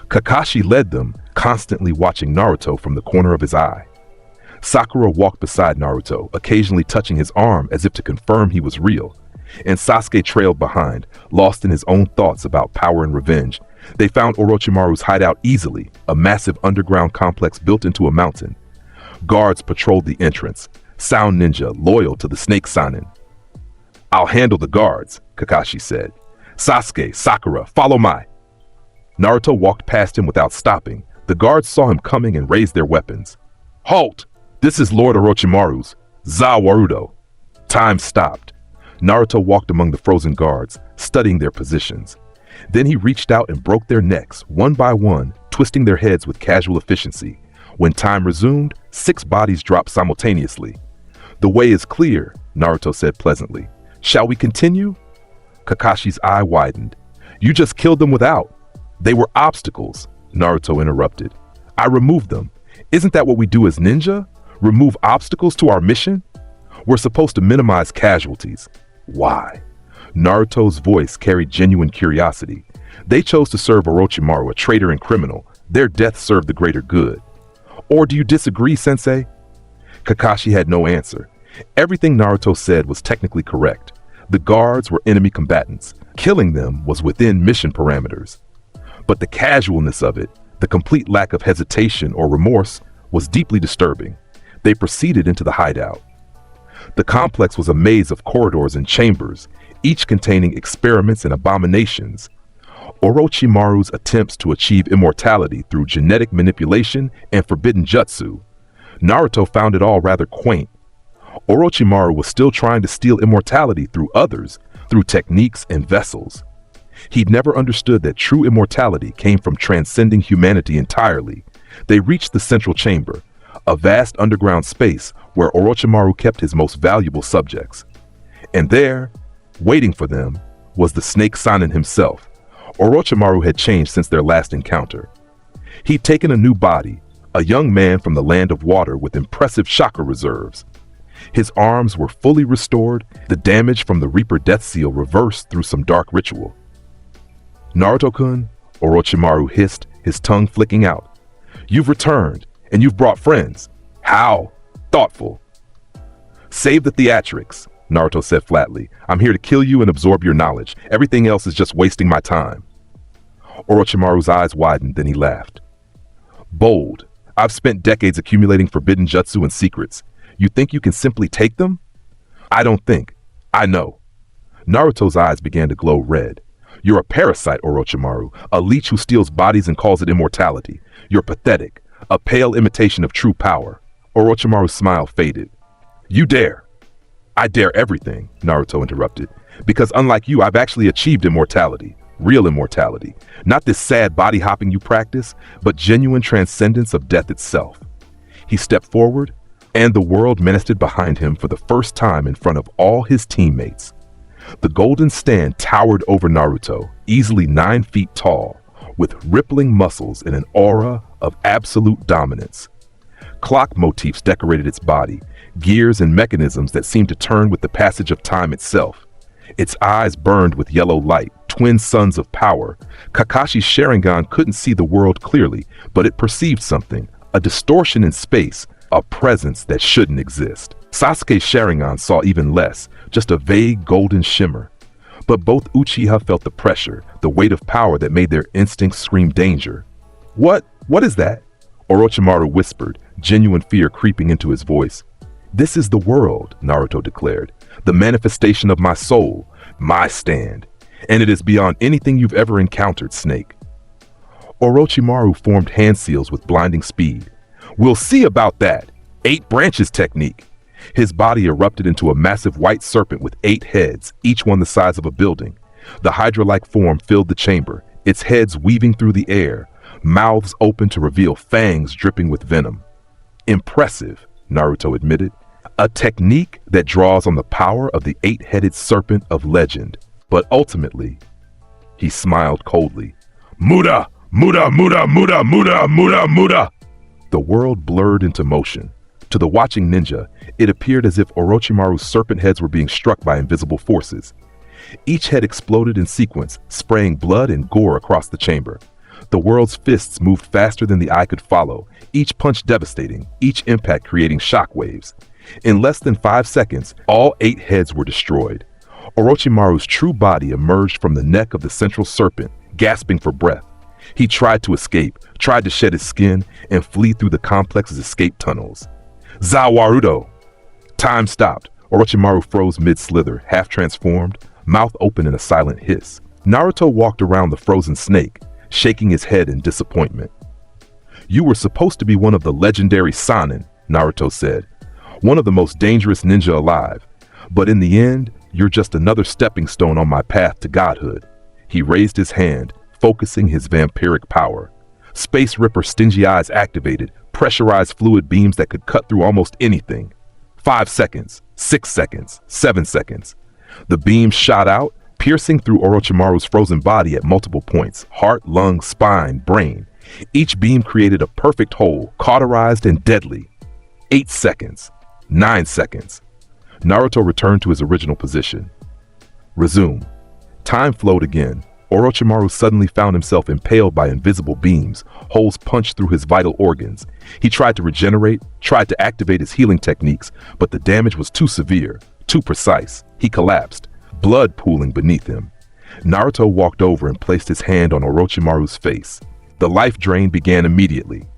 Speaker 2: Kakashi led them, constantly watching Naruto from the corner of his eye. Sakura walked beside Naruto, occasionally touching his arm as if to confirm he was real. And Sasuke trailed behind, lost in his own thoughts about power and revenge. They found Orochimaru's hideout easily, a massive underground complex built into a mountain. Guards patrolled the entrance, sound ninja loyal to the snake Sanin. I'll handle the guards, Kakashi said. Sasuke, Sakura, follow my. Naruto walked past him without stopping. The guards saw him coming and raised their weapons. Halt! This is Lord Orochimaru's Zawarudo. Time stopped. Naruto walked among the frozen guards, studying their positions. Then he reached out and broke their necks, one by one, twisting their heads with casual efficiency. When time resumed, 6 bodies dropped simultaneously. The way is clear, Naruto said pleasantly. Shall we continue? Kakashi's eye widened. You just killed them without. They were obstacles, Naruto interrupted. I removed them. Isn't that what we do as ninja? Remove obstacles to our mission? We're supposed to minimize casualties. Why? Naruto's voice carried genuine curiosity. They chose to serve Orochimaru, a traitor and criminal. Their death served the greater good. Or do you disagree, Sensei? Kakashi had no answer. Everything Naruto said was technically correct. The guards were enemy combatants. Killing them was within mission parameters. But the casualness of it, the complete lack of hesitation or remorse, was deeply disturbing. They proceeded into the hideout. The complex was a maze of corridors and chambers, each containing experiments and abominations. Orochimaru's attempts to achieve immortality through genetic manipulation and forbidden jutsu. Naruto found it all rather quaint. Orochimaru was still trying to steal immortality through others, through techniques and vessels. He'd never understood that true immortality came from transcending humanity entirely. They reached the central chamber, a vast underground space where Orochimaru kept his most valuable subjects. And there, waiting for them, was the snake Sanin himself. Orochimaru had changed since their last encounter. He'd taken a new body, a young man from the land of water with impressive chakra reserves. His arms were fully restored, the damage from the Reaper Death Seal reversed through some dark ritual. Naruto-kun, Orochimaru hissed, his tongue flicking out. You've returned, and you've brought friends. How? Thoughtful. Save the theatrics, Naruto said flatly. I'm here to kill you and absorb your knowledge. Everything else is just wasting my time. Orochimaru's eyes widened, then he laughed. Bold. I've spent decades accumulating forbidden jutsu and secrets. You think you can simply take them? I don't think. I know. Naruto's eyes began to glow red. You're a parasite, Orochimaru, a leech who steals bodies and calls it immortality. You're pathetic, a pale imitation of true power. Orochimaru's smile faded. You dare. I dare everything, Naruto interrupted, because unlike you, I've actually achieved immortality, real immortality. Not this sad body hopping you practice, but genuine transcendence of death itself. He stepped forward, and the world menaced behind him for the first time in front of all his teammates. The golden stand towered over Naruto, easily 9 feet tall, with rippling muscles and an aura of absolute dominance. Clock motifs decorated its body, gears and mechanisms that seemed to turn with the passage of time itself. Its eyes burned with yellow light, twin sons of power. Kakashi's Sharingan couldn't see the world clearly, but it perceived something, a distortion in space, a presence that shouldn't exist. Sasuke's Sharingan saw even less, just a vague golden shimmer. But both Uchiha felt the pressure, the weight of power that made their instincts scream danger. What is that? Orochimaru whispered, genuine fear creeping into his voice. This is the world, Naruto declared, the manifestation of my soul, my stand, and it is beyond anything you've ever encountered, Snake. Orochimaru formed hand seals with blinding speed. We'll see about that. 8 branches technique. His body erupted into a massive white serpent with 8 heads, each one the size of a building. The hydra-like form filled the chamber, its heads weaving through the air, mouths open to reveal fangs dripping with venom. Impressive, Naruto admitted. A technique that draws on the power of the 8-headed serpent of legend. But ultimately, he smiled coldly. Muda! Muda! Muda! Muda! Muda! Muda! Muda! The world blurred into motion. To the watching ninja, it appeared as if Orochimaru's serpent heads were being struck by invisible forces. Each head exploded in sequence, spraying blood and gore across the chamber. The world's fists moved faster than the eye could follow, each punch devastating, each impact creating shockwaves. In less than 5 seconds, all 8 heads were destroyed. Orochimaru's true body emerged from the neck of the central serpent, gasping for breath. He tried to escape, tried to shed his skin, and flee through the complex's escape tunnels. Zawarudo! Time stopped. Orochimaru froze mid-slither, half transformed, mouth open in a silent hiss. Naruto walked around the frozen snake, shaking his head in disappointment. You were supposed to be one of the legendary Sannin, Naruto said. One of the most dangerous ninja alive. But in the end, you're just another stepping stone on my path to godhood. He raised his hand, focusing his vampiric power. Space Ripper stingy eyes activated, pressurized fluid beams that could cut through almost anything. 5 seconds, 6 seconds, 7 seconds. The beams shot out, piercing through Orochimaru's frozen body at multiple points, heart, lung, spine, brain. Each beam created a perfect hole, cauterized and deadly. 8 seconds, 9 seconds. Naruto returned to his original position. Resume. Time flowed again. Orochimaru suddenly found himself impaled by invisible beams, holes punched through his vital organs. He tried to regenerate, tried to activate his healing techniques, but the damage was too severe, too precise. He collapsed, blood pooling beneath him. Naruto walked over and placed his hand on Orochimaru's face. The life drain began immediately.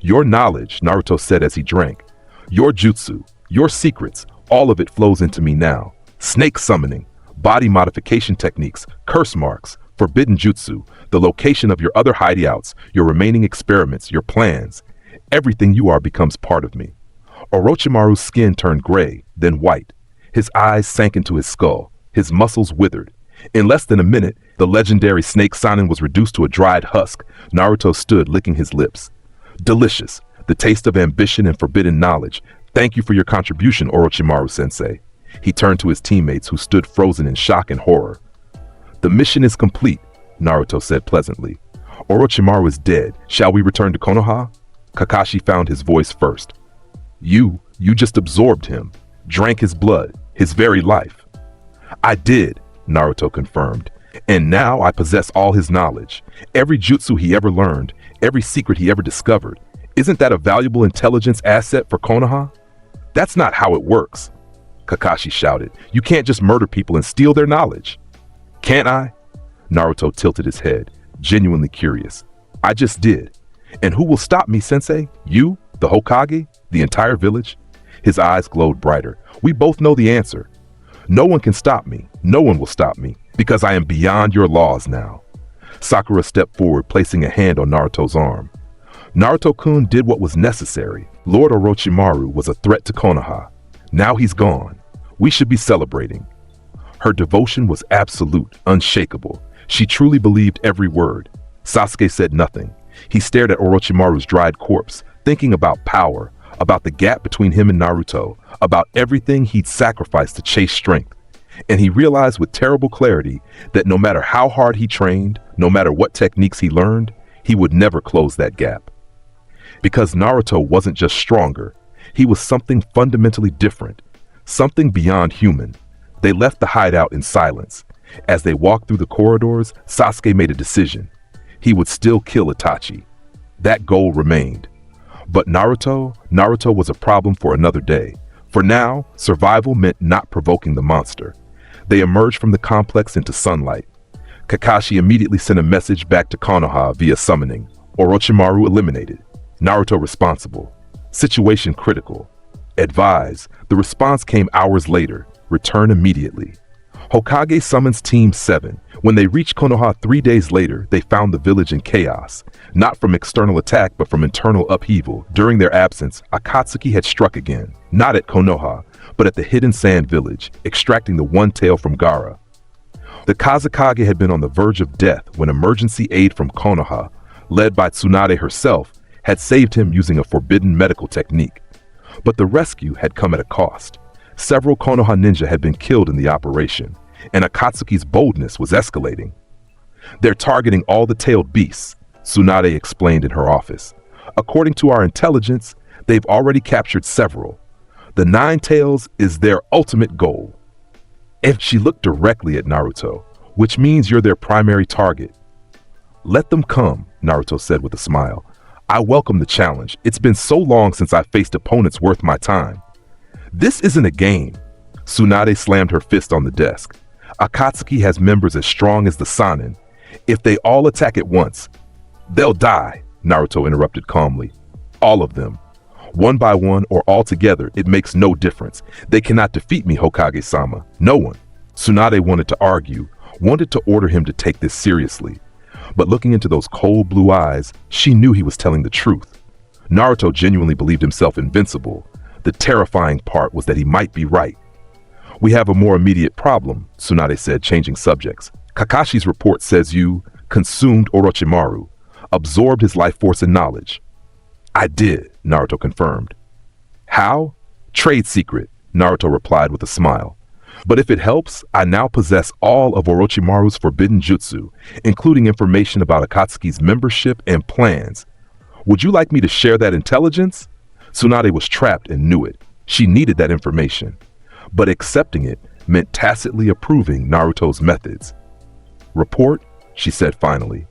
Speaker 2: Your knowledge, Naruto said as he drank. Your jutsu, your secrets, all of it flows into me now. Snake summoning, body modification techniques, curse marks, forbidden jutsu, the location of your other hideouts, your remaining experiments, your plans. Everything you are becomes part of me. Orochimaru's skin turned gray, then white. His eyes sank into his skull. His muscles withered. In less than a minute, the legendary snake Sannin was reduced to a dried husk. Naruto stood licking his lips. Delicious, the taste of ambition and forbidden knowledge. Thank you for your contribution, Orochimaru-sensei. He turned to his teammates who stood frozen in shock and horror. The mission is complete, Naruto said pleasantly. Orochimaru is dead. Shall we return to Konoha? Kakashi found his voice first. You just absorbed him, drank his blood, his very life. I did, Naruto confirmed. And now I possess all his knowledge. Every jutsu he ever learned, every secret he ever discovered. Isn't that a valuable intelligence asset for Konoha? That's not how it works, Kakashi shouted. You can't just murder people and steal their knowledge. Can't I? Naruto tilted his head, genuinely curious. I just did. And who will stop me, sensei? You? The Hokage? The entire village? His eyes glowed brighter. We both know the answer. No one can stop me. No one will stop me, because I am beyond your laws now. Sakura stepped forward, placing a hand on Naruto's arm. Naruto-kun did what was necessary. Lord Orochimaru was a threat to Konoha. Now he's gone. We should be celebrating. Her devotion was absolute, unshakable. She truly believed every word. Sasuke said nothing. He stared at Orochimaru's dried corpse, thinking about power, about the gap between him and Naruto, about everything he'd sacrificed to chase strength. And he realized with terrible clarity that no matter how hard he trained, no matter what techniques he learned, he would never close that gap. Because Naruto wasn't just stronger, he was something fundamentally different, something beyond human. They left the hideout in silence. As they walked through the corridors, Sasuke made a decision. He would still kill Itachi. That goal remained. But Naruto was a problem for another day. For now, survival meant not provoking the monster. They emerged from the complex into sunlight. Kakashi immediately sent a message back to Konoha via summoning. Orochimaru eliminated. Naruto responsible. Situation critical. Advise. The response came hours later. Return immediately. Hokage summons Team 7. When they reached Konoha 3 days later, they found the village in chaos. Not from external attack, but from internal upheaval. During their absence, Akatsuki had struck again. Not at Konoha, but at the hidden sand village, extracting the one tail from Gaara. The Kazekage had been on the verge of death when emergency aid from Konoha, led by Tsunade herself, had saved him using a forbidden medical technique. But the rescue had come at a cost. Several Konoha ninja had been killed in the operation, and Akatsuki's boldness was escalating. They're targeting all the tailed beasts, Tsunade explained in her office. According to our intelligence, they've already captured several. The 9 tails is their ultimate goal. And she looked directly at Naruto, which means you're their primary target. Let them come, Naruto said with a smile. I welcome the challenge. It's been so long since I faced opponents worth my time. This isn't a game. Tsunade slammed her fist on the desk. Akatsuki has members as strong as the Sannin. If they all attack at once, they'll die, Naruto interrupted calmly. All of them. One by one or all together, it makes no difference. They cannot defeat me, Hokage-sama. No one. Tsunade wanted to argue, wanted to order him to take this seriously. But looking into those cold blue eyes, she knew he was telling the truth. Naruto genuinely believed himself invincible. The terrifying part was that he might be right. We have a more immediate problem, Tsunade said, changing subjects. Kakashi's report says you consumed Orochimaru, absorbed his life force and knowledge. I did, Naruto confirmed. How? Trade secret, Naruto replied with a smile. But if it helps, I now possess all of Orochimaru's forbidden jutsu, including information about Akatsuki's membership and plans. Would you like me to share that intelligence? Tsunade was trapped and knew it. She needed that information. But accepting it meant tacitly approving Naruto's methods. Report, she said finally.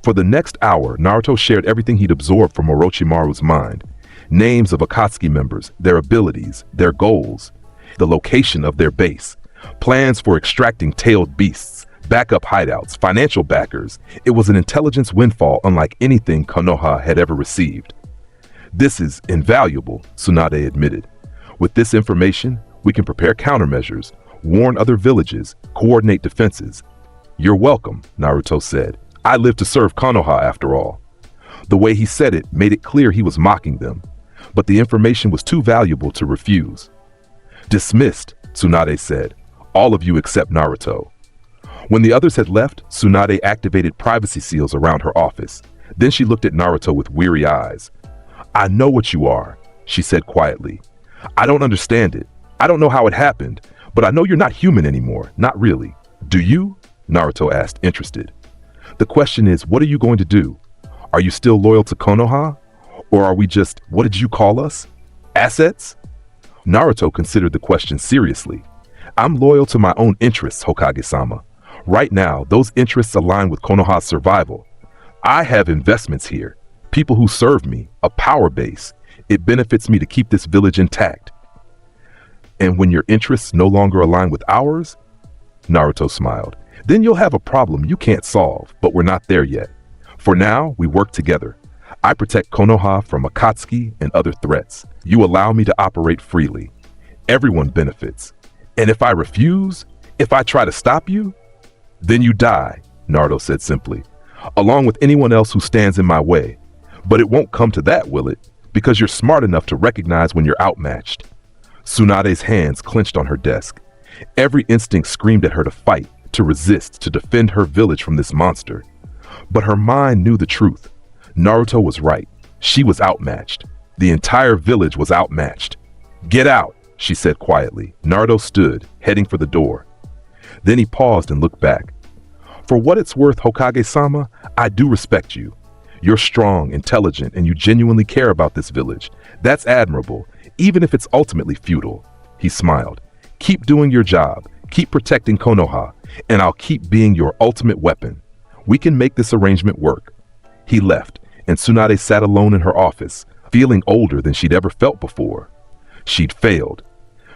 Speaker 2: For the next hour, Naruto shared everything he'd absorbed from Orochimaru's mind. Names of Akatsuki members, their abilities, their goals, the location of their base, plans for extracting tailed beasts, backup hideouts, financial backers. It was an intelligence windfall unlike anything Konoha had ever received. This is invaluable, Tsunade admitted. With this information, we can prepare countermeasures, warn other villages, coordinate defenses. You're welcome, Naruto said. I live to serve Konoha after all. The way he said it made it clear he was mocking them, but the information was too valuable to refuse. Dismissed, Tsunade said. All of you except Naruto. When the others had left, Tsunade activated privacy seals around her office. Then she looked at Naruto with weary eyes. I know what you are, she said quietly. I don't understand it. I don't know how it happened, but I know you're not human anymore. Not really. Do you? Naruto asked, interested. The question is, what are you going to do? Are you still loyal to Konoha? Or are we just, what did you call us? Assets? Naruto considered the question seriously. I'm loyal to my own interests, Hokage-sama. Right now, those interests align with Konoha's survival. I have investments here, people who serve me, a power base. It benefits me to keep this village intact. And when your interests no longer align with ours, Naruto smiled, then you'll have a problem you can't solve, but we're not there yet. For now, we work together. I protect Konoha from Akatsuki and other threats. You allow me to operate freely. Everyone benefits. And if I refuse, if I try to stop you, then you die, Naruto said simply, along with anyone else who stands in my way. But it won't come to that, will it? Because you're smart enough to recognize when you're outmatched. Tsunade's hands clenched on her desk. Every instinct screamed at her to fight, to resist, to defend her village from this monster. But her mind knew the truth. Naruto was right. She was outmatched. The entire village was outmatched. Get out, she said quietly. Naruto stood, heading for the door. Then he paused and looked back. For what it's worth, Hokage-sama, I do respect you. You're strong, intelligent, and you genuinely care about this village. That's admirable, even if it's ultimately futile. He smiled. Keep doing your job. Keep protecting Konoha. And I'll keep being your ultimate weapon. We can make this arrangement work." He left, and Tsunade sat alone in her office, feeling older than she'd ever felt before. She'd failed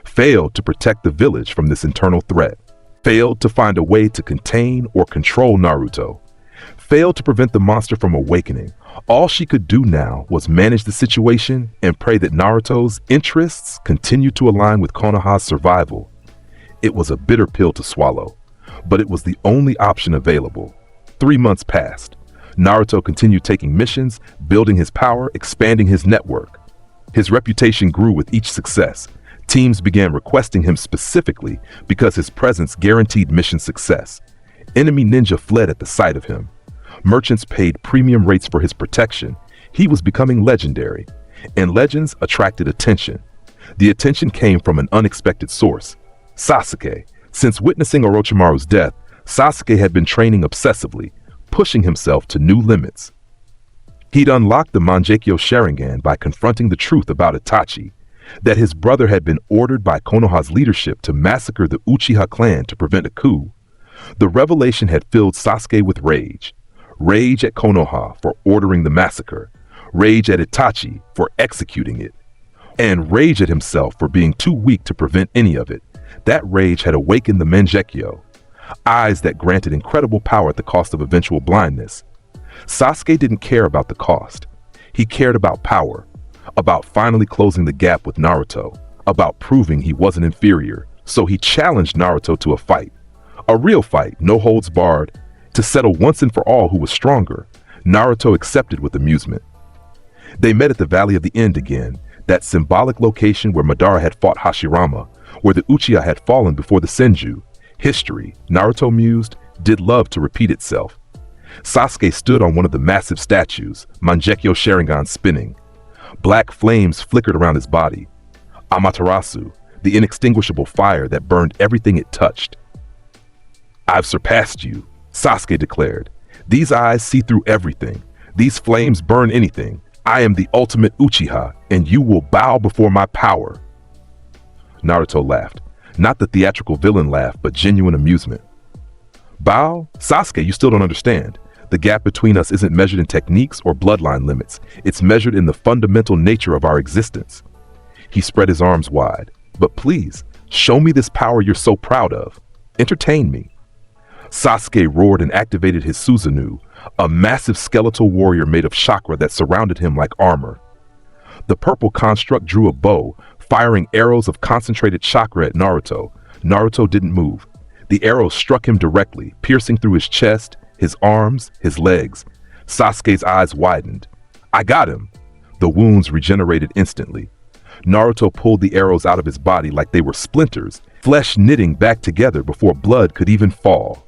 Speaker 2: to protect the village from this internal threat, failed to find a way to contain or control Naruto, failed to prevent the monster from awakening. All she could do now was manage the situation and pray that Naruto's interests continued to align with Konoha's survival. It was a bitter pill to swallow, but it was the only option available. 3 months passed. Naruto continued taking missions, building his power, expanding his network. His reputation grew with each success. Teams began requesting him specifically because his presence guaranteed mission success. Enemy ninja fled at the sight of him. Merchants paid premium rates for his protection. He was becoming legendary, and legends attracted attention. The attention came from an unexpected source: Sasuke. Since witnessing Orochimaru's death, Sasuke had been training obsessively, pushing himself to new limits. He'd unlocked the Mangekyo Sharingan by confronting the truth about Itachi, that his brother had been ordered by Konoha's leadership to massacre the Uchiha clan to prevent a coup. The revelation had filled Sasuke with rage. Rage at Konoha for ordering the massacre, rage at Itachi for executing it, and rage at himself for being too weak to prevent any of it. That rage had awakened the Mangekyo, eyes that granted incredible power at the cost of eventual blindness. Sasuke didn't care about the cost. He cared about power, about finally closing the gap with Naruto, about proving he wasn't inferior. So he challenged Naruto to a fight. A real fight, no holds barred, to settle once and for all who was stronger. Naruto accepted with amusement. They met at the Valley of the End again, that symbolic location where Madara had fought Hashirama, where the Uchiha had fallen before the Senju. History, Naruto mused, did love to repeat itself. Sasuke stood on one of the massive statues, Mangekyo Sharingan spinning. Black flames flickered around his body. Amaterasu, the inextinguishable fire that burned everything it touched. "I've surpassed you," Sasuke declared. "These eyes see through everything. These flames burn anything. I am the ultimate Uchiha, and you will bow before my power." Naruto laughed. Not the theatrical villain laugh, but genuine amusement. "Bow? Sasuke, you still don't understand. The gap between us isn't measured in techniques or bloodline limits. It's measured in the fundamental nature of our existence." He spread his arms wide. "But please, show me this power you're so proud of. Entertain me." Sasuke roared and activated his Susanoo, a massive skeletal warrior made of chakra that surrounded him like armor. The purple construct drew a bow, firing arrows of concentrated chakra at Naruto. Naruto didn't move. The arrows struck him directly, piercing through his chest, his arms, his legs. Sasuke's eyes widened. "I got him!" The wounds regenerated instantly. Naruto pulled the arrows out of his body like they were splinters, flesh knitting back together before blood could even fall.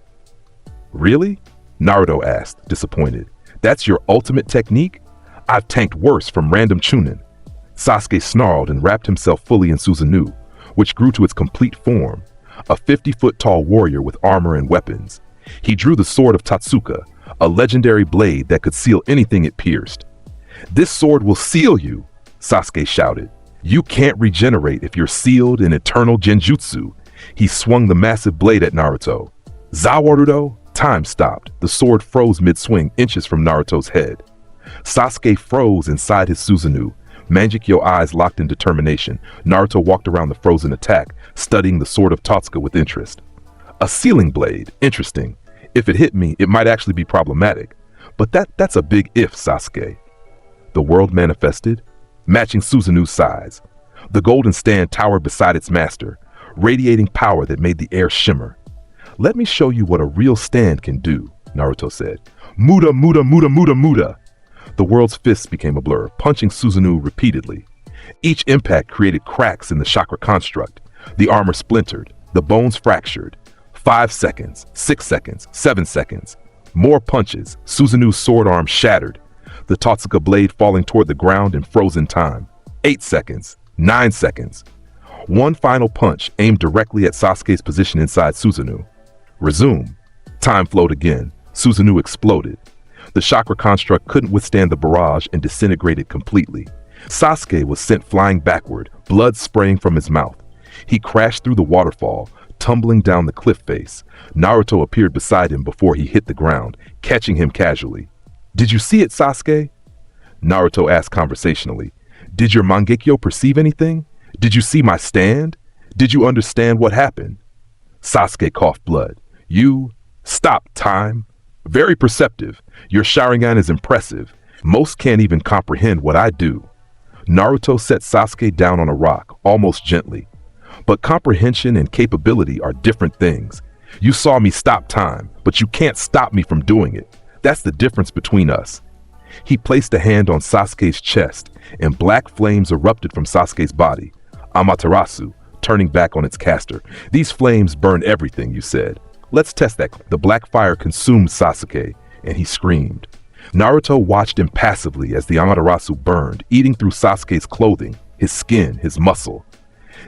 Speaker 2: "Really?" Naruto asked, disappointed. "That's your ultimate technique? I've tanked worse from random chunin." Sasuke snarled and wrapped himself fully in Susanoo, which grew to its complete form, a 50-foot-tall warrior with armor and weapons. He drew the sword of Tatsuka, a legendary blade that could seal anything it pierced. "This sword will seal you," Sasuke shouted. "You can't regenerate if you're sealed in eternal genjutsu." He swung the massive blade at Naruto. Zawarudo! Time stopped. The sword froze mid-swing, inches from Naruto's head. Sasuke froze inside his Susanoo, Mangekyo eyes locked in determination. Naruto walked around the frozen attack, studying the sword of Tatsuka with interest. "A sealing blade. Interesting. If it hit me, it might actually be problematic. But that's a big if, Sasuke." The world manifested, matching Susanoo's size. The golden stand towered beside its master, radiating power that made the air shimmer. "Let me show you what a real stand can do," Naruto said. "Muda, muda, muda, muda, muda." The world's fists became a blur, punching Susanoo repeatedly. Each impact created cracks in the chakra construct. The armor splintered, the bones fractured. 5 seconds, 6 seconds, 7 seconds. More punches, Susanoo's sword arm shattered, the Tatsuka blade falling toward the ground in frozen time. 8 seconds, 9 seconds. One final punch aimed directly at Sasuke's position inside Susanoo. Resume. Time flowed again. Susanoo exploded. The chakra construct couldn't withstand the barrage and disintegrated completely. Sasuke was sent flying backward, blood spraying from his mouth. He crashed through the waterfall, tumbling down the cliff face. Naruto appeared beside him before he hit the ground, catching him casually. "Did you see it, Sasuke?" Naruto asked conversationally. "Did your Mangekyo perceive anything? Did you see my stand? Did you understand what happened?" Sasuke coughed blood. "You... Stop, time. Very perceptive. Your Sharingan is impressive. Most can't even comprehend what I do." Naruto set Sasuke down on a rock, almost gently. "But comprehension and capability are different things. You saw me stop time, but you can't stop me from doing it. That's the difference between us." He placed a hand on Sasuke's chest, and black flames erupted from Sasuke's body. Amaterasu, turning back on its caster. "These flames burn everything," you said. "Let's test that." The black fire consumed Sasuke, and he screamed. Naruto watched impassively as the Amaterasu burned, eating through Sasuke's clothing, his skin, his muscle.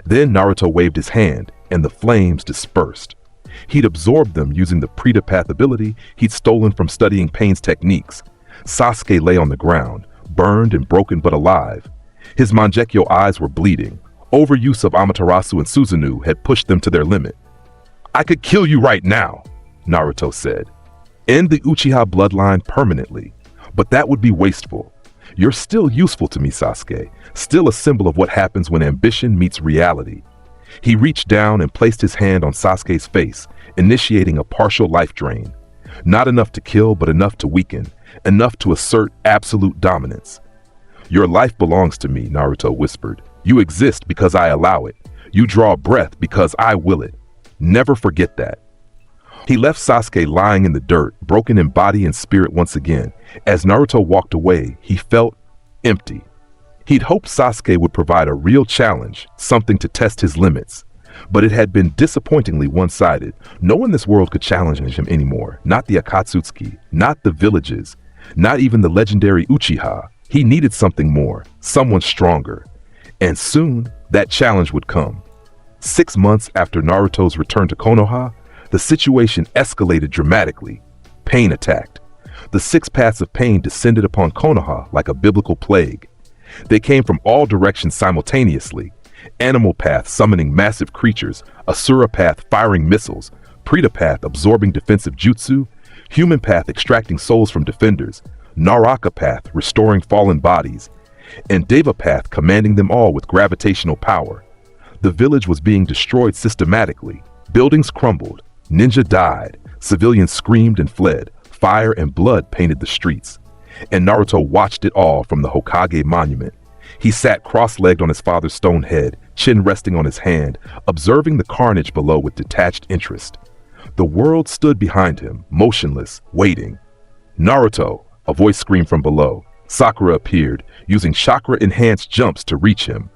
Speaker 2: Then Naruto waved his hand, and the flames dispersed. He'd absorbed them using the Preta Path ability he'd stolen from studying Pain's techniques. Sasuke lay on the ground, burned and broken but alive. His Mangekyo eyes were bleeding. Overuse of Amaterasu and Susanoo had pushed them to their limit. "I could kill you right now," Naruto said. "End the Uchiha bloodline permanently. But that would be wasteful. You're still useful to me, Sasuke, still a symbol of what happens when ambition meets reality." He reached down and placed his hand on Sasuke's face, initiating a partial life drain. Not enough to kill, but enough to weaken, enough to assert absolute dominance. "Your life belongs to me," Naruto whispered. "You exist because I allow it. You draw breath because I will it. Never forget that." He left Sasuke lying in the dirt, broken in body and spirit once again. As Naruto walked away, he felt empty. He'd hoped Sasuke would provide a real challenge, something to test his limits. But it had been disappointingly one-sided. No one in this world could challenge him anymore. Not the Akatsuki, not the villages, not even the legendary Uchiha. He needed something more, someone stronger. And soon, that challenge would come. 6 months after Naruto's return to Konoha, the situation escalated dramatically. Pain attacked. The 6 paths of pain descended upon Konoha like a biblical plague. They came from all directions simultaneously. Animal path summoning massive creatures, Asura path firing missiles, Preta path absorbing defensive jutsu, human path extracting souls from defenders, Naraka path restoring fallen bodies, and Deva path commanding them all with gravitational power. The village was being destroyed systematically. Buildings crumbled, ninja died, civilians screamed and fled, fire and blood painted the streets. And Naruto watched it all from the Hokage monument. He sat cross-legged on his father's stone head, chin resting on his hand, observing the carnage below with detached interest. The world stood behind him, motionless, waiting. "Naruto!" a voice screamed from below. Sakura appeared, using chakra-enhanced jumps to reach him.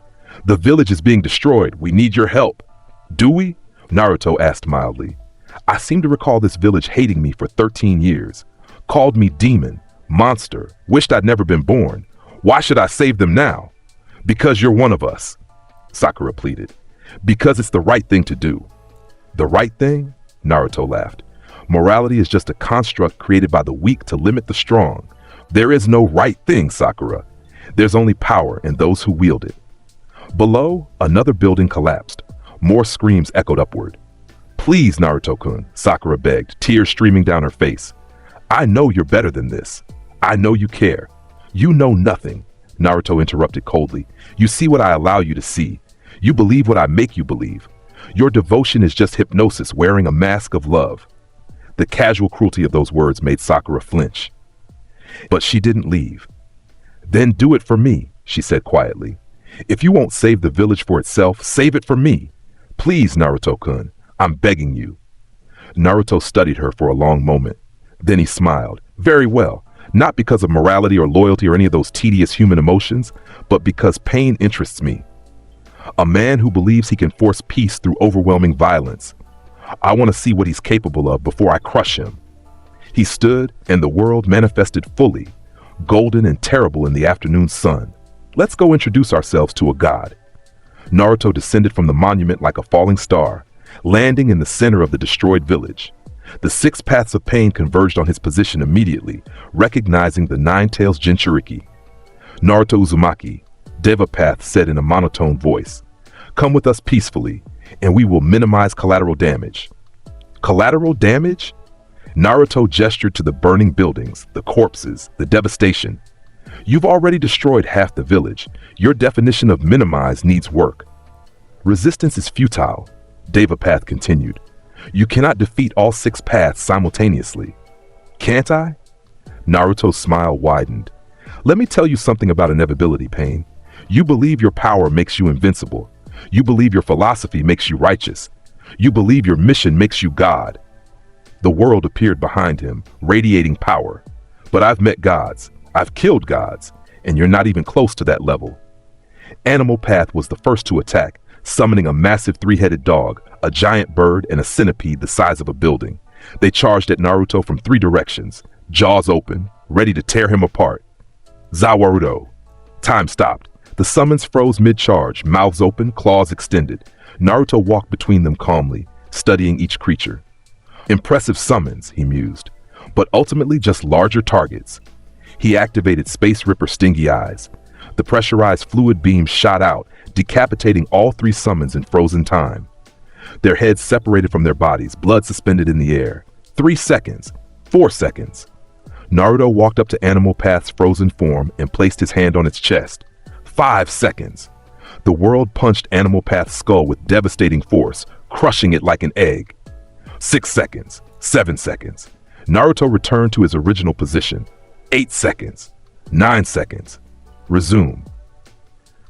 Speaker 2: "The village is being destroyed. We need your help." "Do we?" Naruto asked mildly. "I seem to recall this village hating me for 13 years. Called me demon, monster, wished I'd never been born. Why should I save them now?" "Because you're one of us," Sakura pleaded. "Because it's the right thing to do." "The right thing?" Naruto laughed. "Morality is just a construct created by the weak to limit the strong. There is no right thing, Sakura. There's only power in those who wield it." Below, another building collapsed. More screams echoed upward. "Please, Naruto-kun," Sakura begged, tears streaming down her face. "I know you're better than this. I know you care." "You know nothing," Naruto interrupted coldly. "You see what I allow you to see. You believe what I make you believe. Your devotion is just hypnosis wearing a mask of love." The casual cruelty of those words made Sakura flinch. But she didn't leave. "Then do it for me," she said quietly. "If you won't save the village for itself, save it for me. Please, Naruto-kun, I'm begging you." Naruto studied her for a long moment. Then he smiled. "Very well. Not because of morality or loyalty or any of those tedious human emotions, but because pain interests me. A man who believes he can force peace through overwhelming violence. I want to see what he's capable of before I crush him." He stood, and the world manifested fully, golden and terrible in the afternoon sun. "Let's go introduce ourselves to a god." Naruto descended from the monument like a falling star, landing in the center of the destroyed village. The 6 paths of pain converged on his position immediately, recognizing the 9 tails Jinchuriki. "Naruto Uzumaki," Deva Path said in a monotone voice. "Come with us peacefully, and we will minimize collateral damage. Collateral damage? Naruto gestured to the burning buildings, the corpses, the devastation. You've already destroyed half the village. Your definition of minimize needs work. Resistance is futile, Devapath continued. You cannot defeat all 6 paths simultaneously. Can't I? Naruto's smile widened. Let me tell you something about inevitability, Pain. You believe your power makes you invincible. You believe your philosophy makes you righteous. You believe your mission makes you God. The world appeared behind him, radiating power. But I've met gods. I've killed gods. And you're not even close to that level. Animal Path was the first to attack, summoning a massive 3-headed dog, a giant bird, and a centipede the size of a building. They charged at Naruto from 3 directions, jaws open, ready to tear him apart. Zawarudo. Time stopped. The summons froze mid-charge, mouths open, claws extended. Naruto walked between them calmly, studying each creature. Impressive summons, he mused, but ultimately just larger targets. He activated Space Ripper Stingy Eyes. The pressurized fluid beam shot out, decapitating all 3 summons in frozen time. Their heads separated from their bodies, blood suspended in the air. 3 seconds. 4 seconds. Naruto walked up to Animal Path's frozen form and placed his hand on its chest. 5 seconds. The world punched Animal Path's skull with devastating force, crushing it like an egg. 6 seconds. 7 seconds. Naruto returned to his original position. 8 seconds. 9 seconds. Resume.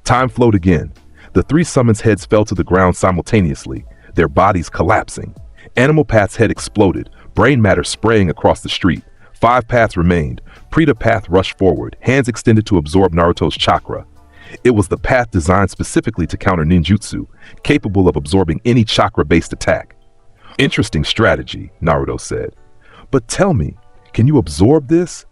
Speaker 2: Time flowed again. The 3 summons' heads fell to the ground simultaneously, their bodies collapsing. Animal Path's head exploded, brain matter spraying across the street. 5 paths remained. Preta Path rushed forward, hands extended to absorb Naruto's chakra. It was the path designed specifically to counter ninjutsu, capable of absorbing any chakra-based attack. Interesting strategy, Naruto said. But tell me, can you absorb this?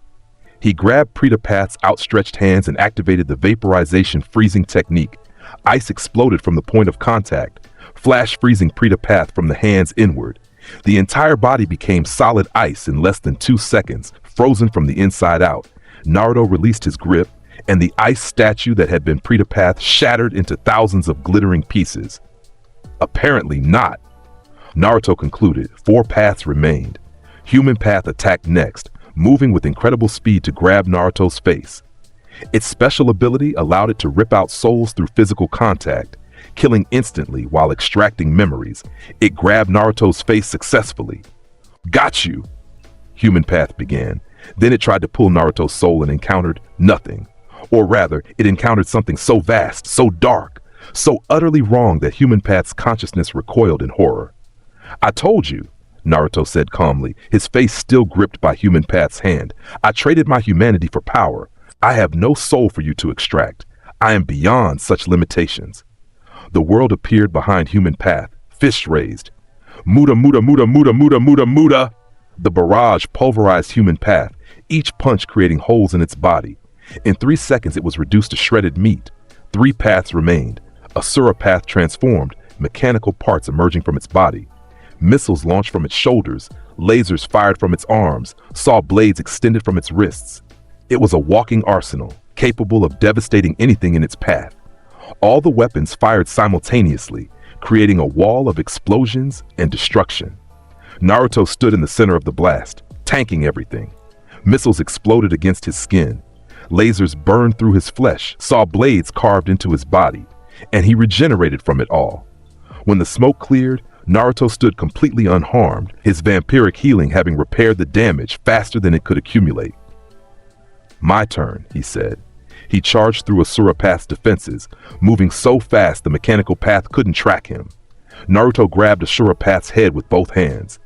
Speaker 2: He grabbed Preta Path's outstretched hands and activated the vaporization freezing technique. Ice exploded from the point of contact, flash freezing Preta Path from the hands inward. The entire body became solid ice in less than 2 seconds, frozen from the inside out. Naruto released his grip, and the ice statue that had been Preta Path shattered into thousands of glittering pieces. Apparently not. Naruto concluded. 4 paths remained. Human Path attacked next, moving with incredible speed to grab Naruto's face. Its special ability allowed it to rip out souls through physical contact, killing instantly while extracting memories. It grabbed Naruto's face successfully. Got you! Human Path began. Then it tried to pull Naruto's soul and encountered nothing. Or rather, it encountered something so vast, so dark, so utterly wrong that Human Path's consciousness recoiled in horror. I told you, Naruto said calmly, his face still gripped by Human Path's hand. I traded my humanity for power. I have no soul for you to extract. I am beyond such limitations. The world appeared behind Human Path, fists raised. Muda, muda, muda, muda, muda, muda, muda. The barrage pulverized Human Path, each punch creating holes in its body. In 3 seconds, it was reduced to shredded meat. 3 paths remained. Asura Path transformed, mechanical parts emerging from its body. Missiles launched from its shoulders, lasers fired from its arms, saw blades extended from its wrists. It was a walking arsenal, capable of devastating anything in its path. All the weapons fired simultaneously, creating a wall of explosions and destruction. Naruto stood in the center of the blast, tanking everything. Missiles exploded against his skin. Lasers burned through his flesh, saw blades carved into his body, and he regenerated from it all. When the smoke cleared, Naruto stood completely unharmed, his vampiric healing having repaired the damage faster than it could accumulate. My turn, he said. He charged through Asura Path's defenses, moving so fast the mechanical path couldn't track him. Naruto grabbed Asura Path's head with both hands.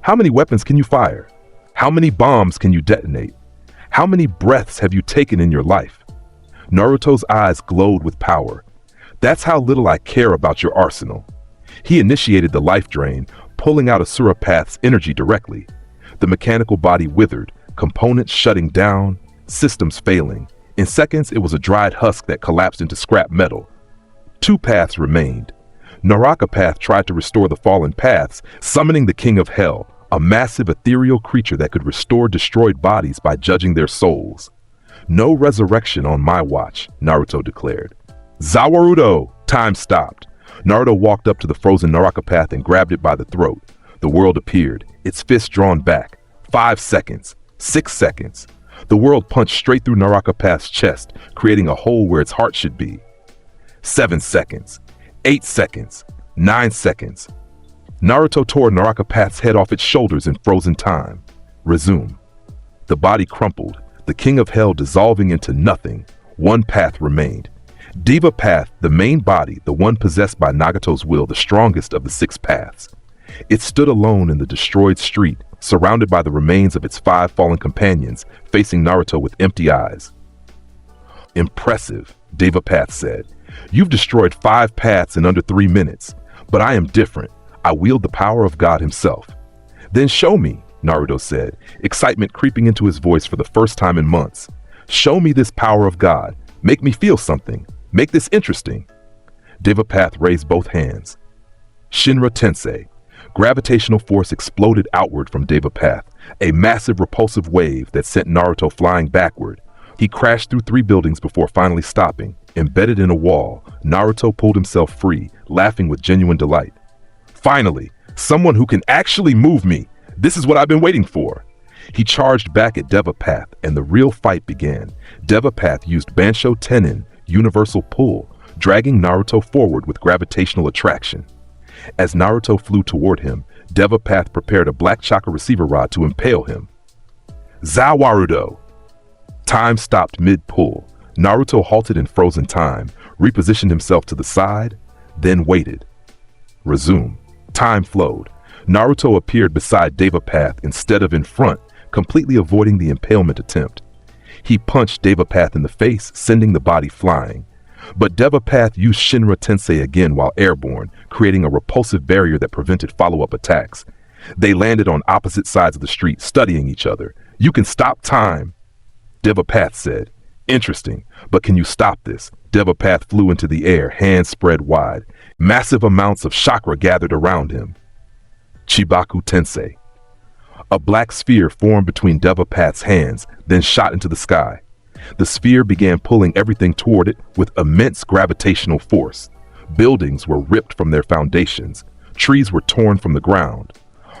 Speaker 2: How many weapons can you fire? How many bombs can you detonate? How many breaths have you taken in your life? Naruto's eyes glowed with power. That's how little I care about your arsenal. He initiated the life drain, pulling out Asura Path's energy directly. The mechanical body withered, components shutting down, systems failing. In seconds, it was a dried husk that collapsed into scrap metal. 2 paths remained. Naraka Path tried to restore the fallen paths, summoning the King of Hell, a massive ethereal creature that could restore destroyed bodies by judging their souls. No resurrection on my watch, Naruto declared. Zawarudo! Time stopped. Naruto walked up to the frozen Naraka path and grabbed it by the throat. The world appeared, its fist drawn back. 5 seconds. 6 seconds. The world punched straight through Naraka path's chest, creating a hole where its heart should be. 7 seconds. 8 seconds. 9 seconds. Naruto tore Naraka path's head off its shoulders in frozen time. Resume. The body crumpled, the king of hell dissolving into nothing. One path remained. Diva path, the main body, the one possessed by Nagato's will, the strongest of the 6 paths. It stood alone in the destroyed street, surrounded by the remains of its 5 fallen companions, facing Naruto with empty eyes. Impressive, Diva path said. You've destroyed 5 paths in under 3 minutes, but I am different. I wield the power of God himself. Then show me, Naruto said, excitement creeping into his voice for the first time in months. Show me this power of God. Make me feel something. Make this interesting. Devapath raised both hands. Shinra Tensei. Gravitational force exploded outward from Devapath, a massive repulsive wave that sent Naruto flying backward. He crashed through 3 buildings before finally stopping. Embedded in a wall, Naruto pulled himself free, laughing with genuine delight. Finally, someone who can actually move me. This is what I've been waiting for. He charged back at Devapath, and the real fight began. Devapath used Bansho Tenin, universal pull, dragging Naruto forward with gravitational attraction. As Naruto flew toward him, Devapath prepared a black chakra receiver rod to impale him. Zawarudo! Time stopped mid-pull. Naruto halted in frozen time, repositioned himself to the side, then waited. Resume. Time flowed. Naruto appeared beside Devapath instead of in front, completely avoiding the impalement attempt. He punched Devapath in the face, sending the body flying. But Devapath used Shinra Tensei again while airborne, creating a repulsive barrier that prevented follow-up attacks. They landed on opposite sides of the street, studying each other. You can stop time, Devapath said. Interesting, but can you stop this? Devapath flew into the air, hands spread wide. Massive amounts of chakra gathered around him. Chibaku Tensei. A black sphere formed between Devapath's hands, then shot into the sky. The sphere began pulling everything toward it with immense gravitational force. Buildings were ripped from their foundations. Trees were torn from the ground.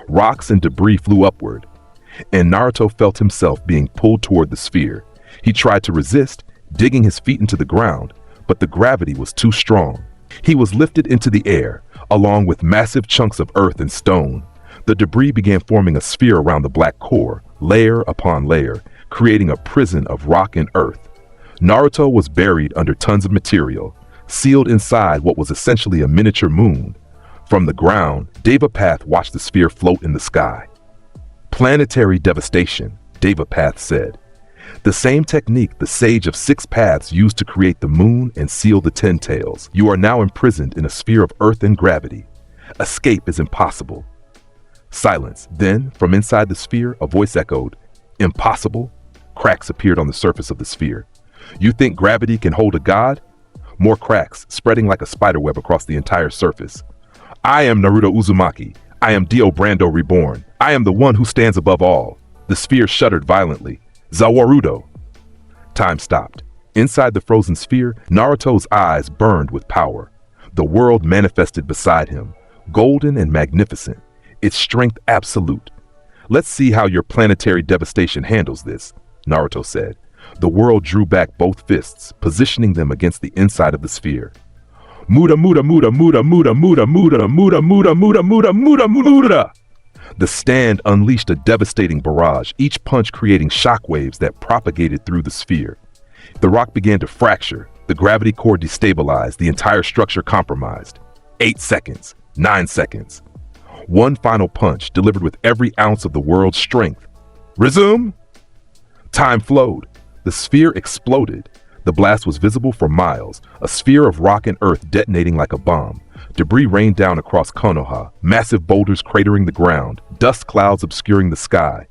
Speaker 2: Rocks and debris flew upward. And Naruto felt himself being pulled toward the sphere. He tried to resist, digging his feet into the ground, but the gravity was too strong. He was lifted into the air, along with massive chunks of earth and stone. The debris began forming a sphere around the black core, layer upon layer, creating a prison of rock and earth. Naruto was buried under tons of material, sealed inside what was essentially a miniature moon. From the ground, Devapath watched the sphere float in the sky. Planetary devastation, Devapath said. The same technique the Sage of 6 Paths used to create the moon and seal the 10 Tails. You are now imprisoned in a sphere of earth and gravity. Escape is impossible. Silence. Then, from inside the sphere, a voice echoed, "Impossible?" Cracks appeared on the surface of the sphere. You think gravity can hold a god? More cracks, spreading like a spiderweb across the entire surface. I am Naruto Uzumaki. I am Dio Brando reborn. I am the one who stands above all. The sphere shuddered violently. Zawarudo. Time stopped. Inside the frozen sphere, Naruto's eyes burned with power. The world manifested beside him, golden and magnificent, its strength absolute. Let's see how your planetary devastation handles this, Naruto said. The world drew back both fists, positioning them against the inside of the sphere. Muda muda muda muda muda muda muda muda muda muda muda muda muda. The stand unleashed a devastating barrage, each punch creating shockwaves that propagated through the sphere. The rock began to fracture, the gravity core destabilized, the entire structure compromised. 8 seconds, 9 seconds. One final punch delivered with every ounce of the world's strength. Resume! Time flowed. The sphere exploded. The blast was visible for miles, a sphere of rock and earth detonating like a bomb. Debris rained down across Konoha, massive boulders cratering the ground, dust clouds obscuring the sky.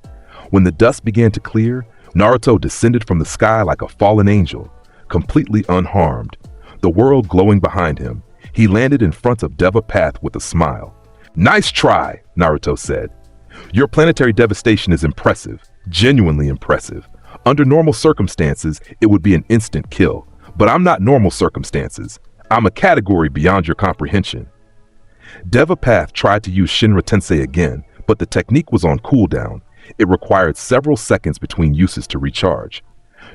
Speaker 2: When the dust began to clear, Naruto descended from the sky like a fallen angel, completely unharmed. The world glowing behind him, he landed in front of Devapath with a smile. Nice try, Naruto said. Your planetary devastation is impressive, genuinely impressive. Under normal circumstances, it would be an instant kill. But I'm not normal circumstances. I'm a category beyond your comprehension. Devapath tried to use Shinra Tensei again, but the technique was on cooldown. It required several seconds between uses to recharge.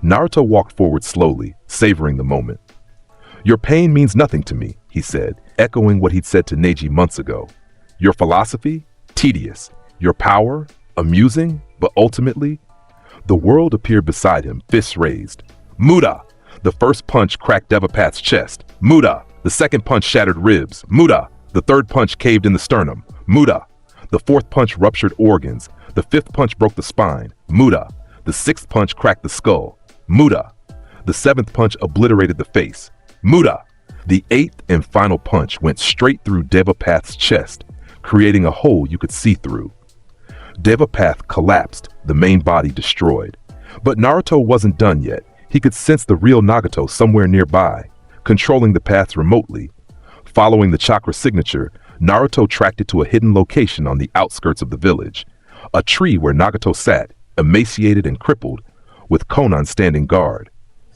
Speaker 2: Naruto walked forward slowly, savoring the moment. Your pain means nothing to me, he said, echoing what he'd said to Neji months ago. Your philosophy? Tedious. Your power? Amusing, but ultimately? The world appeared beside him, fists raised. Muda! The first punch cracked Devapath's chest. Muda! The second punch shattered ribs. Muda! The third punch caved in the sternum. Muda! The fourth punch ruptured organs. The fifth punch broke the spine. Muda! The sixth punch cracked the skull. Muda! The seventh punch obliterated the face. Muda! The eighth and final punch went straight through Devapath's chest, creating a hole you could see through. Devapath collapsed, the main body destroyed. But Naruto wasn't done yet. He could sense the real Nagato somewhere nearby, controlling the paths remotely. Following the chakra signature, Naruto tracked it to a hidden location on the outskirts of the village. A tree where Nagato sat, emaciated and crippled, with Konan standing guard.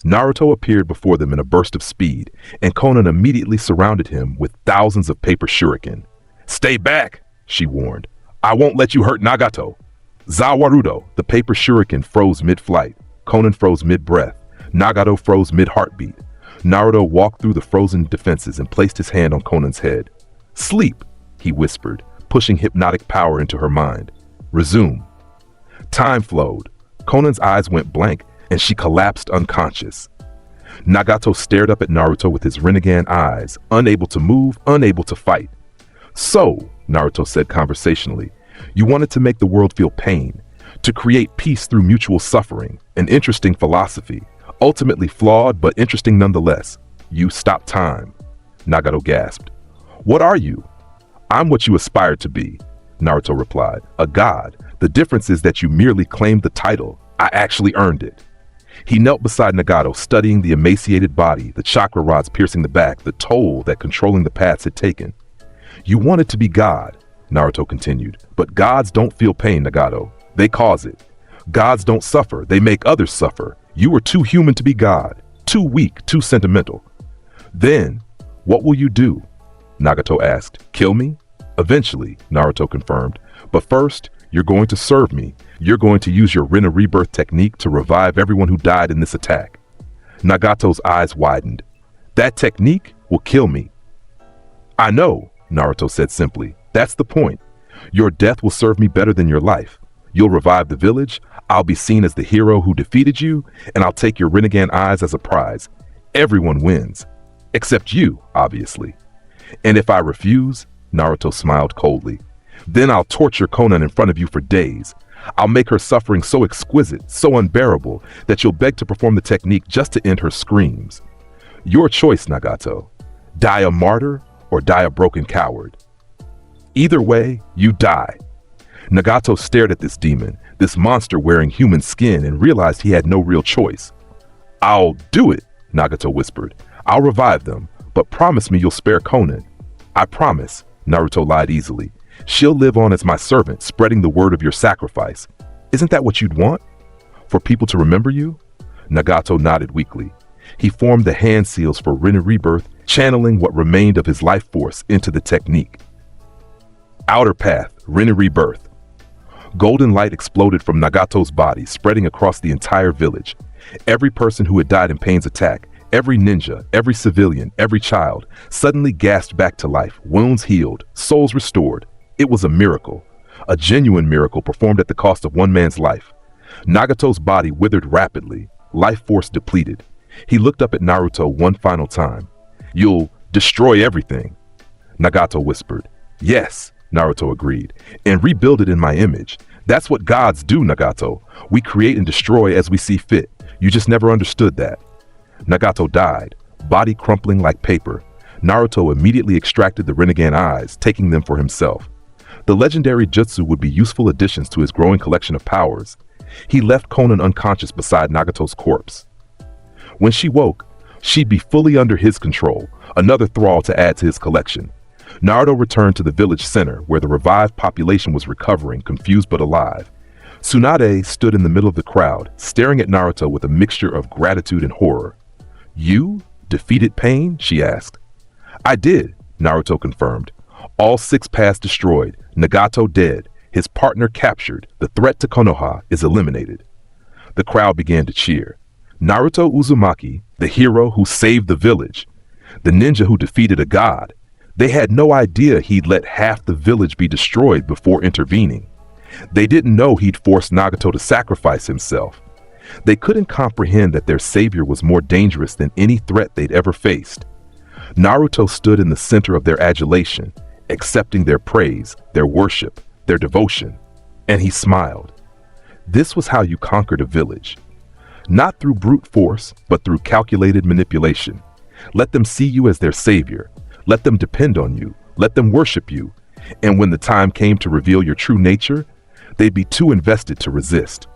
Speaker 2: Naruto appeared before them in a burst of speed, and Konan immediately surrounded him with thousands of paper shuriken. Stay back, she warned. I won't let you hurt Nagato. Zawarudo, the paper shuriken froze mid-flight. Konan froze mid-breath. Nagato froze mid-heartbeat. Naruto walked through the frozen defenses and placed his hand on Konan's head. Sleep, he whispered, pushing hypnotic power into her mind. Resume. Time flowed. Konan's eyes went blank, and she collapsed unconscious. Nagato stared up at Naruto with his Rinnegan eyes, unable to move, unable to fight. So, Naruto said conversationally, you wanted to make the world feel pain, to create peace through mutual suffering, an interesting philosophy, ultimately flawed but interesting nonetheless. You stopped time. Nagato gasped. What are you? I'm what you aspired to be, Naruto replied, a god. The difference is that you merely claimed the title. I actually earned it. He knelt beside Nagato, studying the emaciated body, the chakra rods piercing the back, the toll that controlling the paths had taken. You wanted to be God, Naruto continued, but gods don't feel pain, Nagato. They cause it. Gods don't suffer, they make others suffer. You were too human to be God, too weak, too sentimental. Then, what will you do? Nagato asked. Kill me? Eventually, Naruto confirmed. But first, you're going to serve me. You're going to use your Rinna rebirth technique to revive everyone who died in this attack. Nagato's eyes widened. That technique will kill me. I know, Naruto said simply. That's the point. Your death will serve me better than your life. You'll revive the village, I'll be seen as the hero who defeated you, and I'll take your Rinnegan eyes as a prize. Everyone wins. Except you, obviously. And if I refuse, Naruto smiled coldly, then I'll torture Konan in front of you for days. I'll make her suffering so exquisite, so unbearable, that you'll beg to perform the technique just to end her screams. Your choice, Nagato. Die a martyr or die a broken coward. Either way, you die. Nagato stared at this demon, this monster wearing human skin, and realized he had no real choice. I'll do it, Nagato whispered. I'll revive them, but promise me you'll spare Konan. I promise, Naruto lied easily. She'll live on as my servant, spreading the word of your sacrifice. Isn't that what you'd want? For people to remember you? Nagato nodded weakly. He formed the hand seals for Rinna rebirth, channeling what remained of his life force into the technique. Outer path, Rinna rebirth. Golden light exploded from Nagato's body, spreading across the entire village. Every person who had died in Pain's attack, every ninja, every civilian, every child, suddenly gasped back to life, wounds healed, souls restored. It was a miracle, a genuine miracle performed at the cost of one man's life. Nagato's body withered rapidly, life force depleted. He looked up at Naruto one final time. You'll destroy everything, Nagato whispered. Yes, Naruto agreed, and rebuild it in my image. That's what gods do, Nagato. We create and destroy as we see fit. You just never understood that. Nagato died, body crumpling like paper. Naruto immediately extracted the Rinnegan eyes, taking them for himself. The legendary jutsu would be useful additions to his growing collection of powers. He left Konan unconscious beside Nagato's corpse. When she woke, she'd be fully under his control, another thrall to add to his collection. Naruto returned to the village center, where the revived population was recovering, confused but alive. Tsunade stood in the middle of the crowd, staring at Naruto with a mixture of gratitude and horror. You defeated Pain? She asked. I did, Naruto confirmed. All 6 paths destroyed, Nagato dead, his partner captured, the threat to Konoha is eliminated. The crowd began to cheer. Naruto Uzumaki, the hero who saved the village, the ninja who defeated a god. They had no idea he'd let half the village be destroyed before intervening. They didn't know he'd forced Nagato to sacrifice himself. They couldn't comprehend that their savior was more dangerous than any threat they'd ever faced. Naruto stood in the center of their adulation, accepting their praise, their worship, their devotion, and he smiled. This was how you conquered a village. Not through brute force, but through calculated manipulation. Let them see you as their savior. Let them depend on you. Let them worship you. And when the time came to reveal your true nature, they'd be too invested to resist.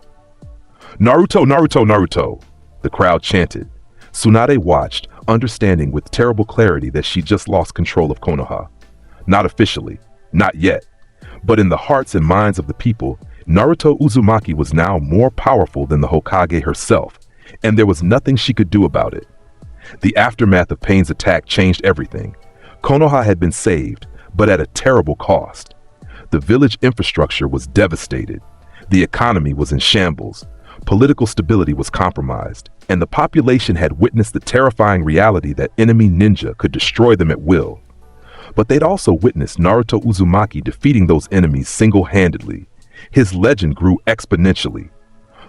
Speaker 2: Naruto, Naruto, Naruto, the crowd chanted. Tsunade watched, understanding with terrible clarity that she just lost control of Konoha. Not officially, not yet, but in the hearts and minds of the people, Naruto Uzumaki was now more powerful than the Hokage herself, and there was nothing she could do about it. The aftermath of Pain's attack changed everything. Konoha had been saved, but at a terrible cost. The village infrastructure was devastated. The economy was in shambles. Political stability was compromised, and the population had witnessed the terrifying reality that enemy ninja could destroy them at will. But they'd also witnessed Naruto Uzumaki defeating those enemies single-handedly. His legend grew exponentially.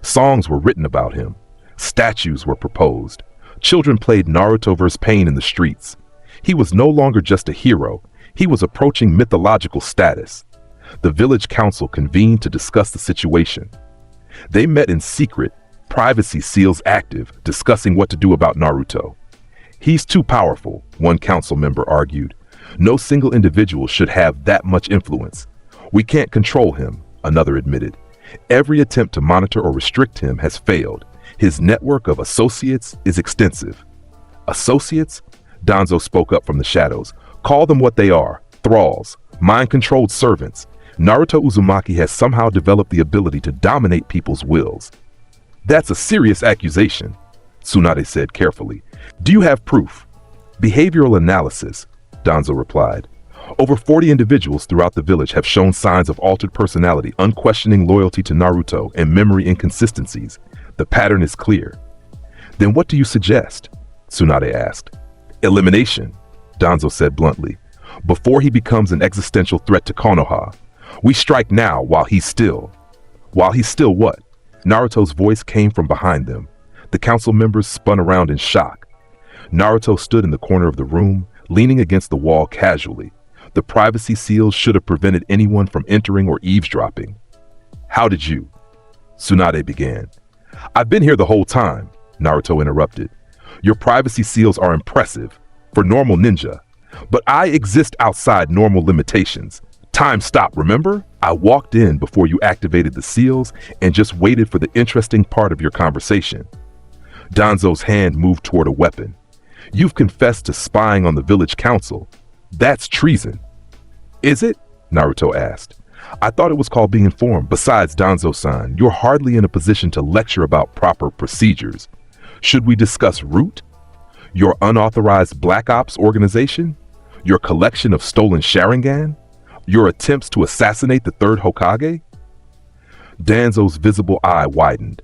Speaker 2: Songs were written about him. Statues were proposed. Children played Naruto vs. Pain in the streets. He was no longer just a hero. He was approaching mythological status. The village council convened to discuss the situation. They met in secret, privacy seals active, discussing what to do about Naruto. He's too powerful, one council member argued. No single individual should have that much influence. We can't control him, another admitted. Every attempt to monitor or restrict him has failed. His network of associates is extensive. Associates? Danzo spoke up from the shadows. Call them what they are, thralls, mind-controlled servants. Naruto Uzumaki has somehow developed the ability to dominate people's wills. That's a serious accusation, Tsunade said carefully. Do you have proof? Behavioral analysis, Danzo replied. Over 40 individuals throughout the village have shown signs of altered personality, unquestioning loyalty to Naruto, and memory inconsistencies. The pattern is clear. Then what do you suggest? Tsunade asked. Elimination, Danzo said bluntly. Before he becomes an existential threat to Konoha. We strike now while he's still. While he's still what? Naruto's voice came from behind them. The council members spun around in shock. Naruto stood in the corner of the room, leaning against the wall casually. The privacy seals should have prevented anyone from entering or eavesdropping. How did you? Tsunade began. I've been here the whole time, Naruto interrupted. Your privacy seals are impressive, for normal ninja. But I exist outside normal limitations. Time stopped, remember? I walked in before you activated the seals and just waited for the interesting part of your conversation. Danzo's hand moved toward a weapon. You've confessed to spying on the village council. That's treason. Is it? Naruto asked. I thought it was called being informed. Besides, Danzo-san, you're hardly in a position to lecture about proper procedures. Should we discuss Root? Your unauthorized Black Ops organization? Your collection of stolen Sharingan? Your attempts to assassinate the third Hokage? Danzo's visible eye widened.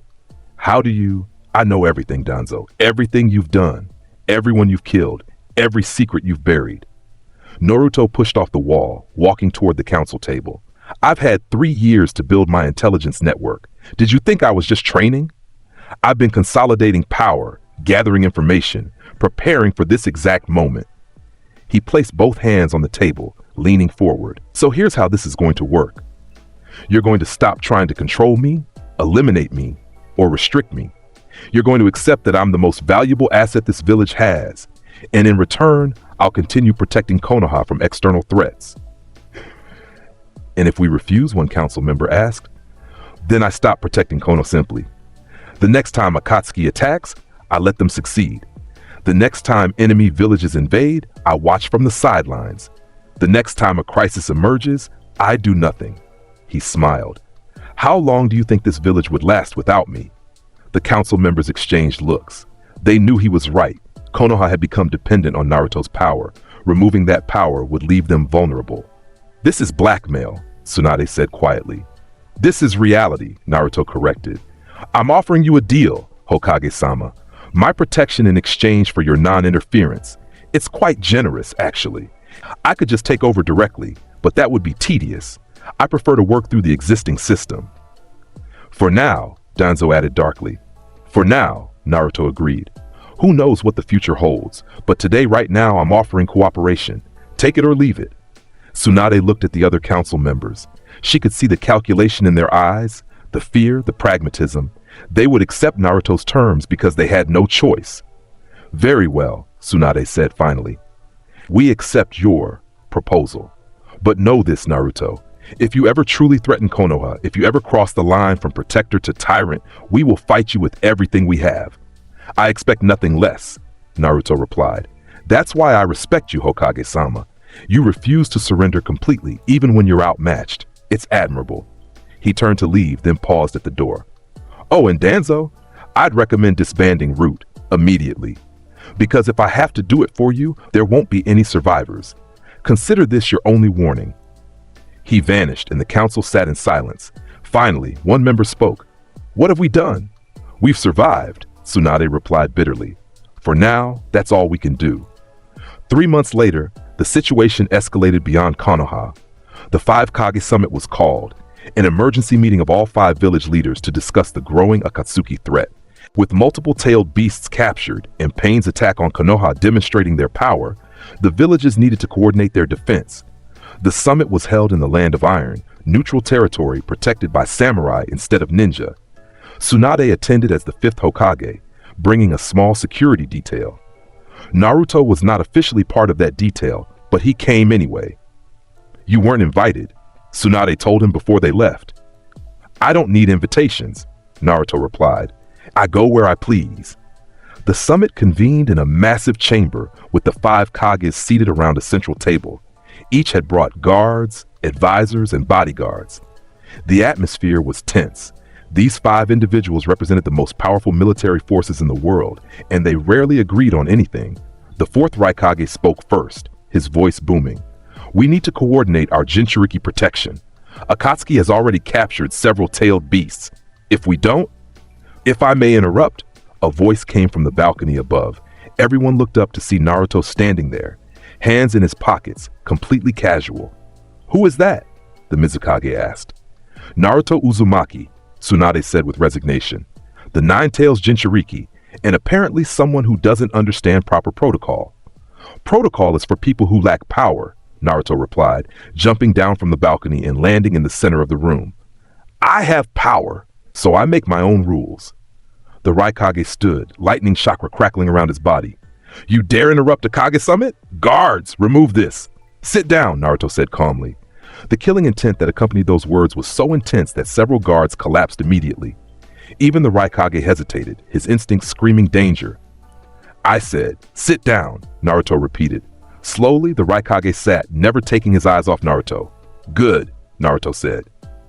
Speaker 2: How do you... I know everything, Danzo. Everything you've done. Everyone you've killed. Every secret you've buried. Naruto pushed off the wall, walking toward the council table. I've had 3 years to build my intelligence network. Did you think I was just training? I've been consolidating power, gathering information, preparing for this exact moment. He placed both hands on the table, leaning forward. So here's how this is going to work. You're going to stop trying to control me, eliminate me, or restrict me. You're going to accept that I'm the most valuable asset this village has, and in return, I'll continue protecting Konoha from external threats. And if we refuse, one council member asked, then I stop protecting Konoha simply. The next time Akatsuki attacks, I let them succeed. The next time enemy villages invade, I watch from the sidelines. The next time a crisis emerges, I do nothing. He smiled. How long do you think this village would last without me? The council members exchanged looks. They knew he was right. Konoha had become dependent on Naruto's power. Removing that power would leave them vulnerable. This is blackmail, Tsunade said quietly. This is reality, Naruto corrected. I'm offering you a deal, Hokage-sama. My protection in exchange for your non-interference. It's quite generous, actually. I could just take over directly, but that would be tedious. I prefer to work through the existing system. For now, Danzo added darkly. For now, Naruto agreed. Who knows what the future holds, but today right now I'm offering cooperation. Take it or leave it. Tsunade looked at the other council members. She could see the calculation in their eyes, the fear, the pragmatism. They would accept Naruto's terms because they had no choice. Very well, Tsunade said finally. We accept your proposal. But know this, Naruto. If you ever truly threaten Konoha, if you ever cross the line from protector to tyrant, we will fight you with everything we have. I expect nothing less, Naruto replied. That's why I respect you, Hokage-sama. You refuse to surrender completely, even when you're outmatched. It's admirable. He turned to leave, then paused at the door. Oh, and Danzo, I'd recommend disbanding Root immediately. Because if I have to do it for you, there won't be any survivors. Consider this your only warning. He vanished, and the council sat in silence. Finally, one member spoke. What have we done? We've survived, Tsunade replied bitterly. For now, that's all we can do. 3 months later, the situation escalated beyond Konoha. The 5 Kage Summit was called, an emergency meeting of all 5 village leaders to discuss the growing Akatsuki threat. With multiple tailed beasts captured and Pain's attack on Konoha demonstrating their power, the villages needed to coordinate their defense. The summit was held in the Land of Iron, neutral territory protected by samurai instead of ninja. Tsunade attended as the 5th Hokage, bringing a small security detail. Naruto was not officially part of that detail, but he came anyway. You weren't invited, Tsunade told him before they left. I don't need invitations, Naruto replied. I go where I please. The summit convened in a massive chamber with the 5 Kages seated around a central table. Each had brought guards, advisors, and bodyguards. The atmosphere was tense. These 5 individuals represented the most powerful military forces in the world, and they rarely agreed on anything. The 4th Raikage spoke first, his voice booming. We need to coordinate our Jinchuriki protection. Akatsuki has already captured several tailed beasts. If we don't... If I may interrupt, a voice came from the balcony above. Everyone looked up to see Naruto standing there, hands in his pockets, completely casual. Who is that? The Mizukage asked. Naruto Uzumaki, Tsunade said with resignation. The 9 Tails Jinchuriki, and apparently someone who doesn't understand proper protocol. Protocol is for people who lack power, Naruto replied, jumping down from the balcony and landing in the center of the room. I have power, so I make my own rules. The Raikage stood, lightning chakra crackling around his body. You dare interrupt a Kage summit? Guards, remove this. Sit down, Naruto said calmly. The killing intent that accompanied those words was so intense that several guards collapsed immediately. Even the Raikage hesitated, his instincts screaming danger. I said, sit down, Naruto repeated. Slowly, the Raikage sat, never taking his eyes off Naruto. Good, Naruto said.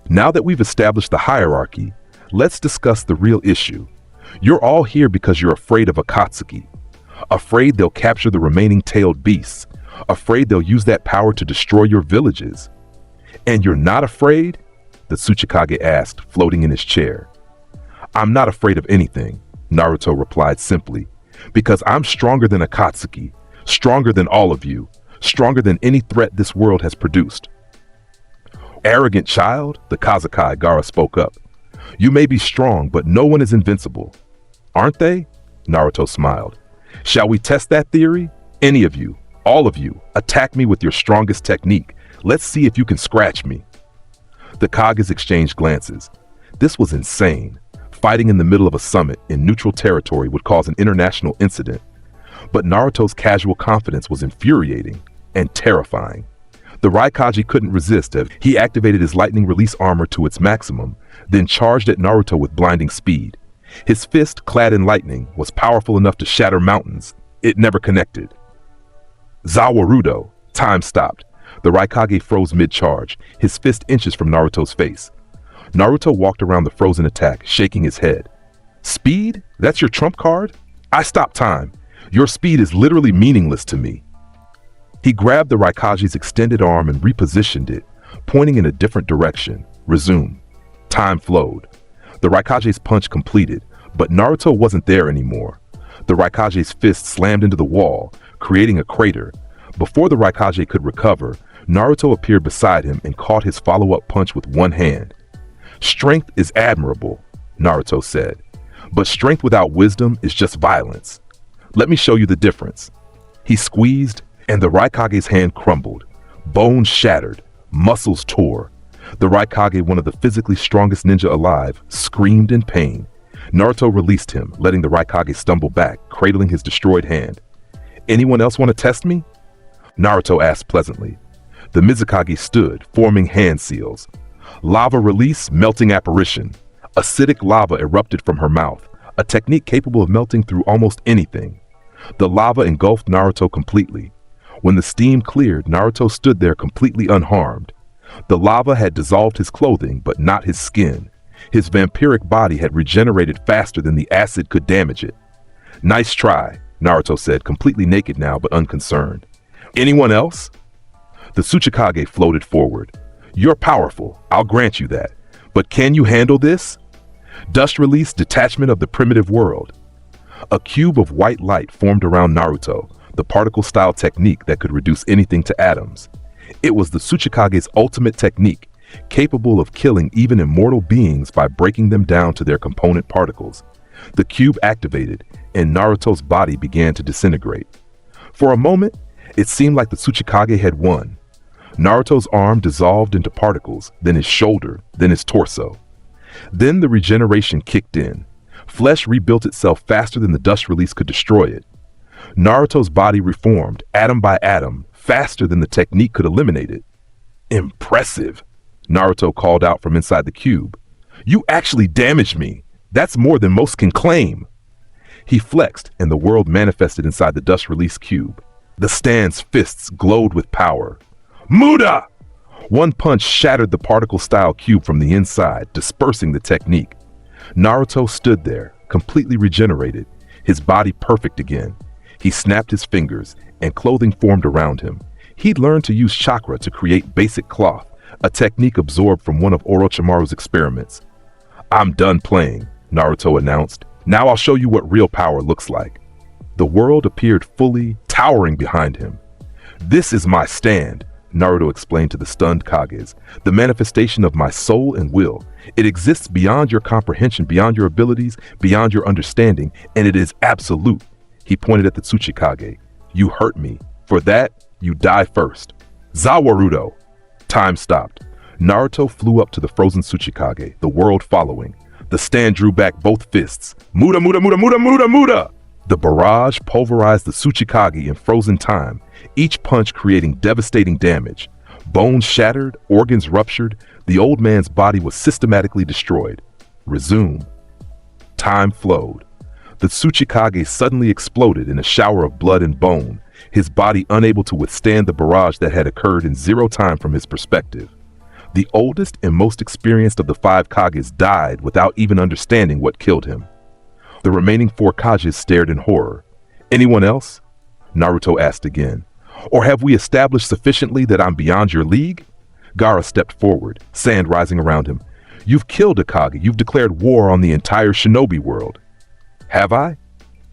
Speaker 2: Now that we've established the hierarchy, let's discuss the real issue. You're all here because you're afraid of Akatsuki. Afraid they'll capture the remaining tailed beasts. Afraid they'll use that power to destroy your villages. And you're not afraid? The Tsuchikage asked, floating in his chair. I'm not afraid of anything, Naruto replied simply, because I'm stronger than Akatsuki, stronger than all of you, stronger than any threat this world has produced. Arrogant child, the Kazakai Gaara spoke up. You may be strong, but no one is invincible. Aren't they? Naruto smiled. Shall we test that theory? Any of you, all of you, attack me with your strongest technique. Let's see if you can scratch me. The Kages exchanged glances. This was insane. Fighting in the middle of a summit in neutral territory would cause an international incident. But Naruto's casual confidence was infuriating and terrifying. The Raikage couldn't resist as he activated his lightning release armor to its maximum, then charged at Naruto with blinding speed. His fist, clad in lightning, was powerful enough to shatter mountains. It never connected. Zawarudo. Time stopped. The Raikage froze mid-charge, his fist inches from Naruto's face. Naruto walked around the frozen attack, shaking his head. Speed? That's your trump card? I stopped time. Your speed is literally meaningless to me. He grabbed the Raikage's extended arm and repositioned it, pointing in a different direction. Resume. Time flowed. The Raikage's punch completed, but Naruto wasn't there anymore. The Raikage's fist slammed into the wall, creating a crater. Before the Raikage could recover, Naruto appeared beside him and caught his follow-up punch with one hand. Strength is admirable, Naruto said, but strength without wisdom is just violence. Let me show you the difference. He squeezed, and the Raikage's hand crumbled. Bones shattered, muscles tore. The Raikage, one of the physically strongest ninja alive, screamed in pain. Naruto released him, letting the Raikage stumble back, cradling his destroyed hand. Anyone else want to test me? Naruto asked pleasantly. The Mizukage stood, forming hand seals. Lava release, melting apparition. Acidic lava erupted from her mouth, a technique capable of melting through almost anything. The lava engulfed Naruto completely. When the steam cleared, Naruto stood there completely unharmed. The lava had dissolved his clothing, but not his skin. His vampiric body had regenerated faster than the acid could damage it. Nice try, Naruto said, completely naked now but unconcerned. Anyone else? The Tsuchikage floated forward. You're powerful, I'll grant you that. But can you handle this? Dust release, detachment of the primitive world. A cube of white light formed around Naruto, the particle-style technique that could reduce anything to atoms. It was the Tsuchikage's ultimate technique, capable of killing even immortal beings by breaking them down to their component particles. The cube activated, and Naruto's body began to disintegrate. For a moment, it seemed like the Tsuchikage had won. Naruto's arm dissolved into particles, then his shoulder, then his torso. Then the regeneration kicked in. Flesh rebuilt itself faster than the dust release could destroy it. Naruto's body reformed, atom by atom, faster than the technique could eliminate it. Impressive, Naruto called out from inside the cube. You actually damaged me. That's more than most can claim. He flexed, and the world manifested inside the dust release cube. The stand's fists glowed with power. Muda! One punch shattered the particle-style cube from the inside, dispersing the technique. Naruto stood there, completely regenerated, his body perfect again. He snapped his fingers, and clothing formed around him. He'd learned to use chakra to create basic cloth, a technique absorbed from one of Orochimaru's experiments. I'm done playing, Naruto announced. Now I'll show you what real power looks like. The world appeared fully, towering behind him. This is my stand, Naruto explained to the stunned Kages, the manifestation of my soul and will. It exists beyond your comprehension, beyond your abilities, beyond your understanding, and it is absolute. He pointed at the Tsuchikage. You hurt me. For that, you die first. Zawarudo! Time stopped. Naruto flew up to the frozen Tsuchikage, the world following. The stand drew back both fists. Muda, muda, muda, muda, muda, muda! The barrage pulverized the Tsuchikage in frozen time, each punch creating devastating damage. Bones shattered, organs ruptured, the old man's body was systematically destroyed. Resume. Time flowed. The Tsuchikage suddenly exploded in a shower of blood and bone, his body unable to withstand the barrage that had occurred in zero time from his perspective. The oldest and most experienced of the 5 Kages died without even understanding what killed him. The remaining 4 Kages stared in horror. Anyone else? Naruto asked again. Or have we established sufficiently that I'm beyond your league? Gaara stepped forward, sand rising around him. You've killed a Kage. You've declared war on the entire shinobi world. Have I?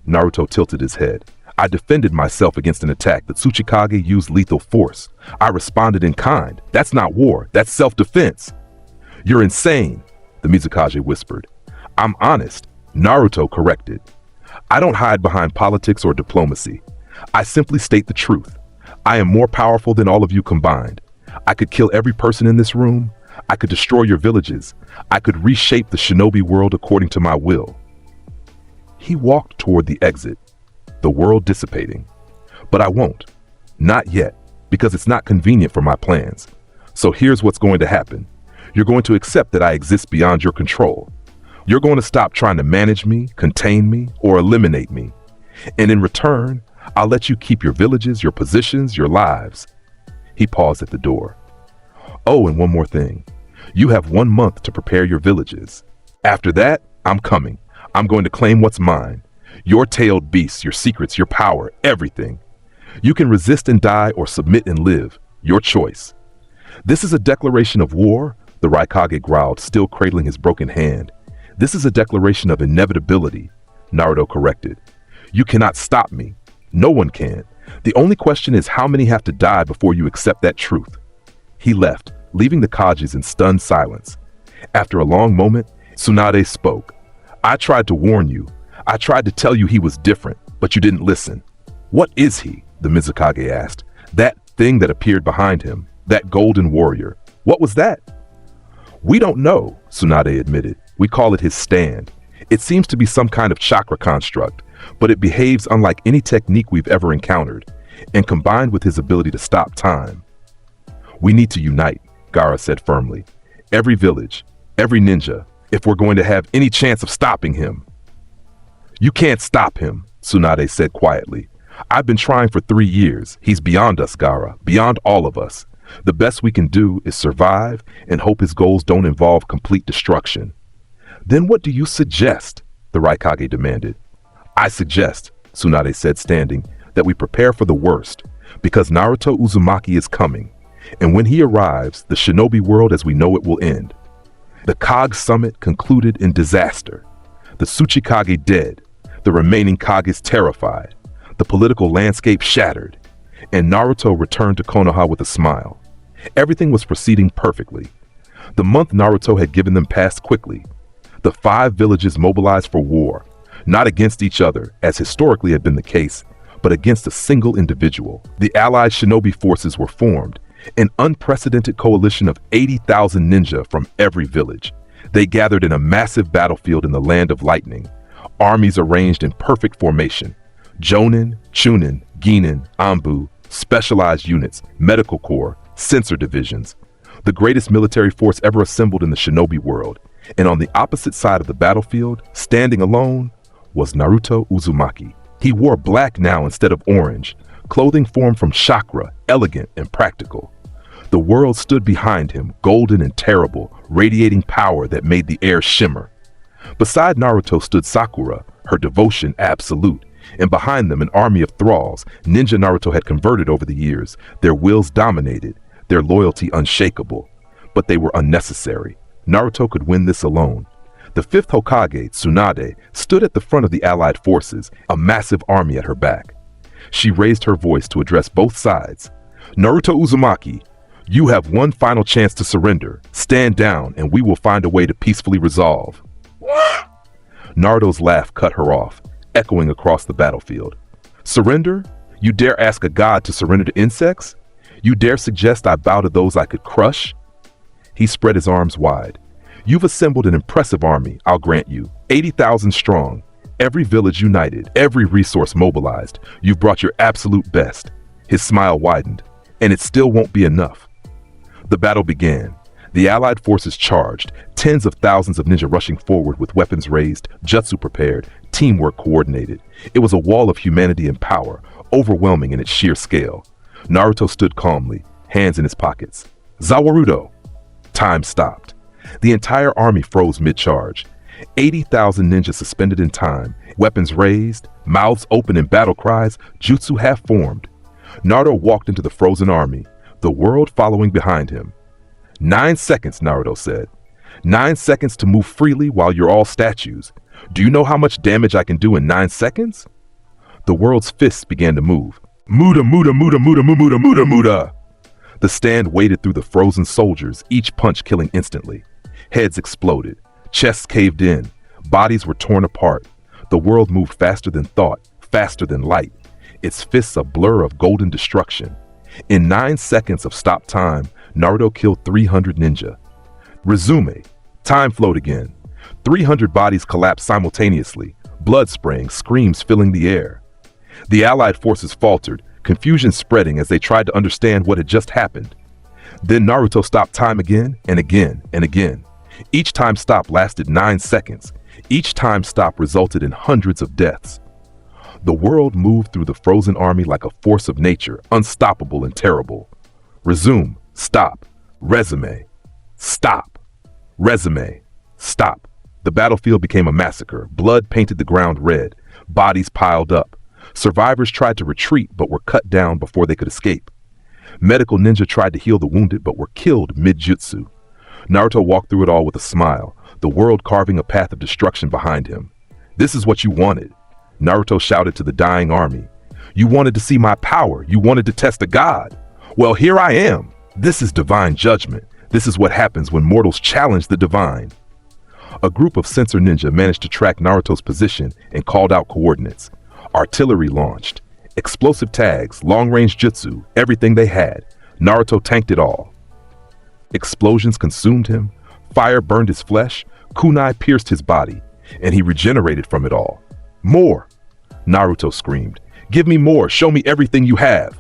Speaker 2: Naruto tilted his head. I defended myself against an attack. The Tsuchikage used lethal force. I responded in kind. That's not war. That's self-defense. You're insane, the Mizukage whispered. I'm honest, Naruto corrected. I don't hide behind politics or diplomacy. I simply state the truth. I am more powerful than all of you combined. I could kill every person in this room. I could destroy your villages. I could reshape the shinobi world according to my will. He walked toward the exit, the world dissipating. But I won't. Not yet, because it's not convenient for my plans. So here's what's going to happen. You're going to accept that I exist beyond your control. You're going to stop trying to manage me, contain me, or eliminate me. And in return, I'll let you keep your villages, your positions, your lives. He paused at the door. Oh, and one more thing. You have 1 month to prepare your villages. After that, I'm coming. I'm going to claim what's mine. Your tailed beasts, your secrets, your power, everything. You can resist and die or submit and live. Your choice. This is a declaration of war, the Raikage growled, still cradling his broken hand. This is a declaration of inevitability, Naruto corrected. You cannot stop me. No one can. The only question is how many have to die before you accept that truth. He left, leaving the Kages in stunned silence. After a long moment, Tsunade spoke. I tried to warn you. I tried to tell you he was different, but you didn't listen. What is he? The Mizukage asked. That thing that appeared behind him, that golden warrior. What was that? We don't know, Tsunade admitted. We call it his stand. It seems to be some kind of chakra construct, but it behaves unlike any technique we've ever encountered, and combined with his ability to stop time. We need to unite, Gaara said firmly. Every village, every ninja, if we're going to have any chance of stopping him. You can't stop him, Tsunade said quietly. I've been trying for 3 years. He's beyond us, Gaara, beyond all of us. The best we can do is survive and hope his goals don't involve complete destruction. Then what do you suggest? The Raikage demanded. I suggest, Tsunade said standing, that we prepare for the worst, because Naruto Uzumaki is coming, and when he arrives, the shinobi world as we know it will end. The Kage summit concluded in disaster. The Tsuchikage dead, the remaining Kages terrified, the political landscape shattered, and Naruto returned to Konoha with a smile. Everything was proceeding perfectly. The month Naruto had given them passed quickly. The 5 villages mobilized for war, not against each other, as historically had been the case, but against a single individual. The allied shinobi forces were formed, an unprecedented coalition of 80,000 ninja from every village. They gathered in a massive battlefield in the land of lightning, armies arranged in perfect formation. Jonin, Chunin, Ginin, Anbu, specialized units, medical corps, sensor divisions. The greatest military force ever assembled in the shinobi world. And on the opposite side of the battlefield, standing alone, was Naruto Uzumaki. He wore black now instead of orange, clothing formed from chakra, elegant and practical. The world stood behind him, golden and terrible, radiating power that made the air shimmer. Beside Naruto stood Sakura, her devotion absolute, and behind them an army of thralls ninja Naruto had converted over the years, their wills dominated, their loyalty unshakable. But they were unnecessary. Naruto could win this alone. The 5th Hokage, Tsunade, stood at the front of the allied forces, a massive army at her back. She raised her voice to address both sides. Naruto Uzumaki, you have one final chance to surrender. Stand down and we will find a way to peacefully resolve. Naruto's laugh cut her off, echoing across the battlefield. Surrender? You dare ask a god to surrender to insects? You dare suggest I bow to those I could crush? He spread his arms wide. You've assembled an impressive army, I'll grant you. 80,000 strong. Every village united, every resource mobilized. You've brought your absolute best. His smile widened. And it still won't be enough. The battle began. The allied forces charged, tens of thousands of ninja rushing forward with weapons raised, jutsu prepared, teamwork coordinated. It was a wall of humanity and power, overwhelming in its sheer scale. Naruto stood calmly, hands in his pockets. Zawarudo! Time stopped. The entire army froze mid-charge. 80,000 ninjas suspended in time, weapons raised, mouths open in battle cries, jutsu half-formed. Naruto walked into the frozen army, the world following behind him. 9 seconds, Naruto said. 9 seconds to move freely while you're all statues. Do you know how much damage I can do in 9 seconds? The world's fists began to move. Muda, muda, muda, muda, muda, muda, muda. The stand waded through the frozen soldiers, each punch killing instantly. Heads exploded. Chests caved in. Bodies were torn apart. The world moved faster than thought, faster than light. Its fists a blur of golden destruction. In 9 seconds of stop time, Naruto killed 300 ninja. Resume. Time flowed again. 300 bodies collapsed simultaneously, blood spraying, screams filling the air. The allied forces faltered, confusion spreading as they tried to understand what had just happened. Then Naruto stopped time again and again and again. Each time stop lasted 9 seconds. Each time stop resulted in hundreds of deaths. The world moved through the frozen army like a force of nature, unstoppable and terrible. Resume. Stop. Resume. Stop. Resume. Stop. The battlefield became a massacre. Blood painted the ground red. Bodies piled up. Survivors tried to retreat but were cut down before they could escape. Medical ninja tried to heal the wounded but were killed mid-jutsu. Naruto walked through it all with a smile, the world carving a path of destruction behind him. "This is what you wanted," Naruto shouted to the dying army. "You wanted to see my power. You wanted to test a god. Well, here I am. This is divine judgment. This is what happens when mortals challenge the divine." A group of sensor ninja managed to track Naruto's position and called out coordinates. Artillery launched. Explosive tags, long-range jutsu, everything they had. Naruto tanked it all. Explosions consumed him. Fire burned his flesh. Kunai pierced his body, and he regenerated from it all. "More!" Naruto screamed. "Give me more! Show me everything you have!"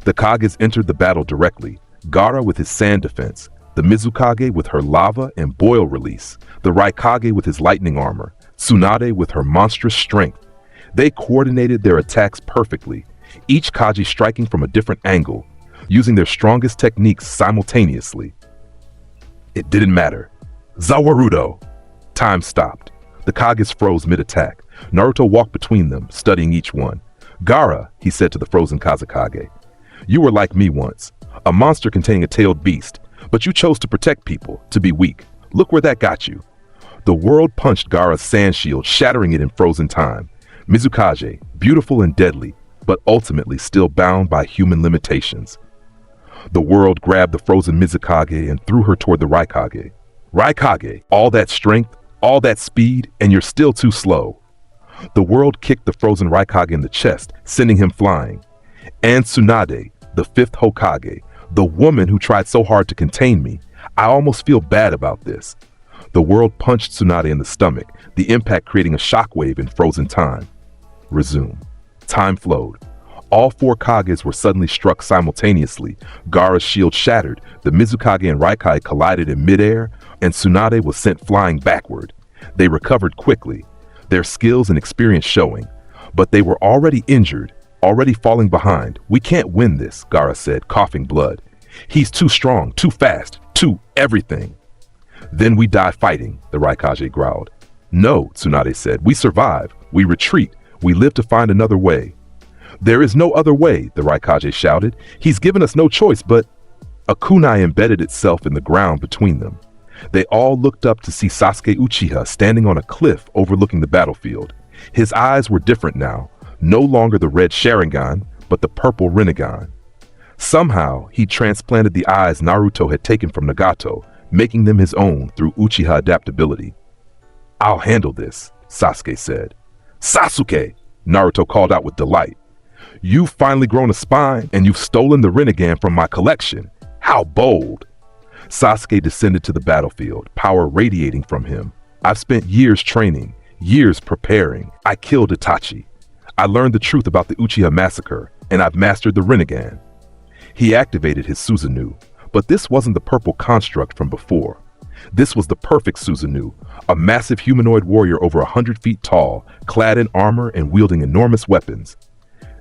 Speaker 2: The Kages entered the battle directly. Gaara with his sand defense, the Mizukage with her lava and boil release, the Raikage with his lightning armor, Tsunade with her monstrous strength. They coordinated their attacks perfectly, each Kaji striking from a different angle, using their strongest techniques simultaneously. It didn't matter. Zawarudo! Time stopped. The Kages froze mid-attack. Naruto walked between them, studying each one. "Gaara," he said to the frozen Kazekage, "you were like me once, a monster containing a tailed beast, but you chose to protect people, to be weak. Look where that got you." The world punched Gaara's sand shield, shattering it in frozen time. Mizukage, beautiful and deadly, but ultimately still bound by human limitations. The world grabbed the frozen Mizukage and threw her toward the Raikage. "Raikage, all that strength, all that speed, and you're still too slow." The world kicked the frozen Raikage in the chest, sending him flying. And Tsunade, the fifth Hokage, the woman who tried so hard to contain me. I almost feel bad about this. The world punched Tsunade in the stomach, the impact creating a shockwave in frozen time. Resume. Time flowed. All four Kages were suddenly struck simultaneously. Gaara's shield shattered, the Mizukage and Raikage collided in midair, and Tsunade was sent flying backward. They recovered quickly, their skills and experience showing, but they were already injured, already falling behind. "We can't win this," Gaara said, coughing blood. "He's too strong, too fast, too everything." "Then we die fighting," the Raikage growled. "No," Tsunade said, "we survive, we retreat, we live to find another way." "There is no other way," the Raikage shouted. "He's given us no choice but—" A kunai embedded itself in the ground between them. They all looked up to see Sasuke Uchiha standing on a cliff overlooking the battlefield. His eyes were different now, no longer the red Sharingan, but the purple Rinnegan. Somehow, he transplanted the eyes Naruto had taken from Nagato, making them his own through Uchiha adaptability. "I'll handle this," Sasuke said. "Sasuke!" Naruto called out with delight. "You've finally grown a spine, and you've stolen the Rinnegan from my collection. How bold!" Sasuke descended to the battlefield, power radiating from him. "I've spent years training, years preparing. I killed Itachi. I learned the truth about the Uchiha massacre, and I've mastered the Rinnegan." He activated his Susanoo, but this wasn't the purple construct from before. This was the perfect Susanoo, a massive humanoid warrior over 100 feet tall, clad in armor and wielding enormous weapons.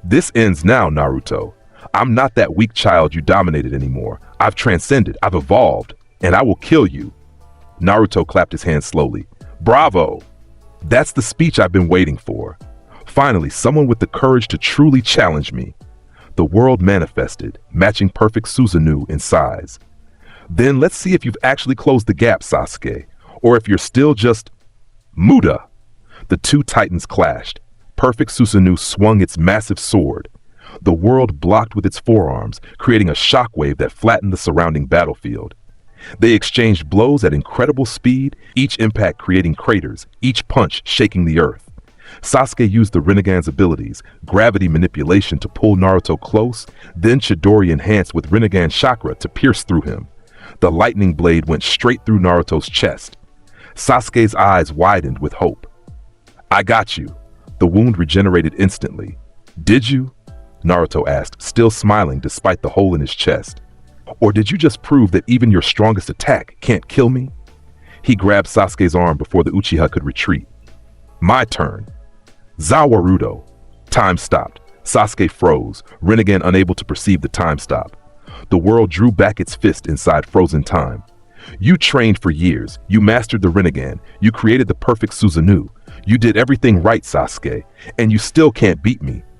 Speaker 2: "This ends now, Naruto. I'm not that weak child you dominated anymore. I've transcended, I've evolved, and I will kill you." Naruto clapped his hands slowly. "Bravo! That's the speech I've been waiting for. Finally, someone with the courage to truly challenge me." The world manifested, matching perfect Susanoo in size. "Then let's see if you've actually closed the gap, Sasuke, or if you're still just—" Muda! The two titans clashed. Perfect Susanoo swung its massive sword. The world blocked with its forearms, creating a shockwave that flattened the surrounding battlefield. They exchanged blows at incredible speed, each impact creating craters, each punch shaking the earth. Sasuke used the Rinnegan's abilities, gravity manipulation to pull Naruto close, then Chidori enhanced with Rinnegan chakra to pierce through him. The lightning blade went straight through Naruto's chest. Sasuke's eyes widened with hope. "I got you." The wound regenerated instantly. "Did you?" Naruto asked, still smiling despite the hole in his chest. "Or did you just prove that even your strongest attack can't kill me?" He grabbed Sasuke's arm before the Uchiha could retreat. "My turn." Zawarudo. Time stopped. Sasuke froze, Rinnegan unable to perceive the time stop. The world drew back its fist inside frozen time. "You trained for years. You mastered the Rinnegan. You created the perfect Susanoo. You did everything right, Sasuke, and you still can't beat me.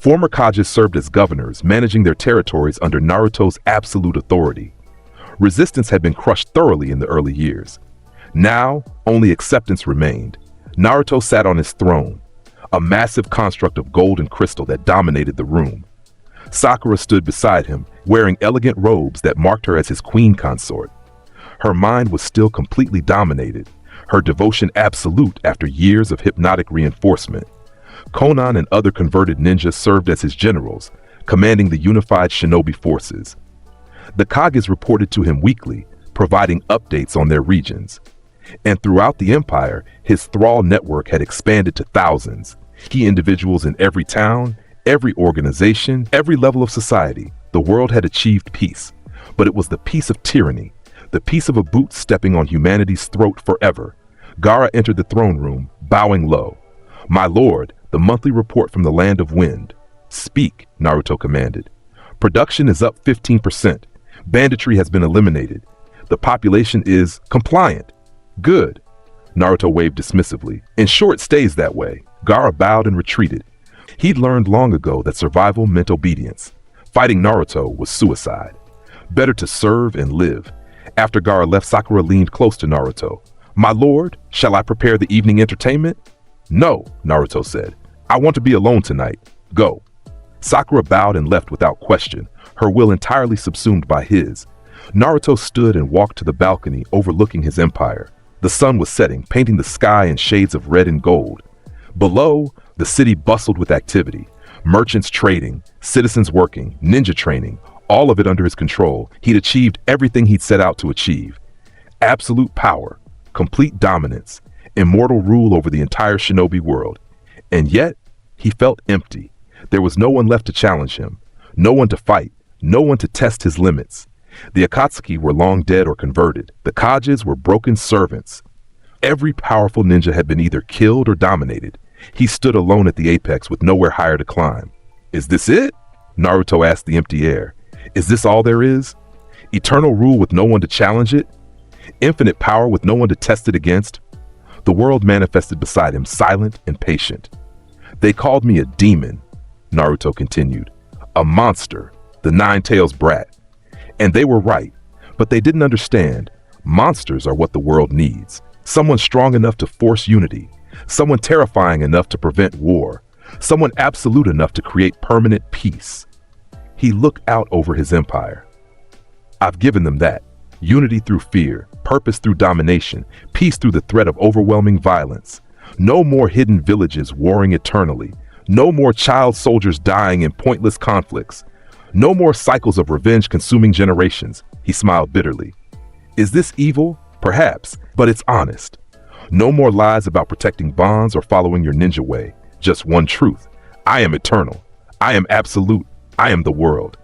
Speaker 2: Former Kages served as governors, managing their territories under Naruto's absolute authority. Resistance had been crushed thoroughly in the early years. Now, only acceptance remained. Naruto sat on his throne, a massive construct of gold and crystal that dominated the room. Sakura stood beside him, wearing elegant robes that marked her as his queen consort. Her mind was still completely dominated, her devotion absolute after years of hypnotic reinforcement. Konan and other converted ninjas served as his generals, commanding the unified shinobi forces. The Kages reported to him weekly, providing updates on their regions. And throughout the empire, his thrall network had expanded to thousands. Key individuals in every town, every organization, every level of society. The world had achieved peace, but it was the peace of tyranny, the peace of a boot stepping on humanity's throat forever. Gaara entered the throne room, bowing low. "My lord, the monthly report from the land of wind." "Speak," Naruto commanded. "Production is up 15%. Banditry has been eliminated. The population is compliant." "Good." Naruto waved dismissively. "In short, it stays that way." Gaara bowed and retreated. He'd learned long ago that survival meant obedience. Fighting Naruto was suicide. Better to serve and live. After Gaara left, Sakura leaned close to Naruto. "My lord, shall I prepare the evening entertainment?" "No," Naruto said. "I want to be alone tonight. Go." Sakura bowed and left without question, her will entirely subsumed by his. Naruto stood and walked to the balcony overlooking his empire. The sun was setting, painting the sky in shades of red and gold. Below, the city bustled with activity. Merchants trading, citizens working, ninja training, all of it under his control. He'd achieved everything he'd set out to achieve. Absolute power, complete dominance, immortal rule over the entire shinobi world. And yet, he felt empty. There was no one left to challenge him, no one to fight, no one to test his limits. The Akatsuki were long dead or converted. The Kages were broken servants. Every powerful ninja had been either killed or dominated. He stood alone at the apex with nowhere higher to climb. "Is this it?" Naruto asked the empty air. "Is this all there is? Eternal rule with no one to challenge it? Infinite power with no one to test it against?" The world manifested beside him, silent and patient. "They called me a demon," Naruto continued. "A monster, the nine-tails brat. And they were right, but they didn't understand. Monsters are what the world needs. Someone strong enough to force unity. Someone terrifying enough to prevent war. Someone absolute enough to create permanent peace." He looked out over his empire. "I've given them that. Unity through fear, purpose through domination, peace through the threat of overwhelming violence. No more hidden villages warring eternally. No more child soldiers dying in pointless conflicts. No more cycles of revenge consuming generations." He smiled bitterly. "Is this evil? Perhaps, but it's honest. No more lies about protecting bonds or following your ninja way. Just one truth. I am eternal. I am absolute. I am the world."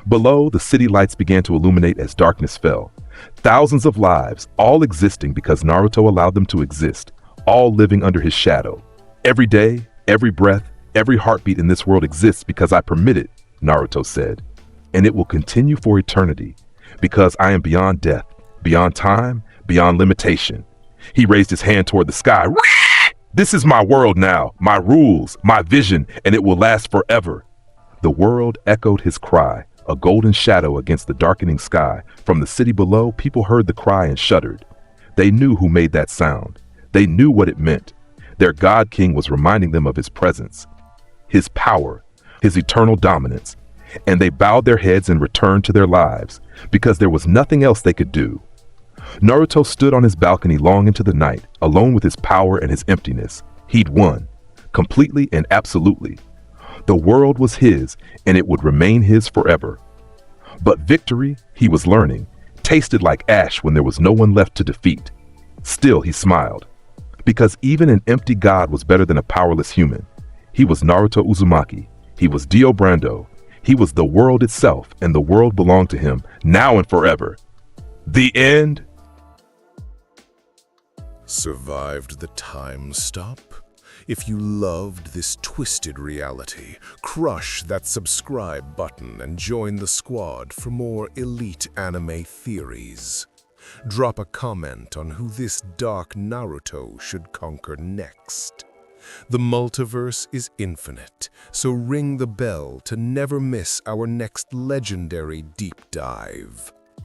Speaker 2: Below, the city lights began to illuminate as darkness fell. Thousands of lives, all existing because Naruto allowed them to exist, all living under his shadow. "Every day, every breath, every heartbeat in this world exists because I permit it," Naruto said. "And it will continue for eternity, because I am beyond death, beyond time, beyond limitation." He raised his hand toward the sky. "This is my world now, my rules, my vision, and it will last forever." The world echoed his cry, a golden shadow against the darkening sky. From the city below, people heard the cry and shuddered. They knew who made that sound. They knew what it meant. Their God King was reminding them of his presence, his power, his eternal dominance. And they bowed their heads and returned to their lives, because there was nothing else they could do. Naruto stood on his balcony long into the night, alone with his power and his emptiness. He'd won, completely and absolutely. The world was his, and it would remain his forever. But victory, he was learning, tasted like ash when there was no one left to defeat. Still, he smiled, because even an empty god was better than a powerless human. He was Naruto Uzumaki. He was Dio Brando. He was the world itself, and the world belonged to him, now and forever. The end.
Speaker 1: Survived the time stop? If you loved this twisted reality, crush that subscribe button and join the squad for more elite anime theories. Drop a comment on who this dark Naruto should conquer next. The multiverse is infinite, So ring the bell to never miss our next legendary deep dive.